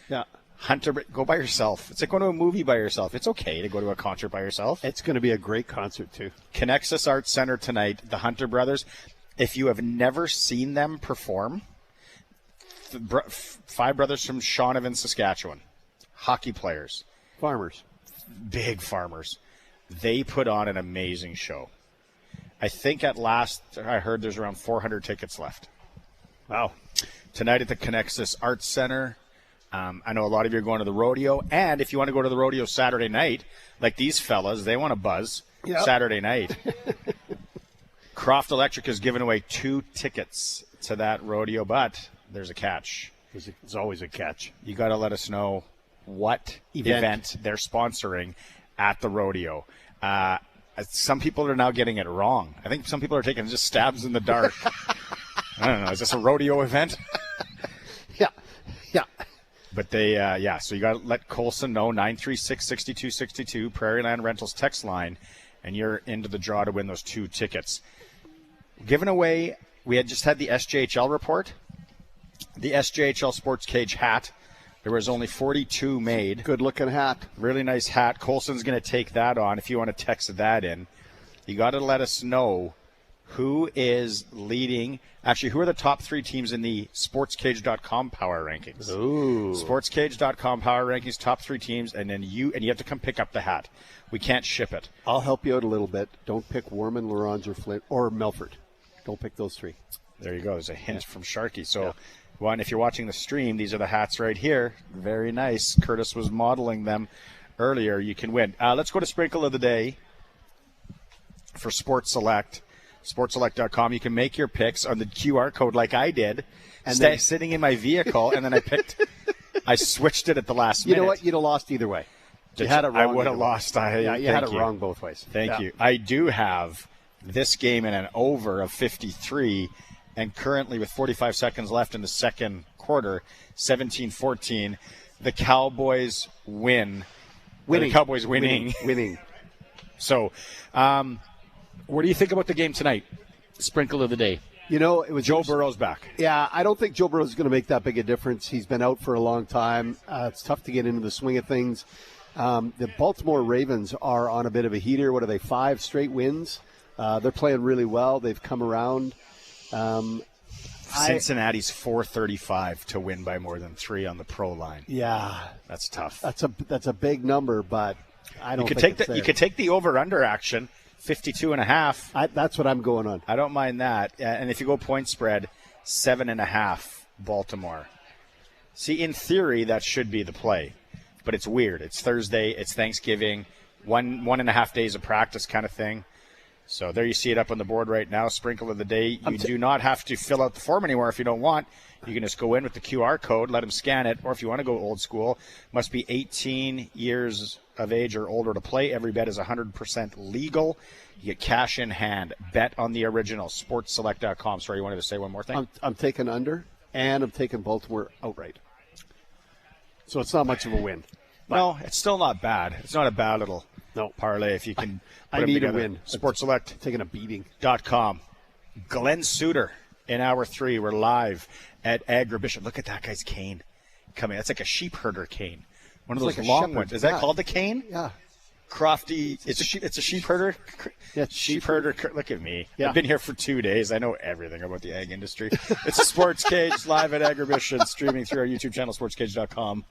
S2: Yeah.
S1: Hunter, go by yourself. It's like going to a movie by yourself. It's okay to go to a concert by yourself.
S2: It's going to be a great concert, too.
S1: Connexus Arts Center tonight, the Hunter brothers. If you have never seen them perform, 5 brothers from Shaunavon, Saskatchewan, hockey players.
S2: Farmers.
S1: Big farmers. They put on an amazing show. I think at last I heard there's around 400 tickets left.
S2: Wow.
S1: Tonight at the Connexus Arts Center. I know a lot of you are going to the rodeo. And if you want to go to the rodeo Saturday night, like these fellas, they want to buzz Saturday night. Croft Electric is giving away 2 tickets to that rodeo, but there's a catch.
S2: There's always a catch.
S1: You got to let us know what event they're sponsoring at the rodeo. Some people are now getting it wrong. I think some people are taking just stabs in the dark. I don't know. Is this a rodeo event?
S2: Yeah.
S1: But they, so you got to let Colson know, 936-6262, Prairie Land Rentals text line, and you're into the draw to win those 2 tickets. Given away, we had just had the SJHL report, the SJHL Sportscage hat. There was only 42 made.
S2: Good-looking hat.
S1: Really nice hat. Colson's going to take that on. If you want to text that in, you got to let us know who is leading. Actually, who are the top 3 teams in the Sportscage.com power rankings?
S2: Ooh.
S1: Sportscage.com power rankings, top 3 teams, and then you have to come pick up the hat. We can't ship it.
S2: I'll help you out a little bit. Don't pick Warman, Laurens, or Flint, or Melford. Don't pick those 3.
S1: There you go. There's a hint from Sharky. So, one, if you're watching the stream, these are the hats right here. Very nice. Curtis was modeling them earlier. You can win. Let's go to Sprinkle of the Day for Sports Select. Sportselect.com. You can make your picks on the QR code like I did, and then sitting in my vehicle, and then I switched it at the last minute.
S2: You know what? You'd have lost either way. You had it wrong.
S1: I would have lost.
S2: You had it wrong both ways.
S1: Thank you. I do have this game in an over of 53, and currently with 45 seconds left in the second quarter, 17-14, the Cowboys win.
S2: Winning.
S1: The Cowboys winning.
S2: Winning.
S1: So, what do you think about the game tonight? Sprinkle of the day.
S2: You know, it was
S1: Joe Burrow's back.
S2: Yeah, I don't think Joe Burrow's going to make that big a difference. He's been out for a long time. It's tough to get into the swing of things. The Baltimore Ravens are on a bit of a heater. What are they, 5 straight wins? They're playing really well. They've come around.
S1: Cincinnati's 435 to win by more than 3 on the pro line.
S2: Yeah.
S1: That's tough.
S2: That's a big number, but I don't think it's there.
S1: You could take the over-under action. 52.5.
S2: That's what I'm going on.
S1: I don't mind that. And if you go point spread, 7.5 Baltimore. See, in theory, that should be the play. But it's weird. It's Thursday. It's Thanksgiving. 1.5 days of practice kind of thing. So there you see it up on the board right now. Sprinkle of the day. You do not have to fill out the form anymore if you don't want. You can just go in with the QR code, let them scan it. Or if you want to go old school, must be 18 years of age or older to play. Every bet is 100% legal. You get cash in hand. Bet on the original. Sportselect.com. Sorry, you wanted to say one more thing?
S2: I'm taking under, and I'm taking Baltimore outright. So it's not much of a win.
S1: No, it's still not bad. It's not a bad little parlay if you can.
S2: I need a win.
S1: Sportselect.
S2: Taking a beating.
S1: .com. Glen Suitor in hour 3. We're live at Agribition. Look at that guy's cane coming. That's like a sheep herder cane. One of those
S2: like
S1: long ones. Is that called the cane?
S2: Yeah.
S1: Crofty. It's a sheep herder.
S2: Yeah,
S1: sheep herder. Look at me.
S2: Yeah.
S1: I've been here for 2 days. I know everything about the ag industry. It's a Sports Cage live at Agribition, streaming through our YouTube channel, sportscage.com.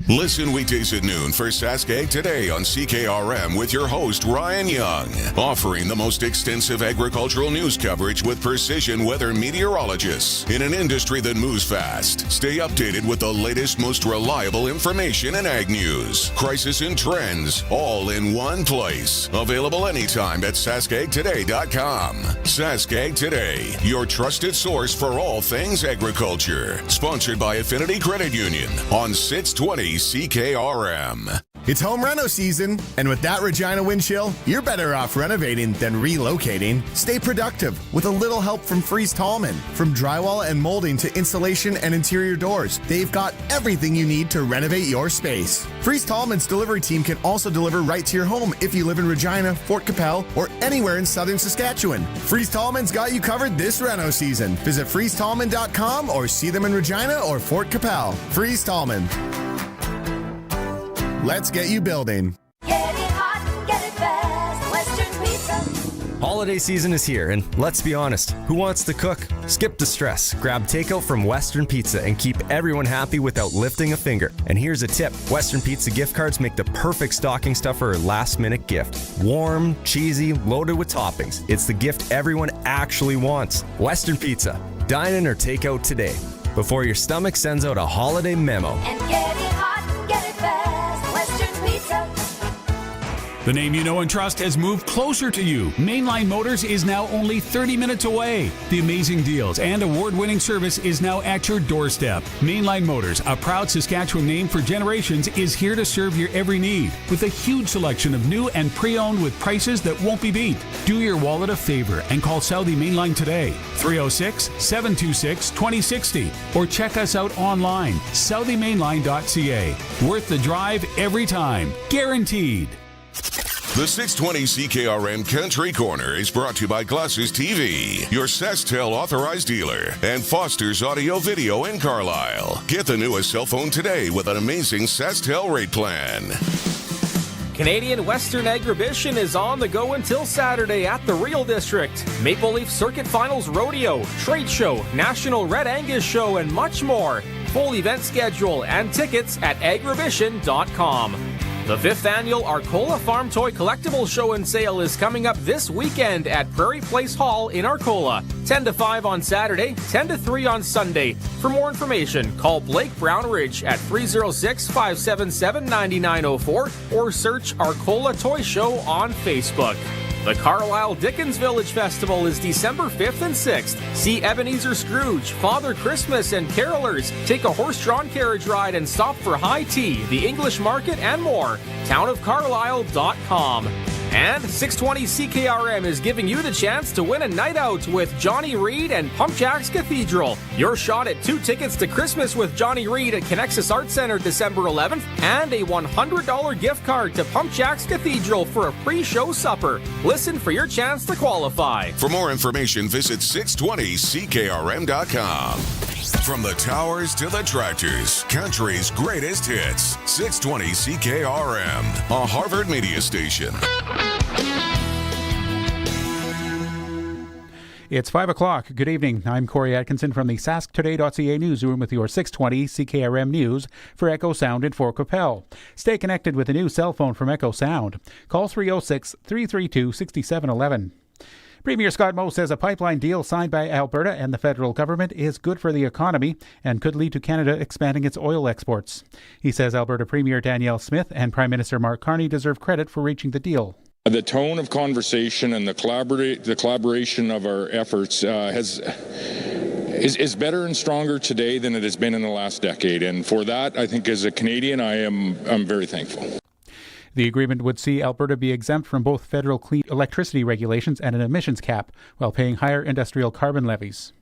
S8: Listen weekdays at noon for Saskatchewan Today on CKRM with your host, Ryan Young, offering the most extensive agricultural news coverage with precision weather meteorologists in an industry that moves fast. Stay updated with the latest, most reliable information in ag news, crisis and trends, all in one place. Available anytime at saskagtoday.com. Saskag Today, your trusted source for all things agriculture. Sponsored by Affinity Credit Union on 620 CKRM.
S17: It's home reno season, and with that Regina wind chill, you're better off renovating than relocating. Stay productive with a little help from Freeze Tallman. From drywall and molding to insulation and interior doors, they've got everything you need to renovate your space. Freeze Tallman's delivery team can also deliver right to your home if you live in Regina, Fort Capel, or anywhere in southern Saskatchewan. Freeze Tallman's got you covered this reno season. Visit freezetallman.com or see them in Regina or Fort Capel. Freeze Tallman. Let's get you building.
S18: Get it hot and get it fast. Western Pizza.
S10: Holiday season is here, and let's be honest, who wants to cook? Skip the stress. Grab takeout from Western Pizza and keep everyone happy without lifting a finger. And here's a tip. Western Pizza gift cards make the perfect stocking stuffer or last-minute gift. Warm, cheesy, loaded with toppings. It's the gift everyone actually wants. Western Pizza. Dine in or take out today, before your stomach sends out a holiday memo.
S18: And get it hot and get it fast. Western Pizza.
S13: The name you know and trust has moved closer to you. Mainline Motors is now only 30 minutes away. The amazing deals and award-winning service is now at your doorstep. Mainline Motors, a proud Saskatchewan name for generations, is here to serve your every need with a huge selection of new and pre-owned with prices that won't be beat. Do your wallet a favor and call Southie Mainline today, 306-726-2060, or check us out online, southie-mainline.ca. Worth the drive every time, guaranteed.
S8: The 620 CKRM Country Corner is brought to you by Glasses TV, your SJHL authorized dealer, and Foster's Audio Video in Carlisle. Get the newest cell phone today with an amazing SJHL rate plan.
S19: Canadian Western Agribition is on the go until Saturday at the Real District. Maple Leaf Circuit Finals Rodeo, Trade Show, National Red Angus Show, and much more. Full event schedule and tickets at agribition.com. The 5th annual Arcola Farm Toy Collectible Show and Sale is coming up this weekend at Prairie Place Hall in Arcola. 10 to 5 on Saturday, 10 to 3 on Sunday. For more information, call Blake Brownridge at 306-577-9904 or search Arcola Toy Show on Facebook. The Carlisle Dickens Village Festival is December 5th and 6th. See Ebenezer Scrooge, Father Christmas, and carolers. Take a horse-drawn carriage ride and stop for high tea, the English market, and more. townofcarlisle.com. And 620 CKRM is giving you the chance to win a night out with Johnny Reed and Pump Jacks Cathedral. Your shot at 2 tickets to Christmas with Johnny Reed at Connexus Arts Center December 11th and a $100 gift card to Pump Jacks Cathedral for a pre-show supper. Listen for your chance to qualify.
S8: For more information, visit 620ckrm.com. From the towers to the tractors, country's greatest hits. 620 CKRM, a Harvard media station.
S20: It's 5 o'clock. Good evening. I'm Corey Atkinson from the sasktoday.ca newsroom with your 620 CKRM news for Echo Sound in Fort Capel. Stay connected with a new cell phone from Echo Sound. Call 306-332-6711. Premier Scott Moe says a pipeline deal signed by Alberta and the federal government is good for the economy and could lead to Canada expanding its oil exports. He says Alberta Premier Danielle Smith and Prime Minister Mark Carney deserve credit for reaching the deal.
S22: The tone of conversation and the collaboration of our efforts is better and stronger today than it has been in the last decade. And for that, I think as a Canadian, I'm very thankful.
S20: The agreement would see Alberta be exempt from both federal clean electricity regulations and an emissions cap, while paying higher industrial carbon levies.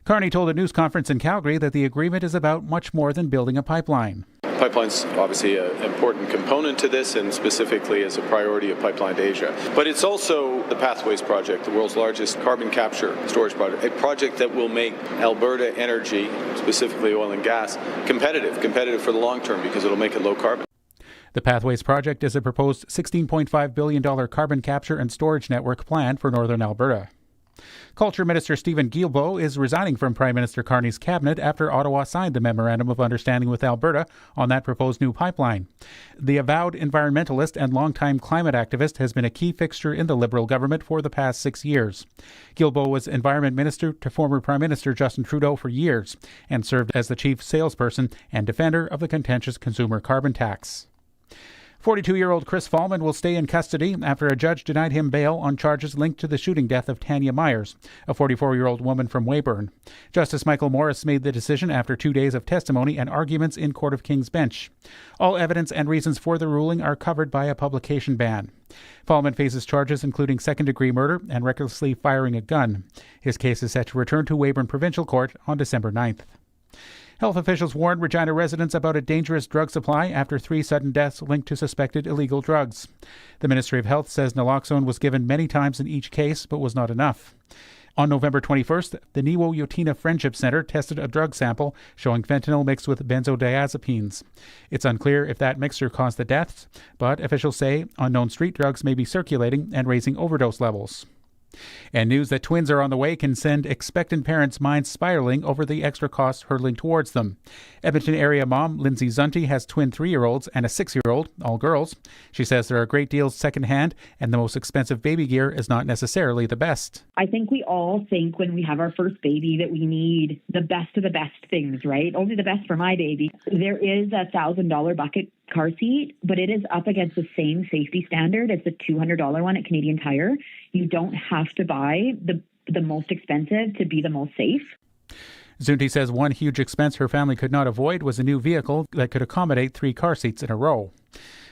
S20: Carney told a news conference in Calgary that the agreement is about much more than building a pipeline.
S21: Pipeline's obviously an important component to this, and specifically as a priority of Pipeline to Asia. But it's also the Pathways Project, the world's largest carbon capture storage project, a project that will make Alberta energy, specifically oil and gas, competitive for the long term because it'll make it low carbon.
S20: The Pathways Project is a proposed $16.5 billion carbon capture and storage network planned for northern Alberta. Culture Minister Stephen Guilbeault is resigning from Prime Minister Carney's cabinet after Ottawa signed the Memorandum of Understanding with Alberta on that proposed new pipeline. The avowed environmentalist and longtime climate activist has been a key fixture in the Liberal government for the past 6 years. Guilbeault was Environment Minister to former Prime Minister Justin Trudeau for years and served as the chief salesperson and defender of the contentious consumer carbon tax. 42-year-old Chris Fallman will stay in custody after a judge denied him bail on charges linked to the shooting death of Tanya Myers, a 44-year-old woman from Weyburn. Justice Michael Morris made the decision after 2 days of testimony and arguments in Court of King's Bench. All evidence and reasons for the ruling are covered by a publication ban. Fallman faces charges including second-degree murder and recklessly firing a gun. His case is set to return to Weyburn Provincial Court on December 9th. Health officials warned Regina residents about a dangerous drug supply after 3 sudden deaths linked to suspected illegal drugs. The Ministry of Health says naloxone was given many times in each case, but was not enough. On November 21st, the Niwo-Yotina Friendship Center tested a drug sample showing fentanyl mixed with benzodiazepines. It's unclear if that mixture caused the deaths, but officials say unknown street drugs may be circulating and raising overdose levels. And news that twins are on the way can send expectant parents' minds spiraling over the extra costs hurtling towards them. Edmonton area mom Lindsay Zunti has twin 3-year-olds and a 6-year-old, all girls. She says there are great deals secondhand, and the most expensive baby gear is not necessarily the best.
S5: I think we all think when we have our first baby that we need the best of the best things, right? Only the best for my baby. There is a $1,000 bucket car seat, but it is up against the same safety standard as the $200 one at Canadian Tire. You don't have to buy the most expensive to be the most safe.
S20: Zunti says one huge expense her family could not avoid was a new vehicle that could accommodate 3 car seats in a row.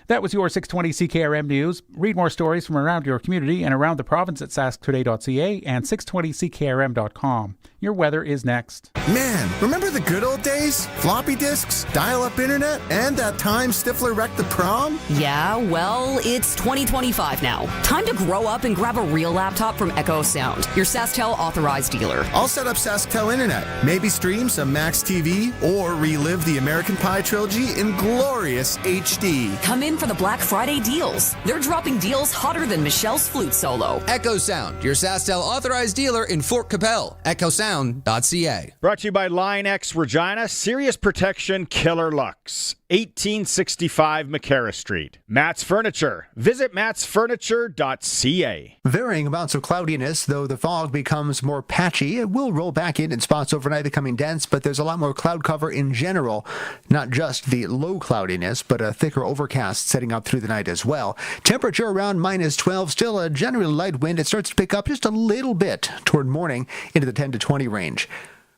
S20: That was your 620 CKRM News. Read more stories from around your community and around the province at sasktoday.ca and 620ckrm.com. Your weather is next.
S17: Man, remember the good old days? Floppy disks, dial-up internet, and that time Stifler wrecked the prom?
S6: Yeah, well, it's 2025 now. Time to grow up and grab a real laptop from Echo Sound, your SaskTel authorized dealer.
S17: I'll set up SaskTel internet, maybe stream some Max TV, or relive the American Pie trilogy in glorious HD.
S6: Come in for the Black Friday deals. They're dropping deals hotter than Michelle's flute solo.
S11: Echo Sound, your SaskTel authorized dealer in Fort Capel. EchoSound.ca.
S1: Brought to you by Line X Regina, Serious Protection Killer Lux, 1865 McCarra Street. Matt's Furniture. Visit mattsfurniture.ca.
S23: Varying amounts of cloudiness, though the fog becomes more patchy. It will roll back in spots overnight, becoming dense, but there's a lot more cloud cover in general. Not just the low cloudiness, but a thicker overcast setting up through the night as well. Temperature around -12, still a generally light wind. It starts to pick up just a little bit toward morning into the 10 to 20 range.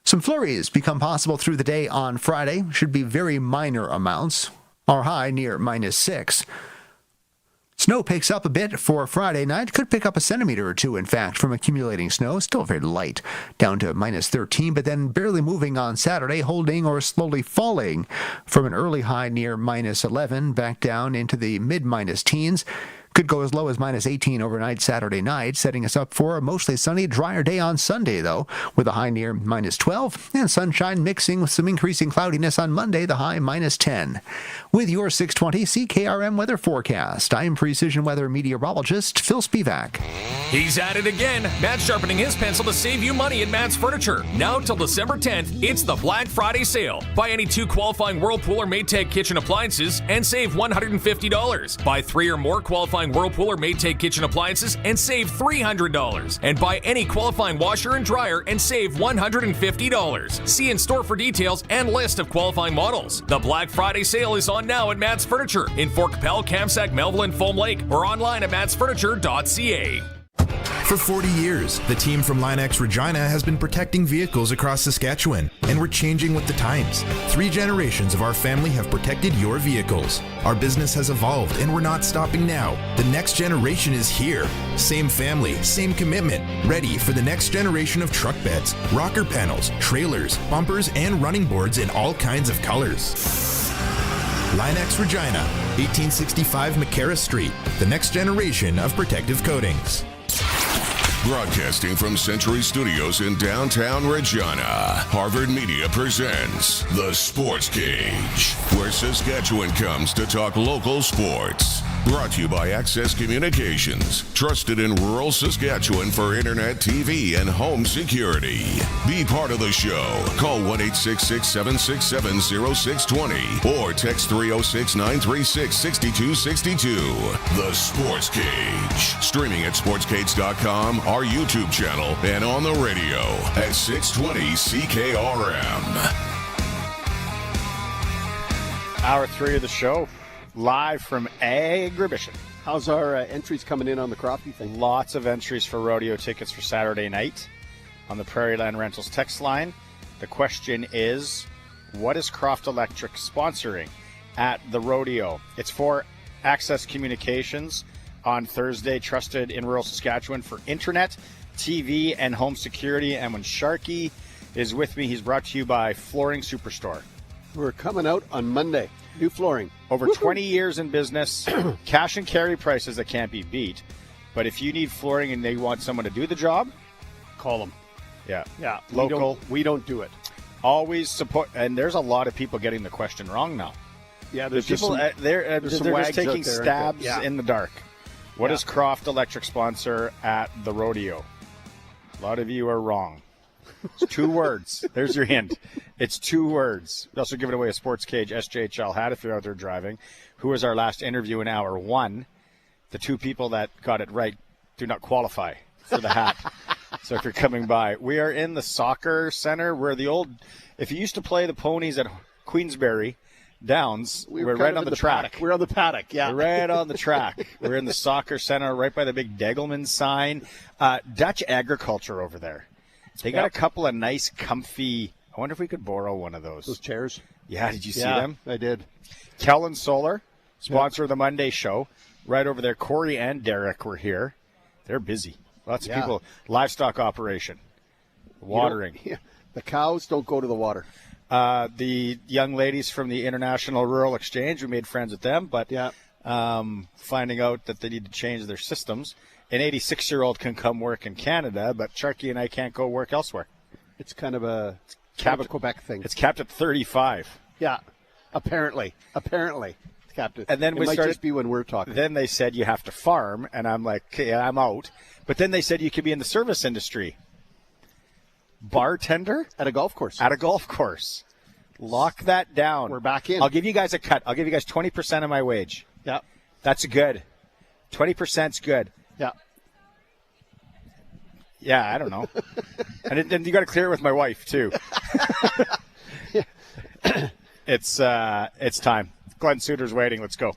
S23: Some flurries become possible through the day on Friday. Should be very minor amounts. Our high near -6. Snow picks up a bit for Friday night. Could pick up a centimeter or 2, in fact, from accumulating snow. Still very light, down to -13, but then barely moving on Saturday, holding or slowly falling from an early high near -11 back down into the mid-teens. Could go as low as -18 overnight Saturday night, setting us up for a mostly sunny, drier day on Sunday, though, with a high near -12, and sunshine mixing with some increasing cloudiness on Monday, the high -10. With your 620 CKRM weather forecast, I'm Precision Weather meteorologist Phil Spivak.
S12: He's at it again. Matt's sharpening his pencil to save you money at Matt's Furniture. Now till December 10th, it's the Black Friday sale. Buy any 2 qualifying Whirlpool or Maytag kitchen appliances and save $150. Buy 3 or more qualifying Whirlpool or Maytag kitchen appliances and save $300. And buy any qualifying washer and dryer and save $150. See in store for details and list of qualifying models. The Black Friday sale is on now at Matt's Furniture in Fort Capel, Kamsack, Melville, and Foam Lake, or online at mattsfurniture.ca.
S4: For 40 years, the team from Line X Regina has been protecting vehicles across Saskatchewan, and we're changing with the times. 3 generations of our family have protected your vehicles. Our business has evolved, and we're not stopping now. The next generation is here. Same family, same commitment, ready for the next generation of truck beds, rocker panels, trailers, bumpers, and running boards in all kinds of colors. Line X Regina, 1865 McCarra Street, the next generation of protective coatings.
S8: Broadcasting from Century Studios in downtown Regina, Harvard Media presents The Sportscage, where Saskatchewan comes to talk local sports. Brought to you by Access Communications, trusted in rural Saskatchewan for internet, TV, and home security. Be part of the show. Call 1-866-767-0620 or text 306-936-6262. The Sportscage. Streaming at sportscage.com, our YouTube channel, and on the radio at 620 CKRM.
S1: Hour 3 of the show. live from Agribition.
S2: How's our entries coming in on the crappie thing?
S1: Lots of entries for rodeo tickets for Saturday night on the Prairie Land Rentals text line. The question is, what is Croft Electric sponsoring at the rodeo? It's for Access Communications on Thursday, trusted in rural Saskatchewan for internet, TV, and home security. And when Sharky is with me, he's brought to you by Flooring Superstore.
S2: We're coming out on Monday. New flooring.
S1: Over 20 years in business, cash and carry prices that can't be beat. But if you need flooring and they want someone to do the job,
S2: call them.
S1: Yeah.
S2: Yeah.
S1: Local.
S2: We don't do it.
S1: Always support. And there's a lot of people getting the question wrong now.
S2: Yeah,
S1: there's people they're just taking stabs in the dark. What does Croft Electric sponsor at the rodeo? A lot of you are wrong. It's 2 words. There's your hint. It's 2 words. We also giving away a Sportscage SJHL hat if you're out there driving. Who was our last interview in hour 1? The 2 people that got it right do not qualify for the hat. So if you're coming by, we are in the soccer center where if you used to play the ponies at Queensberry Downs, we're right on the track.
S2: We're on the paddock, yeah.
S1: We're right on the track. We're in the soccer center right by the big Degelman sign. Dutch agriculture over there. They got a couple of nice, comfy, I wonder if we could borrow one of those.
S2: Those chairs?
S1: Yeah, did you see them?
S2: I did.
S1: Kellen Solar, sponsor of the Monday show. Right over there, Corey and Derek were here. They're busy. Lots of people. Livestock operation. Watering.
S2: The cows don't go to the water.
S1: The young ladies from the International Rural Exchange, we made friends with them, but finding out that they need to change their systems. An 86-year-old can come work in Canada, but Sharky and I can't go work elsewhere.
S2: It's kind of a Quebec thing.
S1: It's capped at 35.
S2: Yeah, apparently. It's capped at.
S1: And then
S2: it might just be when we're talking.
S1: Then they said you have to farm, and I'm like, okay, I'm out. But then they said you could be in the service industry. Bartender?
S2: At a golf course.
S1: At a golf course. Lock that down.
S2: We're back in.
S1: I'll give you guys a cut. I'll give you guys 20% of my wage.
S2: Yeah.
S1: That's good. 20%'s good.
S2: Yeah.
S1: Yeah, I don't know. And then you got to clear it with my wife, too. It's time. Glen Suitor's waiting. Let's go.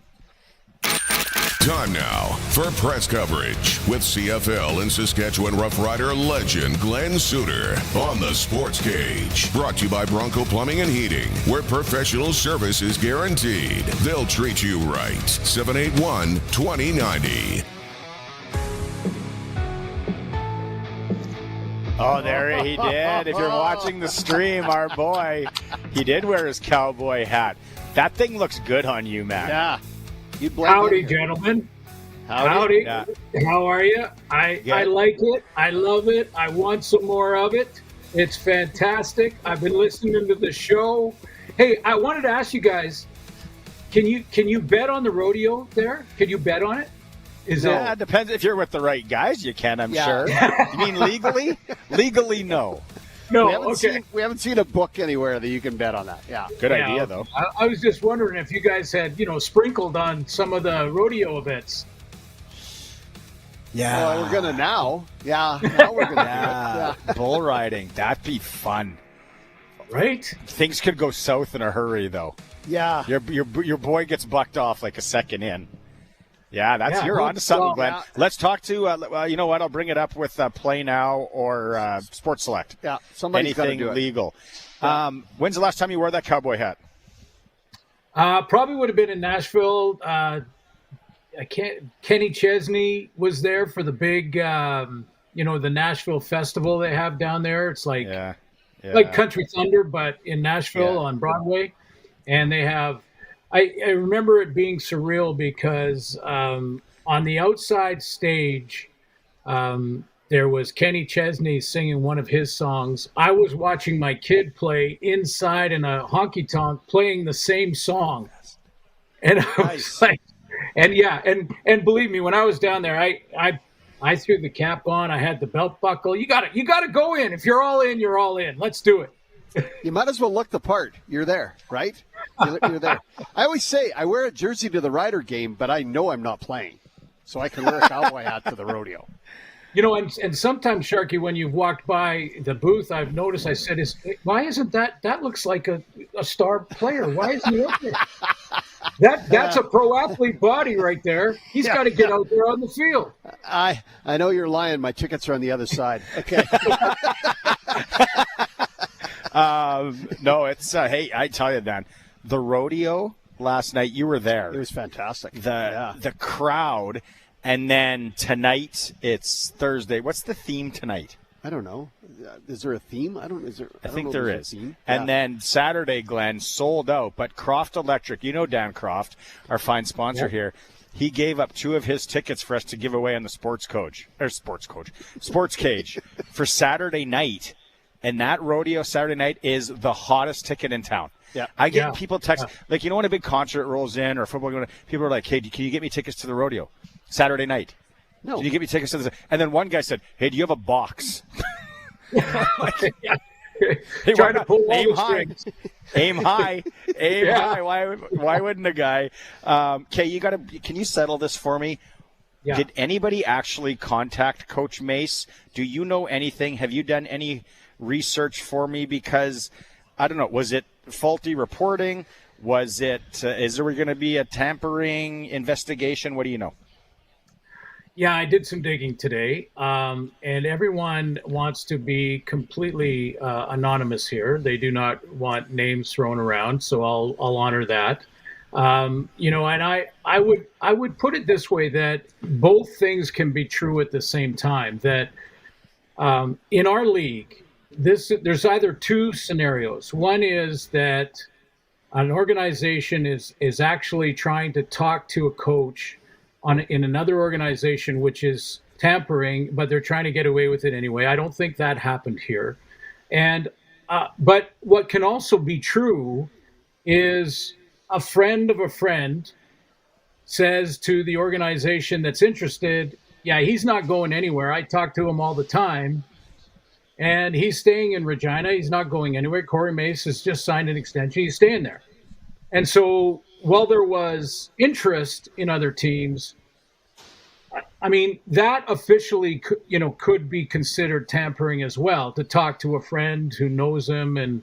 S8: Time now for press coverage with CFL and Saskatchewan Roughrider legend Glen Suitor on the Sports Cage. Brought to you by Bronco Plumbing and Heating, where professional service is guaranteed. They'll treat you right. 781-2090.
S1: Oh, there he did. If you're watching the stream, our boy, he did wear his cowboy hat. That thing looks good on you, Matt.
S2: Yeah.
S9: Howdy, gentlemen. Howdy.
S1: Yeah.
S9: How are you? I like it. I love it. I want some more of it. It's fantastic. I've been listening to the show. Hey, I wanted to ask you guys, can you bet on the rodeo there? Can you bet on it?
S1: It depends. If you're with the right guys, you can, I'm sure. You mean legally? Legally, no.
S9: No,
S2: we haven't seen a book anywhere that you can bet on that. Yeah.
S1: Good idea, though.
S9: I was just wondering if you guys had, sprinkled on some of the rodeo events.
S1: Yeah.
S2: Well, we're going to now. Yeah. Now we're going to
S1: Yeah. Bull riding. That'd be fun.
S9: Right?
S1: Things could go south in a hurry, though.
S2: Yeah.
S1: Your boy gets bucked off like a second in. Yeah, you're on to something, Glenn. Yeah. Let's talk to, you know what, I'll bring it up with Play Now or Sports Select.
S2: Yeah, somebody's got to do it.
S1: Anything legal. When's the last time you wore that cowboy hat?
S9: Probably would have been in Nashville. Kenny Chesney was there for the big, the Nashville festival they have down there. It's like Country Thunder, but in Nashville on Broadway. And they have... I remember it being surreal because on the outside stage, there was Kenny Chesney singing one of his songs. I was watching my kid play inside in a honky-tonk playing the same song. And I was like, and believe me, when I was down there, I threw the cap on. I had the belt buckle. You got to go in. If you're all in, you're all in. Let's do it.
S2: You might as well look the part. You're there, right? You're there. I always say I wear a jersey to the Rider game, but I know I'm not playing, so I can wear a cowboy hat to the rodeo.
S9: And sometimes, Sharky, when you've walked by the booth, I've noticed. I said, "Why isn't that looks like a star player? Why isn't he up there?" That's a pro athlete body right there. He's got to get out there on the field.
S2: I know you're lying. My tickets are on the other side. Okay.
S1: No, it's hey, I tell you, Dan, the rodeo last night. You were there.
S2: It was fantastic.
S1: The crowd, and then tonight it's Thursday. What's the theme tonight?
S2: I don't know. Is there a theme? I
S1: think there is. And then Saturday, Glen, sold out. But Croft Electric, you know Dan Croft, our fine sponsor here, he gave up 2 of his tickets for us to give away on the Sportscage for Saturday night. And that rodeo Saturday night is the hottest ticket in town.
S2: Yeah.
S1: I get people text, like, you know when a big concert rolls in or football, people are like, hey, can you get me tickets to the rodeo Saturday night?
S2: No.
S1: Can you get me tickets to this? And then one guy said, hey, do you have a box? Hey,
S9: trying to pull
S1: aim
S9: all the
S1: high.
S9: strings.
S1: Aim high. Aim high. Why wouldn't a guy? Okay, can you settle this for me?
S9: Yeah.
S1: Did anybody actually contact Coach Mace? Do you know anything? Have you done any research for me? Because I don't know. Was it faulty reporting? Was it? Is there going to be a tampering investigation? What do you know?
S9: Yeah, I did some digging today, and everyone wants to be completely anonymous here. They do not want names thrown around, so I'll honor that. And I would put it this way, that both things can be true at the same time. That in our league, there's either 2 scenarios. One is that an organization is actually trying to talk to a coach in another organization, which is tampering, but they're trying to get away with it anyway. I don't think that happened here. And but what can also be true is a friend of a friend says to the organization that's interested, yeah, he's not going anywhere. I talk to him all the time, and he's staying in Regina. He's not going anywhere. Corey Mace has just signed an extension. He's staying there. And so while there was interest in other teams, I mean, that officially could be considered tampering as well, to talk to a friend who knows him and,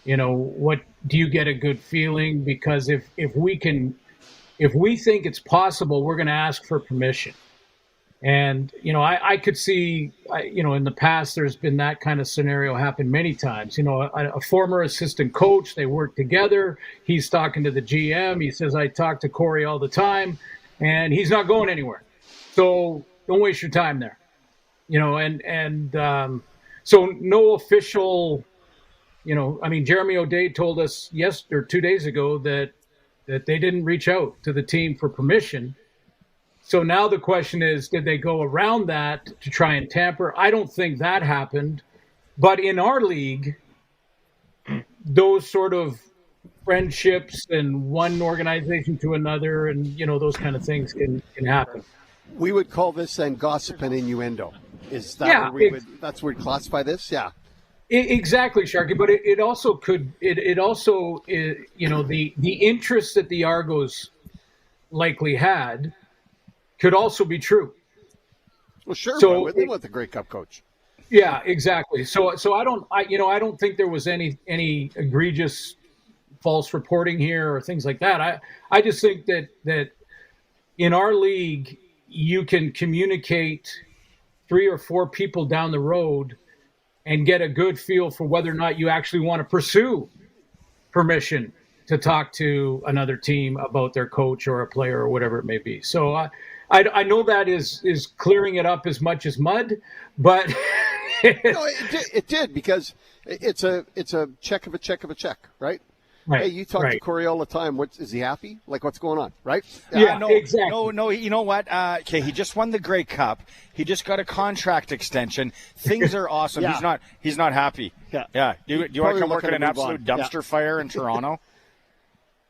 S9: what do you get a good feeling? Because if we think it's possible, we're going to ask for permission. And, I could see, in the past, there's been that kind of scenario happen many times. A former assistant coach, they work together. He's talking to the GM. He says, I talk to Corey all the time, and he's not going anywhere. So don't waste your time there. So no official, Jeremy O'Day told us 2 days ago that they didn't reach out to the team for permission. So now the question is, did they go around that to try and tamper? I don't think that happened. But in our league, those sort of friendships and one organization to another and, those kind of things can happen.
S2: We would call this then gossip and innuendo. Is that that's where we classify this? Yeah.
S9: Exactly, Sharky. But it also could, the interest that the Argos likely had could also be true.
S2: Well, sure.
S9: So
S2: they want the Grey Cup coach.
S9: Yeah, exactly. So I don't think there was any egregious false reporting here or things like that. I just think that in our league, you can communicate 3 or 4 people down the road and get a good feel for whether or not you actually want to pursue permission to talk to another team about their coach or a player or whatever it may be. So I know that is clearing it up as much as mud, but
S2: no, it did because it's a check of a check of a check, right?
S9: Right.
S2: Hey, you talk to Corey all the time. Is he happy? Like, what's going on, right?
S9: Yeah,
S1: no,
S9: exactly.
S1: No, you know what? Okay, he just won the Grey Cup. He just got a contract extension. Things are awesome.
S2: Yeah.
S1: He's not happy.
S2: Yeah.
S1: Do you want to come work at an absolute dumpster fire in Toronto?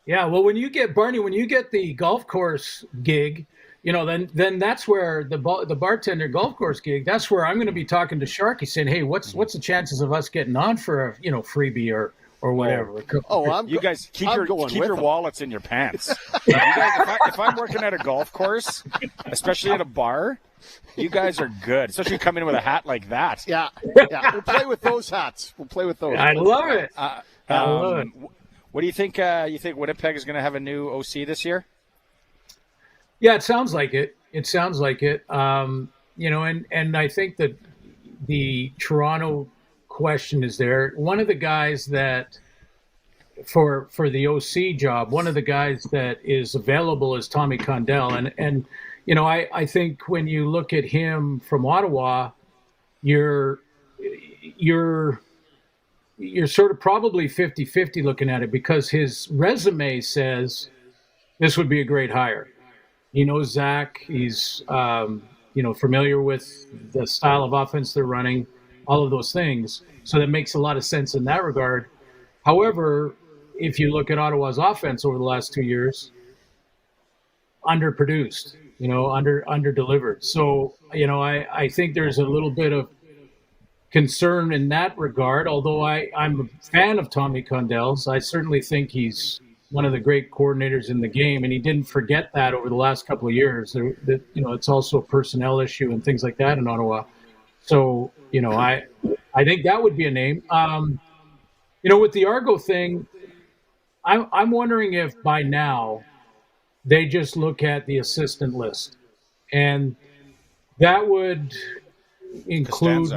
S9: Yeah. Well, when you get the golf course gig, then that's where the bartender golf course gig. That's where I'm going to be talking to Sharky, saying, "Hey, what's the chances of us getting on for a freebie or whatever?"
S1: You guys keep your wallets in your pants. If I'm working at a golf course, especially at a bar, you guys are good. Especially coming in with a hat like that.
S2: Yeah. We'll play with those hats.
S9: I love it.
S1: I love it. What do you think? You think Winnipeg is going to have a new OC this year?
S9: Yeah, it sounds like it. It sounds like it. And I think that the Toronto question is there. One of the guys that for the OC job, one of the guys that is available is Tommy Condell, and I think when you look at him from Ottawa, you're sort of probably 50-50 looking at it, because his resume says this would be a great hire. He knows Zach. He's familiar with the style of offense they're running, all of those things. So that makes a lot of sense in that regard. However, if you look at Ottawa's offense over the last 2 years, underproduced, under-delivered. So, I think there's a little bit of concern in that regard, although I'm a fan of Tommy Condell's. I certainly think he's one of the great coordinators in the game, and he didn't forget that over the last couple of years. It's also a personnel issue and things like that in Ottawa. So, I think that would be a name. With the Argo thing, I'm wondering if by now they just look at the assistant list, and that would include.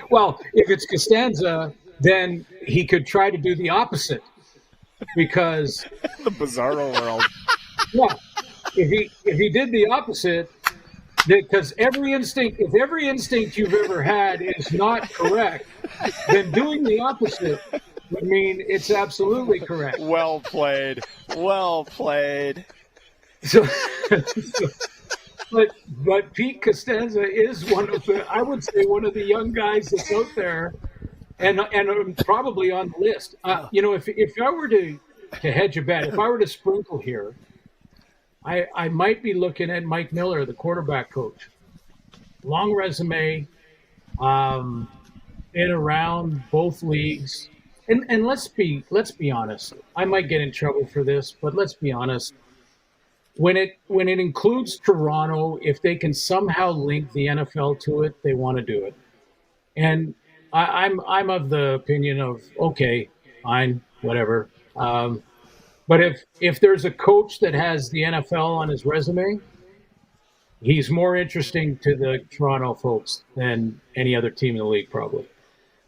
S9: Well, if it's Costanza, then he could try to do the opposite, because
S1: the bizarro world.
S9: Yeah, if he did the opposite, because if every instinct you've ever had is not correct, then doing the opposite would mean it's absolutely correct.
S1: Well played.
S9: But Pete Costanza is one of the young guys that's out there, and probably on the list. If I were to hedge a bet, if I were to sprinkle here, I might be looking at Mike Miller, the quarterback coach. Long resume, been around both leagues, and let's be honest. I might get in trouble for this, but let's be honest. When it includes Toronto, if they can somehow link the NFL to it, they want to do it. And I'm of the opinion of, okay, fine, whatever. But if there's a coach that has the NFL on his resume, he's more interesting to the Toronto folks than any other team in the league, probably.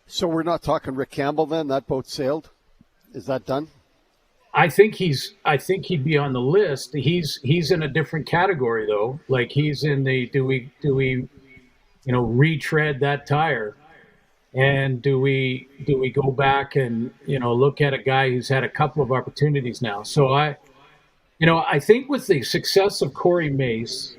S2: So we're not talking Rick Campbell then? That boat sailed? Is that done?
S9: I think he'd be on the list. He's in a different category though. Like he's in the do we retread that tire, and do we go back and look at a guy who's had a couple of opportunities now. So I think with the success of Corey Mace,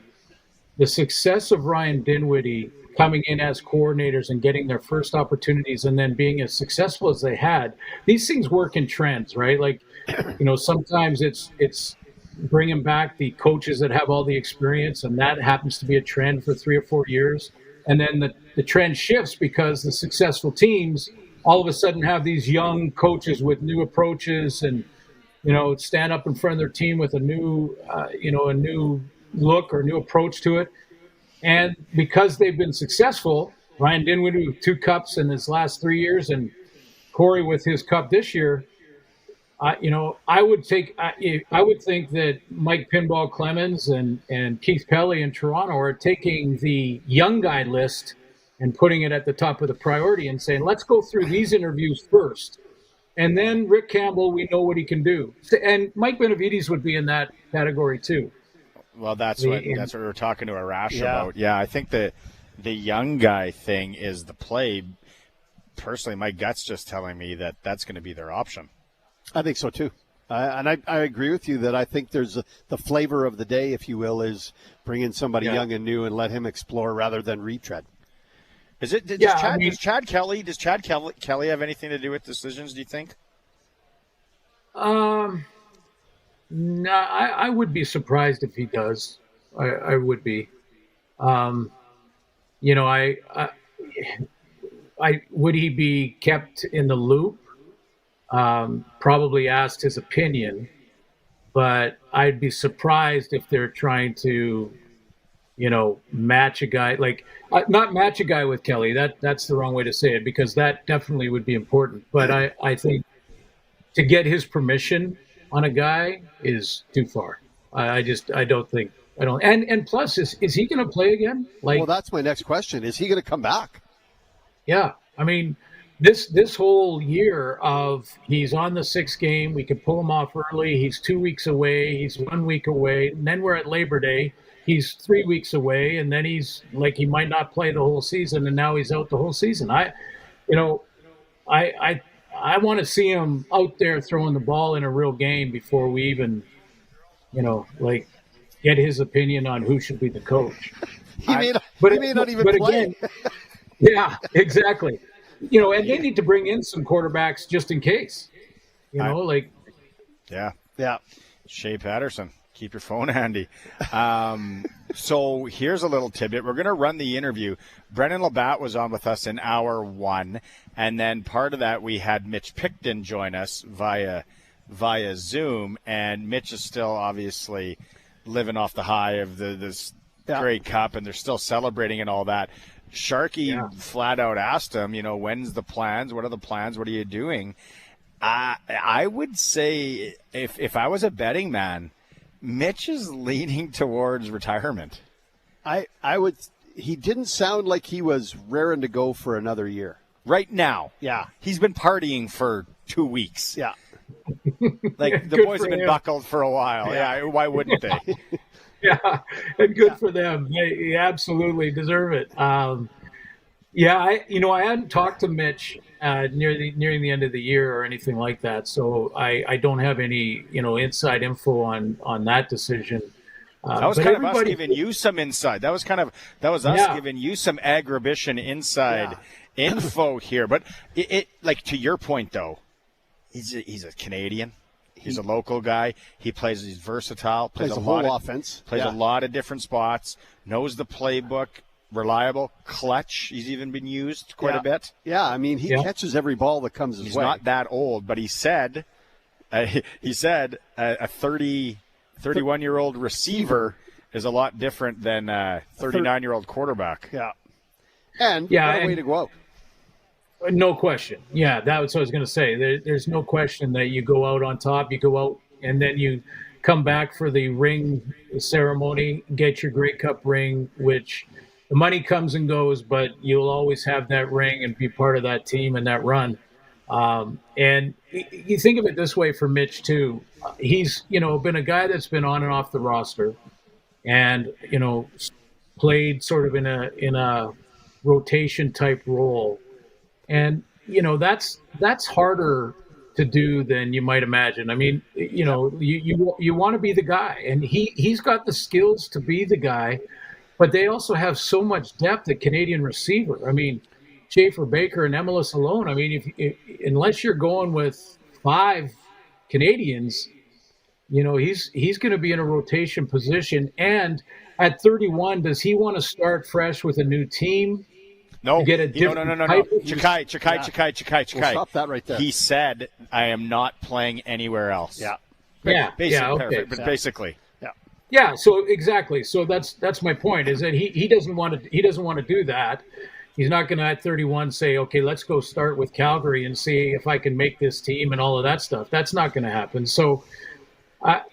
S9: the success of Ryan Dinwiddie coming in as coordinators and getting their first opportunities and then being as successful as they had, these things work in trends, right? Like, sometimes it's bringing back the coaches that have all the experience, and that happens to be a trend for 3 or 4 years. And then the trend shifts because the successful teams all of a sudden have these young coaches with new approaches and, stand up in front of their team with a new look or new approach to it. And because they've been successful, Ryan Dinwiddie with 2 cups in his last 3 years and Corey with his cup this year, I would think that Mike Pinball Clemens and Keith Pelly in Toronto are taking the young guy list and putting it at the top of the priority and saying, let's go through these interviews first. And then Rick Campbell, we know what he can do. And Mike Benavides would be in that category too.
S1: Well, that's what we were talking to Arash about. Yeah, I think the young guy thing is the play. Personally, my gut's just telling me that that's going to be their option.
S2: I think so too. And I agree with you that I think there's the flavor of the day, if you will, is bring in somebody young and new and let him explore rather than retread.
S1: Does Chad Kelly have anything to do with decisions, do you think?
S9: No, I would be surprised if he does. I would be. I would he be kept in the loop? Probably asked his opinion, but I'd be surprised if they're trying to match a guy not match a guy with Kelly. That's the wrong way to say it, because that definitely would be important. But I think to get his permission on a guy is too far. I don't think. And plus, is he going to play again?
S2: Well, that's my next question. Is he going to come back?
S9: Yeah. I mean, this whole year of he's on the 6th game, we could pull him off early. He's 2 weeks away. He's 1 week away. And then we're at Labor Day. He's 3 weeks away. And then he's like, he might not play the whole season. And now he's out the whole season. I want to see him out there throwing the ball in a real game before we even, get his opinion on who should be the coach.
S2: He may not even play.
S9: Again, yeah, exactly. And they need to bring in some quarterbacks just in case.
S1: Yeah. Shea Patterson, keep your phone handy. So here's a little tidbit. We're going to run the interview. Brendon LaBatte was on with us in hour 1, and then part of that we had Mitch Picton join us via Zoom, and Mitch is still obviously living off the high of this Grey Cup, and they're still celebrating and all that. Sharky flat out asked him, when's the plans? What are the plans? What are you doing? I would say if I was a betting man, Mitch is leaning towards retirement.
S2: He didn't sound like he was raring to go for another year.
S1: Right now.
S2: Yeah.
S1: He's been partying for 2 weeks.
S2: Yeah.
S1: Like the boys have been buckled for a while. Yeah. Why wouldn't they?
S9: Yeah, and good for them. They absolutely deserve it. I hadn't talked to Mitch nearing the end of the year or anything like that, so I don't have any inside info on that decision.
S1: That was kind of us giving you some insight. That was us giving you some Agribition inside info here. But it like to your point though, he's a Canadian. He's a local guy. He's versatile. Plays a lot of offense. Plays a lot of different spots. Knows the playbook. Reliable. Clutch. He's even been used quite a bit.
S2: Yeah, I mean, he catches every ball that comes his way.
S1: He's not that old, but he said a 31-year-old receiver is a lot different than a 39-year-old quarterback.
S2: Yeah. And what a way to go out.
S9: No question. Yeah, that's what I was going to say. There's no question that you go out on top. You go out and then you come back for the ring ceremony, get your Grey Cup ring, which the money comes and goes, but you'll always have that ring and be part of that team and that run. And you think of it this way for Mitch too. He's, been a guy that's been on and off the roster and, played sort of in a rotation type role. And, that's harder to do than you might imagine. I mean, you want to be the guy, and he's got the skills to be the guy, but they also have so much depth at Canadian receiver. I mean, Schaefer, Baker, and Emelis alone. I mean, unless you're going with 5 Canadians, he's going to be in a rotation position. And at 31, does he want to start fresh with a new team?
S1: No,
S9: get a
S1: no. Chakai.
S2: We'll stop that right there.
S1: He said, "I am not playing anywhere else."
S2: Yeah.
S1: Basically.
S9: Yeah. So exactly. So that's my point. Is that he doesn't want to do that. He's not going to at 31 say, "Okay, let's go start with Calgary and see if I can make this team and all of that stuff." That's not going to happen. So, I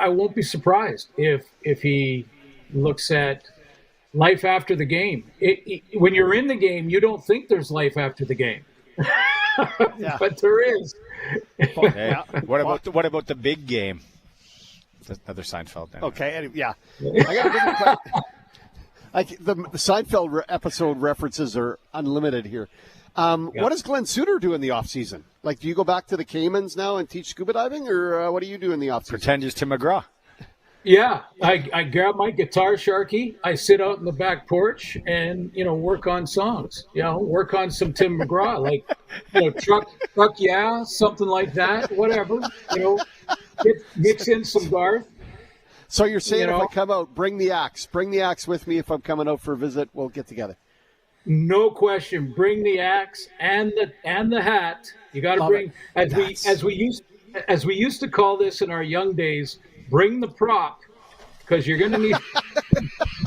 S9: won't be surprised if he looks at life after the game. When you're in the game, you don't think there's life after the game, but there is.
S1: Hey, what about the big game? Another Seinfeld. Anyway.
S2: Okay. Anyway, I got a different question. The Seinfeld episode references are unlimited here. What does Glen Suitor do in the off season? Like, do you go back to the Caymans now and teach scuba diving, or what do you do in the off season?
S1: Pretend you're Tim McGraw.
S9: Yeah, I grab my guitar, Sharky. I sit out in the back porch and, work on songs. Work on some Tim McGraw, like, truck, yeah, something like that, whatever. Mix in some Garth.
S2: So you're saying if I come out, bring the axe with me. If I'm coming out for a visit, we'll get together.
S9: No question. Bring the axe and the hat. You got to bring as we used to call this in our young days. Bring the prop, because you're going to need.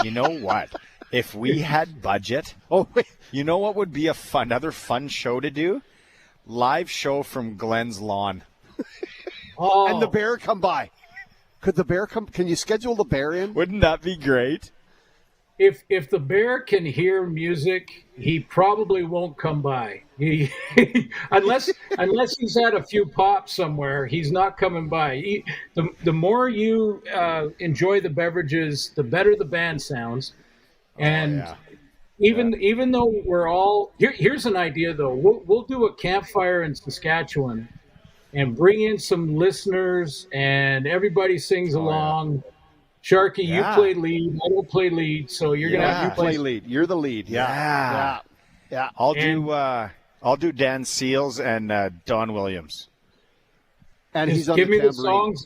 S1: You know what? If we had budget, you know what would be another fun show to do? Live show from Glen's lawn.
S2: And the bear come by. Could the bear come? Can you schedule the bear in?
S1: Wouldn't that be great?
S9: If the bear can hear music, he probably won't come by. Unless he's had a few pops somewhere, he's not coming by. The more you enjoy the beverages, the better the band sounds. And even though we're all here's an idea though. We'll do a campfire in Saskatchewan and bring in some listeners, and everybody sings along. Sharky, you play lead. I don't play lead, so you're gonna have
S2: you play lead. You're the lead. Yeah.
S1: I'll do Dan Seals and Don Williams.
S2: And he's on
S9: give
S2: the
S9: me the songs.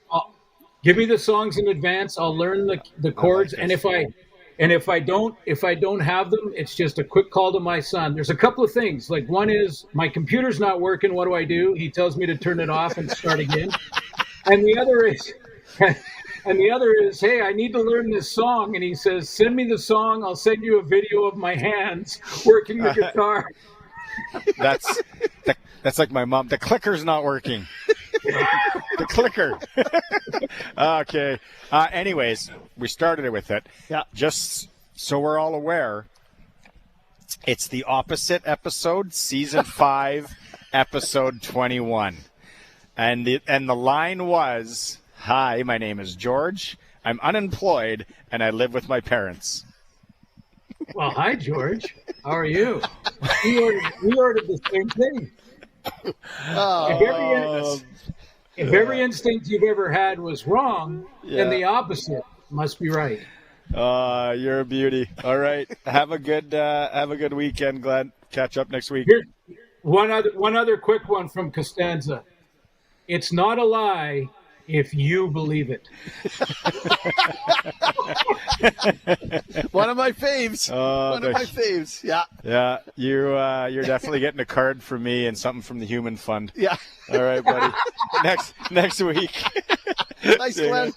S9: Give me the songs in advance. I'll learn the chords, and if I don't have them, it's just a quick call to my son. There's a couple of things. Like one is my computer's not working. What do? He tells me to turn it off and start again. And the other is, hey, I need to learn this song. And he says, send me the song. I'll send you a video of my hands working the guitar.
S1: That's like my mom. The clicker's not working. The clicker. Okay. Anyways, we started it with it.
S2: Yeah.
S1: Just so we're all aware, it's the opposite episode, season 5, episode 21. And the line was, hi, my name is George. I'm unemployed, and I live with my parents.
S9: Well, hi, George. How are you? We ordered the same thing. If every instinct you've ever had was wrong, then the opposite must be right.
S1: You're a beauty. All right. Have a good weekend, Glenn. Catch up next week.
S9: Here's one other quick one from Costanza. It's not a lie if you believe it.
S2: One of my faves. One of my faves. Yeah.
S1: Yeah. You're definitely getting a card from me and something from the Human Fund.
S2: Yeah.
S1: All right, buddy. Next week.
S2: Nice, Glenn.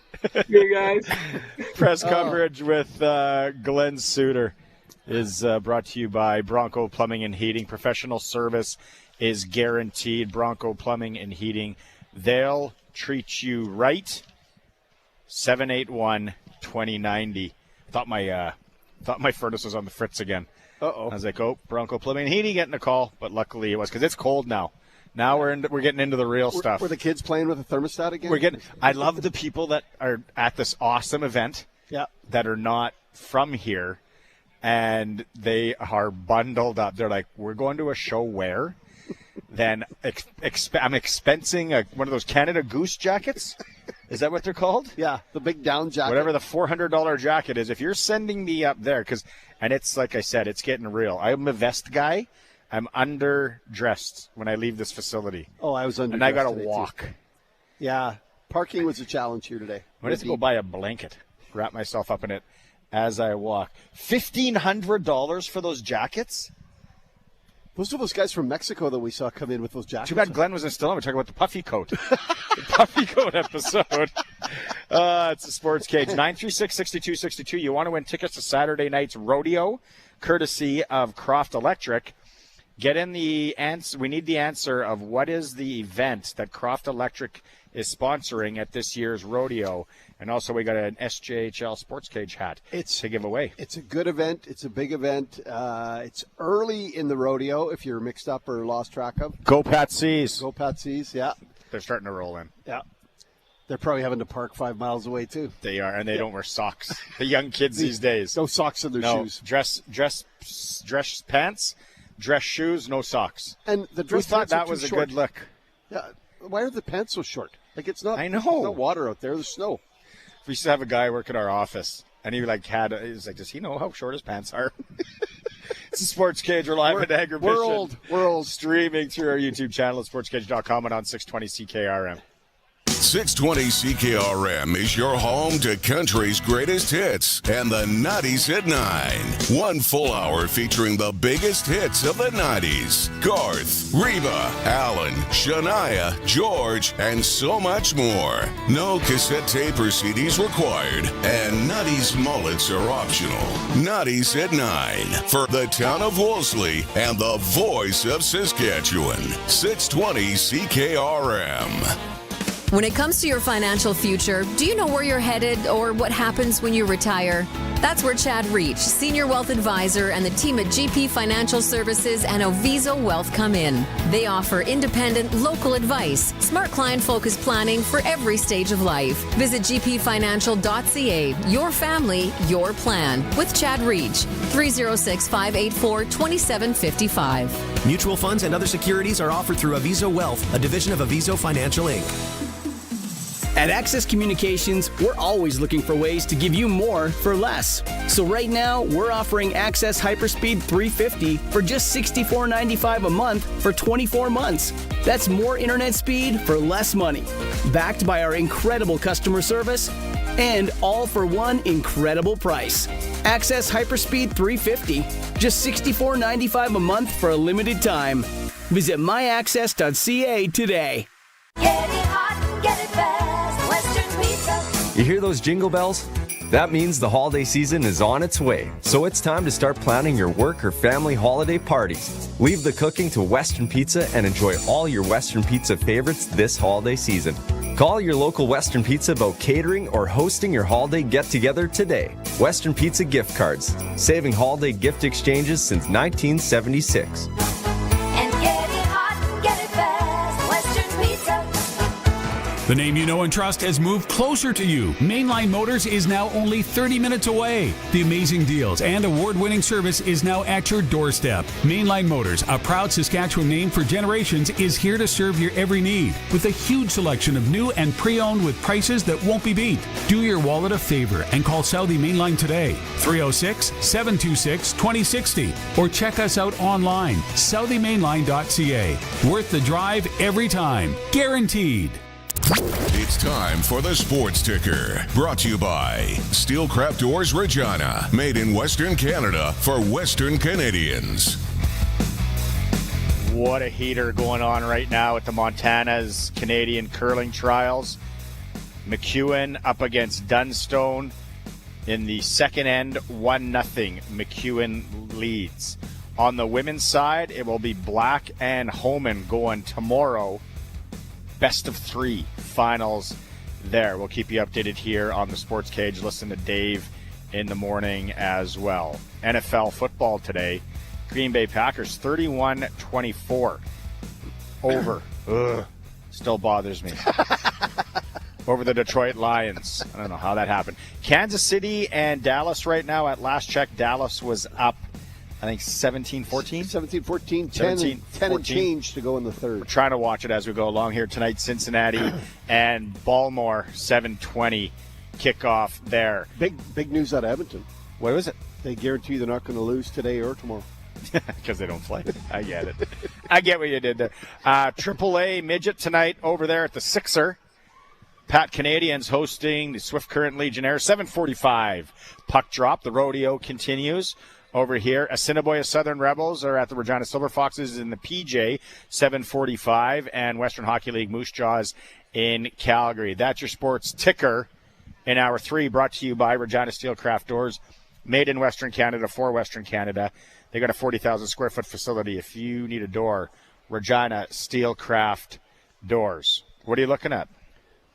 S9: You guys.
S1: Press coverage with Glen Suitor is brought to you by Bronco Plumbing and Heating. Professional service is guaranteed. Bronco Plumbing and Heating. They'll treat you right. 781-2090. Thought my furnace was on the fritz again.
S2: Uh-oh.
S1: I was like, Bronco Plumbing and Heating getting a call, but luckily it was because it's cold now. Now we're getting into the real stuff.
S2: Were the kids playing with a thermostat again?
S1: I love the people that are at this awesome event.
S2: Yeah.
S1: That are not from here, and they are bundled up. They're like, we're going to a show where? Then I'm expensing one of those Canada Goose jackets. Is that what they're called?
S2: Yeah, the big down jacket.
S1: Whatever the $400 jacket is. If you're sending me up there, and it's like I said, it's getting real. I'm a vest guy. I'm underdressed when I leave this facility.
S2: Oh, I was underdressed.
S1: And I got to walk.
S2: Too. Yeah, parking was a challenge here today.
S1: I have to go buy a blanket, wrap myself up in it as I walk. $1,500 for those jackets?
S2: Those are those guys from Mexico that we saw come in with those jackets.
S1: Too bad Glenn wasn't still on. We're talking about the puffy coat. The puffy coat episode. It's a Sports Cage. 936-6262. You want to win tickets to Saturday night's rodeo, courtesy of Croft Electric. Get in the answer. We need the answer of what is the event that Croft Electric is sponsoring at this year's rodeo. And also we got an SJHL Sports Cage hat to give away.
S2: It's a good event. It's a big event. It's early in the rodeo if you're mixed up or lost track of.
S1: Go Patsies.
S2: Go Patsies, yeah.
S1: They're starting to roll in.
S2: Yeah. They're probably having to park 5 miles away, too.
S1: They are, and they don't wear socks. The young kids these days.
S2: No socks in their shoes.
S1: Dress pants, dress shoes, no socks.
S2: And the dress
S1: thought
S2: pants
S1: that
S2: are
S1: was
S2: too
S1: a
S2: short.
S1: good look.
S2: Yeah. Why are the pants so short? Like, it's not.
S1: I know.
S2: There's no water out there. There's snow.
S1: We used to have a guy work at our office, and he was like, does he know how short his pants are? It's a Sports Cage. We're live at Agribition.
S2: We're old.
S1: Streaming through our YouTube channel at sportscage.com and on 620 CKRM.
S8: 620 CKRM is your home to country's greatest hits and the 90s at 9. 1 full hour featuring the biggest hits of the 90s. Garth, Reba, Alan, Shania, George, and so much more. No cassette tape or CDs required, and Nutty's mullets are optional. Nutty's at 9 for the town of Wolseley and the voice of Saskatchewan. 620 CKRM.
S3: When it comes to your financial future, do you know where you're headed or what happens when you retire? That's where Chad Reach, Senior Wealth Advisor, and the team at GP Financial Services and Oviso Wealth come in. They offer independent, local advice, smart client-focused planning for every stage of life. Visit gpfinancial.ca. Your family, your plan. With Chad Reach, 306-584-2755.
S14: Mutual funds and other securities are offered through Oviso Wealth, a division of Oviso Financial Inc.
S15: At Access Communications, we're always looking for ways to give you more for less. So right now, we're offering Access Hyperspeed 350 for just $64.95 a month for 24 months. That's more internet speed for less money. Backed by our incredible customer service and all for one incredible price. Access Hyperspeed 350, just $64.95 a month for a limited time. Visit myaccess.ca today.
S18: Get it hot, get it fast. Western Pizza.
S10: You hear those jingle bells? That means the holiday season is on its way, so it's time to start planning your work or family holiday parties. Leave the cooking to Western Pizza and enjoy all your Western Pizza favorites this holiday season. Call your local Western Pizza about catering or hosting your holiday get-together today. Western Pizza gift cards, saving holiday gift exchanges since 1976.
S18: And get it hot, get it fast. Western Pizza.
S13: The name you know and trust has moved closer to you. Mainline Motors is now only 30 minutes away. The amazing deals and award-winning service is now at your doorstep. Mainline Motors, a proud Saskatchewan name for generations, is here to serve your every need with a huge selection of new and pre-owned with prices that won't be beat. Do your wallet a favor and call Southie Mainline today, 306-726-2060, or check us out online, southie-mainline.ca. Worth the drive every time, guaranteed.
S8: It's time for the Sports Ticker, brought to you by Steelcraft Doors Regina, made in Western Canada for Western Canadians.
S1: What a heater going on right now at the Montana's Canadian curling trials. McEwen up against Dunstone in the second end, 1-0. McEwen leads. On the women's side, it will be Black and Homan going tomorrow. Best of 3 finals there. We'll keep you updated here on the Sports Cage. Listen to Dave in the morning as well. NFL football today. Green Bay Packers 31-24 over. Ugh, still bothers me. Over the Detroit Lions. I don't know how that happened. Kansas City and Dallas right now. At last check, Dallas was up, I think, 17-14?
S2: 17-14, 10 and change to go in the third.
S1: We're trying to watch it as we go along here tonight. Cincinnati and Baltimore, 7:20 kickoff there.
S2: Big news out of Edmonton.
S1: What was it?
S2: They guarantee they're not going to lose today or tomorrow.
S1: Because they don't play. I get it. I get what you did there. AAA midget tonight over there at the Sixer. Pat Canadians hosting the Swift Current Legionnaires, 7:45. Puck drop. The rodeo continues. Over here, Assiniboia Southern Rebels are at the Regina Silver Foxes in the PJ, 7:45, and Western Hockey League Moose Jaws in Calgary. That's your sports ticker in Hour 3, brought to you by Regina Steelcraft Doors, made in Western Canada for Western Canada. They got a 40,000 square foot facility. If you need a door, Regina Steelcraft Doors. What are you looking at?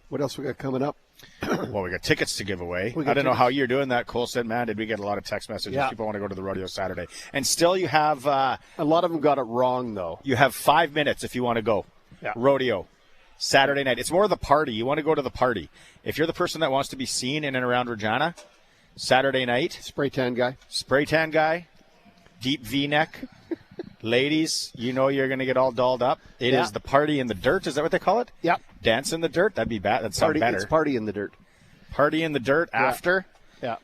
S2: What else we got coming up?
S1: Well, we got tickets to give away. I don't know how you're doing that. Cole said, man, did we get a lot of text messages? Yeah. People want to go to the rodeo Saturday. And still you have... a
S2: lot of them got it wrong, though.
S1: You have 5 minutes if you want to go. Yeah. Rodeo. Saturday night. It's more the party. You want to go to the party. If you're the person that wants to be seen in and around Regina, Saturday night.
S2: Spray tan guy.
S1: Deep V-neck. Ladies, you know you're going to get all dolled up. It is the party in the dirt. Is that what they call it?
S2: Yep.
S1: Dance in the dirt? That'd be bad. That'd sound better.
S2: It's party in the dirt.
S1: Party in the dirt after?
S2: Yeah.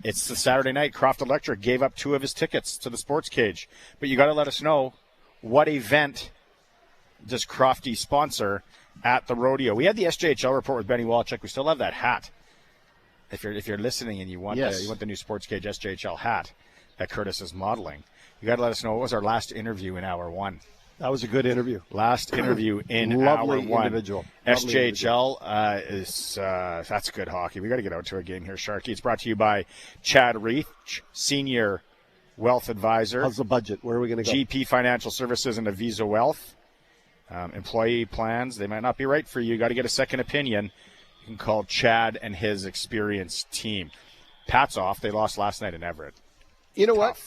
S1: It's the Saturday night. Croft Electric gave up 2 of his tickets to the Sports Cage. But you got to let us know what event does Crofty sponsor, at the rodeo. We had the SJHL report with Benny Walchuk. We still have that hat. If you're listening and you want the new Sportscage SJHL hat that Curtis is modeling, you got to let us know what was our last interview in hour one.
S2: That was a good interview.
S1: Last interview in
S2: Lovely
S1: hour one.
S2: Individual.
S1: SJHL that's good hockey. We got to get out to a game here, Sharky. It's brought to you by Chad Reach, Senior Wealth Advisor.
S2: How's the budget? Where are we going to go?
S1: GP Financial Services and Visa Wealth. Employee plans, they might not be right for you. Got to get a second opinion. You can call Chad and his experienced team. Pats off. They lost last night in Everett.
S2: You know what?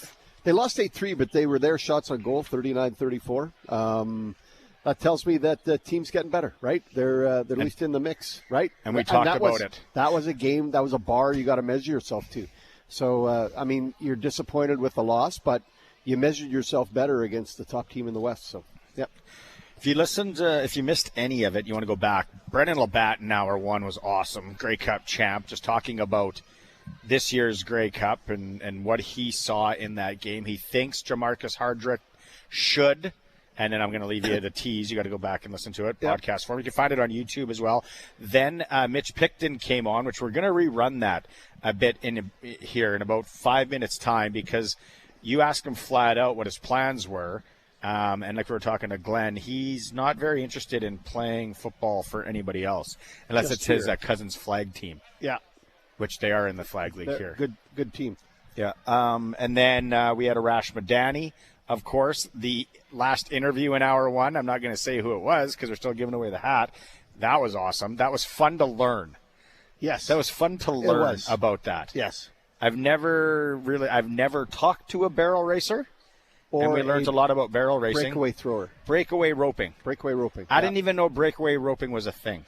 S2: They lost 8-3, but they were their shots on goal, 39-34. That tells me that the team's getting better, right? They're at least in the mix, right?
S1: And we talked about it.
S2: That was a game. That was a bar you got to measure yourself to. So, you're disappointed with the loss, but you measured yourself better against the top team in the West. So, yep.
S1: If you missed any of it, you want to go back. Brendon LaBatte in hour one was awesome. Grey Cup champ, just talking about this year's Grey Cup and what he saw in that game. He thinks Jamarcus Hardrick should, and then I'm going to leave you the tease. You got to go back and listen to it, podcast form. You can find it on YouTube as well. Then Mitch Picton came on, which we're going to rerun that a bit here in about 5 minutes' time, because you asked him flat out what his plans were. And like we were talking to Glen, he's not very interested in playing football for anybody else, unless it's his cousin's flag team.
S2: Yeah.
S1: Which they are in the flag league here.
S2: Good team.
S1: Yeah. And then we had Arash Madani, of course. The last interview in hour one, I'm not going to say who it was because we're still giving away the hat. That was awesome. That was fun to learn.
S2: Yes.
S1: That was fun to learn about that.
S2: Yes.
S1: I've never talked to a barrel racer. And we learned a lot about barrel racing.
S2: Breakaway thrower.
S1: Breakaway roping.
S2: I
S1: didn't even know breakaway roping was a thing.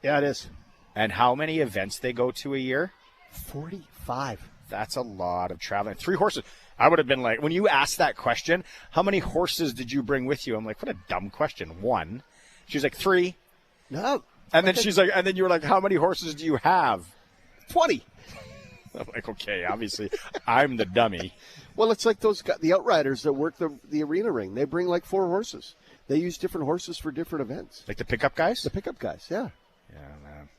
S2: Yeah, it is.
S1: And how many events they go to a year?
S2: 45.
S1: That's a lot of traveling. 3 horses. I would have been like, when you asked that question, how many horses did you bring with you? I'm like, what a dumb question. 1. She's like, 3.
S2: No.
S1: And then she's like, and then you were like, how many horses do you have?
S2: 20.
S1: I'm like, okay, obviously, I'm the dummy.
S2: Well, it's like the Outriders that work the arena ring. They bring like 4 horses. They use different horses for different events.
S1: Like the pickup guys?
S2: The pickup guys, yeah.
S1: Yeah, man.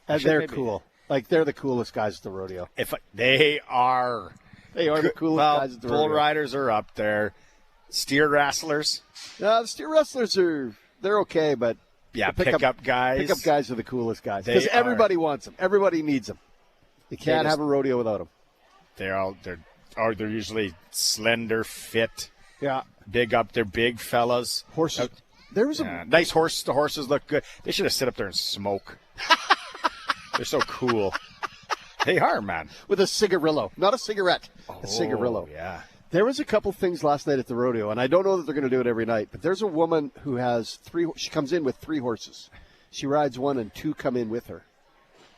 S2: And they're cool. Like, they're the coolest guys at the rodeo.
S1: They are.
S2: They are the coolest guys at the rodeo.
S1: Bull riders are up there. Steer wrestlers.
S2: The steer wrestlers they're okay, but
S1: yeah, pickup guys.
S2: Pickup guys are the coolest guys because everybody wants them. Everybody needs them. You can't have a rodeo without them.
S1: They're usually slender, fit.
S2: Yeah,
S1: big up. They're big fellas.
S2: Horses. There was a
S1: nice horse. The horses look good. They should have sit up there and smoke. They're so cool. They are, man.
S2: With a cigarillo, not a cigarette. A cigarillo.
S1: Yeah.
S2: There was a couple things last night at the rodeo, and I don't know that they're going to do it every night, but there's a woman who has 3. She comes in with 3 horses. She rides 1 and 2 come in with her.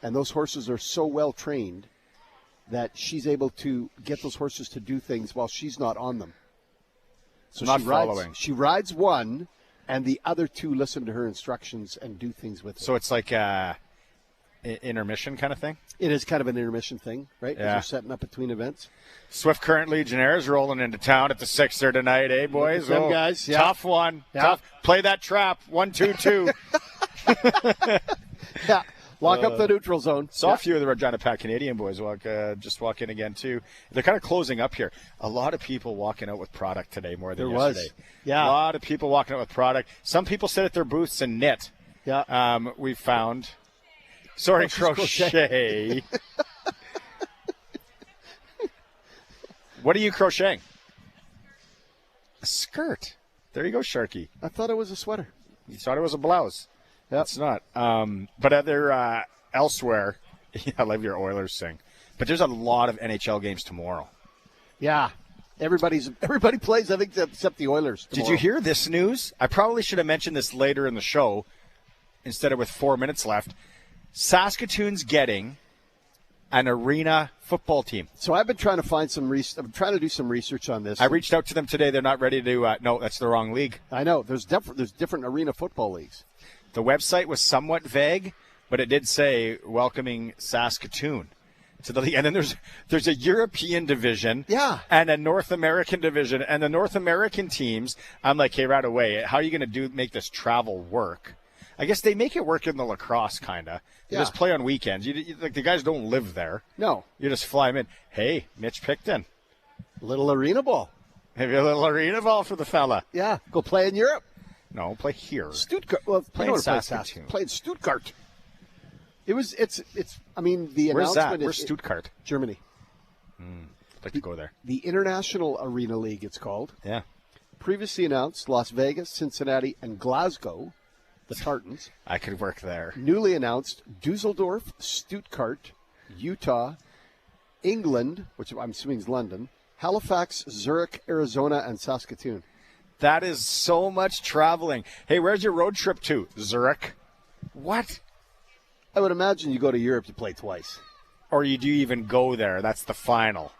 S2: And those horses are so well trained that she's able to get those horses to do things while she's not on them. So
S1: following.
S2: She rides 1, and the other 2 listen to her instructions and do things with her.
S1: So it's like intermission kind of thing?
S2: It is kind of an intermission thing, right?
S1: Yeah.
S2: As you're setting up between events.
S1: Swift Current Legionnaires rolling into town at the Sixer tonight, eh, boys?
S2: Them guys. Yeah.
S1: Tough one.
S2: Yeah.
S1: Tough. Play that trap. 1, 2, 2.
S2: Yeah. Lock up the neutral zone.
S1: Saw a few of the Regina Pats Canadian boys just walk in again, too. They're kind of closing up here. A lot of people walking out with product today more than yesterday.
S2: Yeah.
S1: A lot of people walking out with product. Some people sit at their booths and knit.
S2: Yeah.
S1: We found. Sorry, crochet. What are you crocheting? A skirt. There you go, Sharky.
S2: I thought it was a sweater.
S1: You thought it was a blouse.
S2: Yep.
S1: It's not. But other elsewhere, I love your Oilers thing. But there's a lot of NHL games tomorrow.
S2: Yeah. Everybody plays, I think, except the Oilers tomorrow.
S1: Did you hear this news? I probably should have mentioned this later in the show instead of with 4 minutes left. Saskatoon's getting an arena football team.
S2: So I've been trying to find I'm trying to do some research on this.
S1: I reached out to them today. They're not ready to. No, that's the wrong league.
S2: I know. There's different arena football leagues.
S1: The website was somewhat vague, but it did say welcoming Saskatoon to the league. And then there's a European division, and a North American division, and the North American teams. I'm like, hey, right away, how are you going to make this travel work? I guess they make it work in the lacrosse, kind of. You just play on weekends. Like the guys don't live there.
S2: No.
S1: You just fly them in. Hey, Mitch Picton.
S2: Little arena ball.
S1: Maybe a little arena ball for the fella.
S2: Yeah, go play in Europe.
S1: No, play here.
S2: Stuttgart. Well,
S1: play in Saskatoon.
S2: Play in Stuttgart. It's. I mean, the
S1: Where's
S2: announcement
S1: that? Where's Stuttgart?
S2: Germany.
S1: I'd like to go there.
S2: The International Arena League, it's called.
S1: Yeah.
S2: Previously announced Las Vegas, Cincinnati, and Glasgow, the Tartans.
S1: I could work there.
S2: Newly announced Dusseldorf, Stuttgart, Utah, England, which I'm assuming is London, Halifax, Zurich, Arizona, and Saskatoon.
S1: That is so much traveling. Hey, where's your road trip to? Zurich? What?
S2: I would imagine you go to Europe, you play twice.
S1: Or you do even go there. That's the final.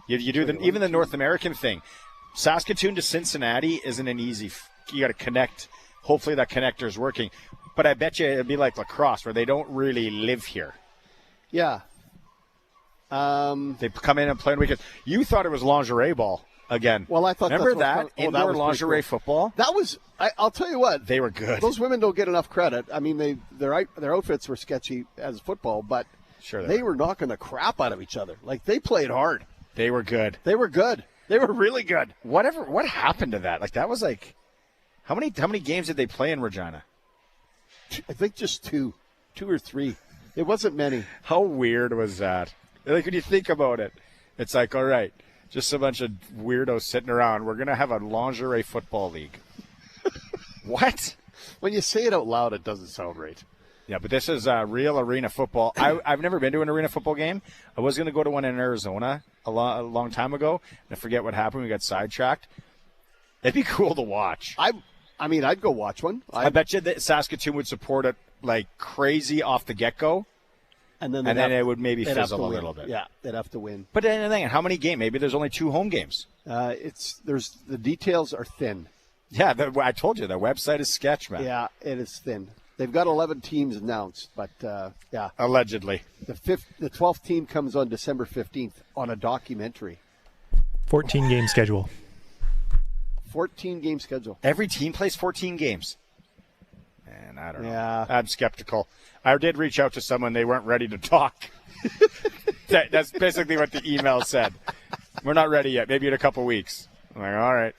S1: You do even the North American thing. Saskatoon to Cincinnati isn't an easy. You got to connect. Hopefully that connector is working. But I bet you it'd be like lacrosse, where they don't really live here.
S2: Yeah.
S1: They come in and play on weekends. You thought it was lingerie ball again.
S2: Well, I thought
S1: remember
S2: that's
S1: that indoor lingerie football.
S2: That was. I'll tell you what.
S1: They were good.
S2: Those women don't get enough credit. I mean, their outfits were sketchy as football, but
S1: sure
S2: they were knocking the crap out of each other. Like they played hard.
S1: They were good.
S2: They were good. They were really good.
S1: What happened to that? Like that was like, how many games did they play in Regina?
S2: I think just two or three. It wasn't many.
S1: How weird was that? Like when you think about it, it's like, all right, just a bunch of weirdos sitting around. We're gonna have a lingerie football league. What?
S2: When you say it out loud, it doesn't sound right.
S1: Yeah, but this is real arena football. I've never been to an arena football game. I was going to go to one in Arizona a long time ago, and I forget what happened. We got sidetracked. It'd be cool to watch.
S2: I mean, I'd go watch one.
S1: I bet you that Saskatoon would support it like crazy off the get-go,
S2: and then
S1: it would maybe fizzle a little bit.
S2: Yeah, they'd have to win.
S1: But then, how many games? Maybe there's only 2 home games.
S2: The details are thin.
S1: Yeah, I told you, their website is sketch, man.
S2: Yeah, it is thin. They've got 11 teams announced, but yeah.
S1: Allegedly.
S2: The 12th team comes on December 15th on a documentary.
S7: 14-game schedule.
S2: 14-game schedule.
S1: Every team plays 14 games. Man, I don't know.
S2: Yeah.
S1: I'm skeptical. I did reach out to someone. They weren't ready to talk. That's basically what the email said. We're not ready yet. Maybe in a couple weeks. I'm like, all right.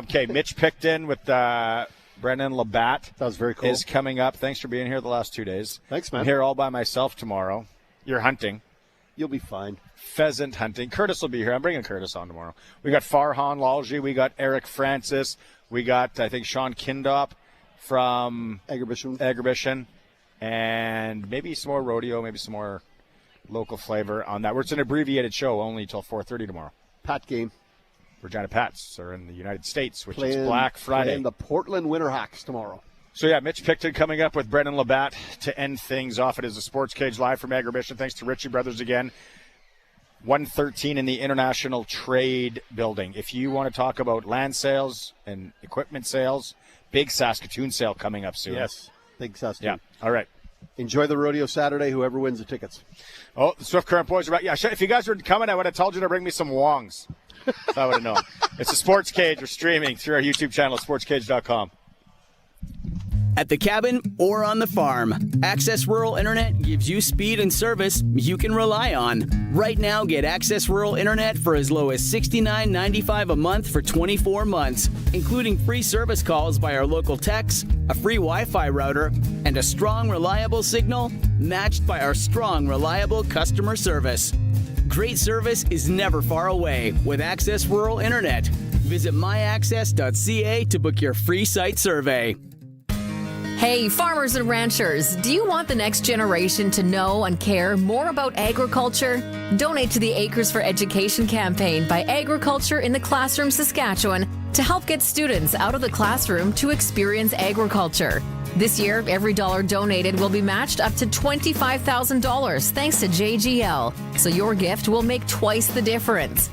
S1: Okay, Mitch Picton with Brendon LaBatte.
S2: That was very cool.
S1: Is coming up. Thanks for being here the last 2 days.
S2: Thanks, man.
S1: I'm here all by myself tomorrow. You're hunting.
S2: You'll be fine.
S1: Pheasant hunting. Curtis will be here. I'm bringing Curtis on tomorrow. We got Farhan Lalji. We got Eric Francis. We got, I think, Sean Kindop from Agribition. And maybe some more rodeo, maybe some more local flavor on that. It's an abbreviated show only till 4:30 tomorrow.
S2: Pat game.
S1: Regina Pats are in the United States, which is Black Friday.
S2: Playing the Portland Winterhawks tomorrow.
S1: So, yeah, Mitch Picton coming up with Brendon LaBatte to end things off. It is a Sports Cage live from Agribition. Thanks to Ritchie Brothers again. 113 in the International Trade Building. If you want to talk about land sales and equipment sales, big Saskatoon sale coming up soon.
S2: Yes, big Saskatoon.
S1: Yeah, all right.
S2: Enjoy the rodeo Saturday, whoever wins the tickets.
S1: Oh, the Swift Current boys are back. Yeah, if you guys were coming, I would have told you to bring me some wongs. So I would have known. It's a Sports Cage. We're streaming through our YouTube channel, sportscage.com.
S15: At the cabin or on the farm, Access Rural Internet gives you speed and service you can rely on. Right now, get Access Rural Internet for as low as $69.95 a month for 24 months, including free service calls by our local techs, a free Wi-Fi router, and a strong, reliable signal matched by our strong, reliable customer service. Great service is never far away with Access Rural Internet. Visit myaccess.ca to book your free site survey.
S3: Hey, farmers and ranchers, do you want the next generation to know and care more about agriculture? Donate to the Acres for Education campaign by Agriculture in the Classroom Saskatchewan to help get students out of the classroom to experience agriculture. This year, every dollar donated will be matched up to $25,000 thanks to JGL, so your gift will make twice the difference.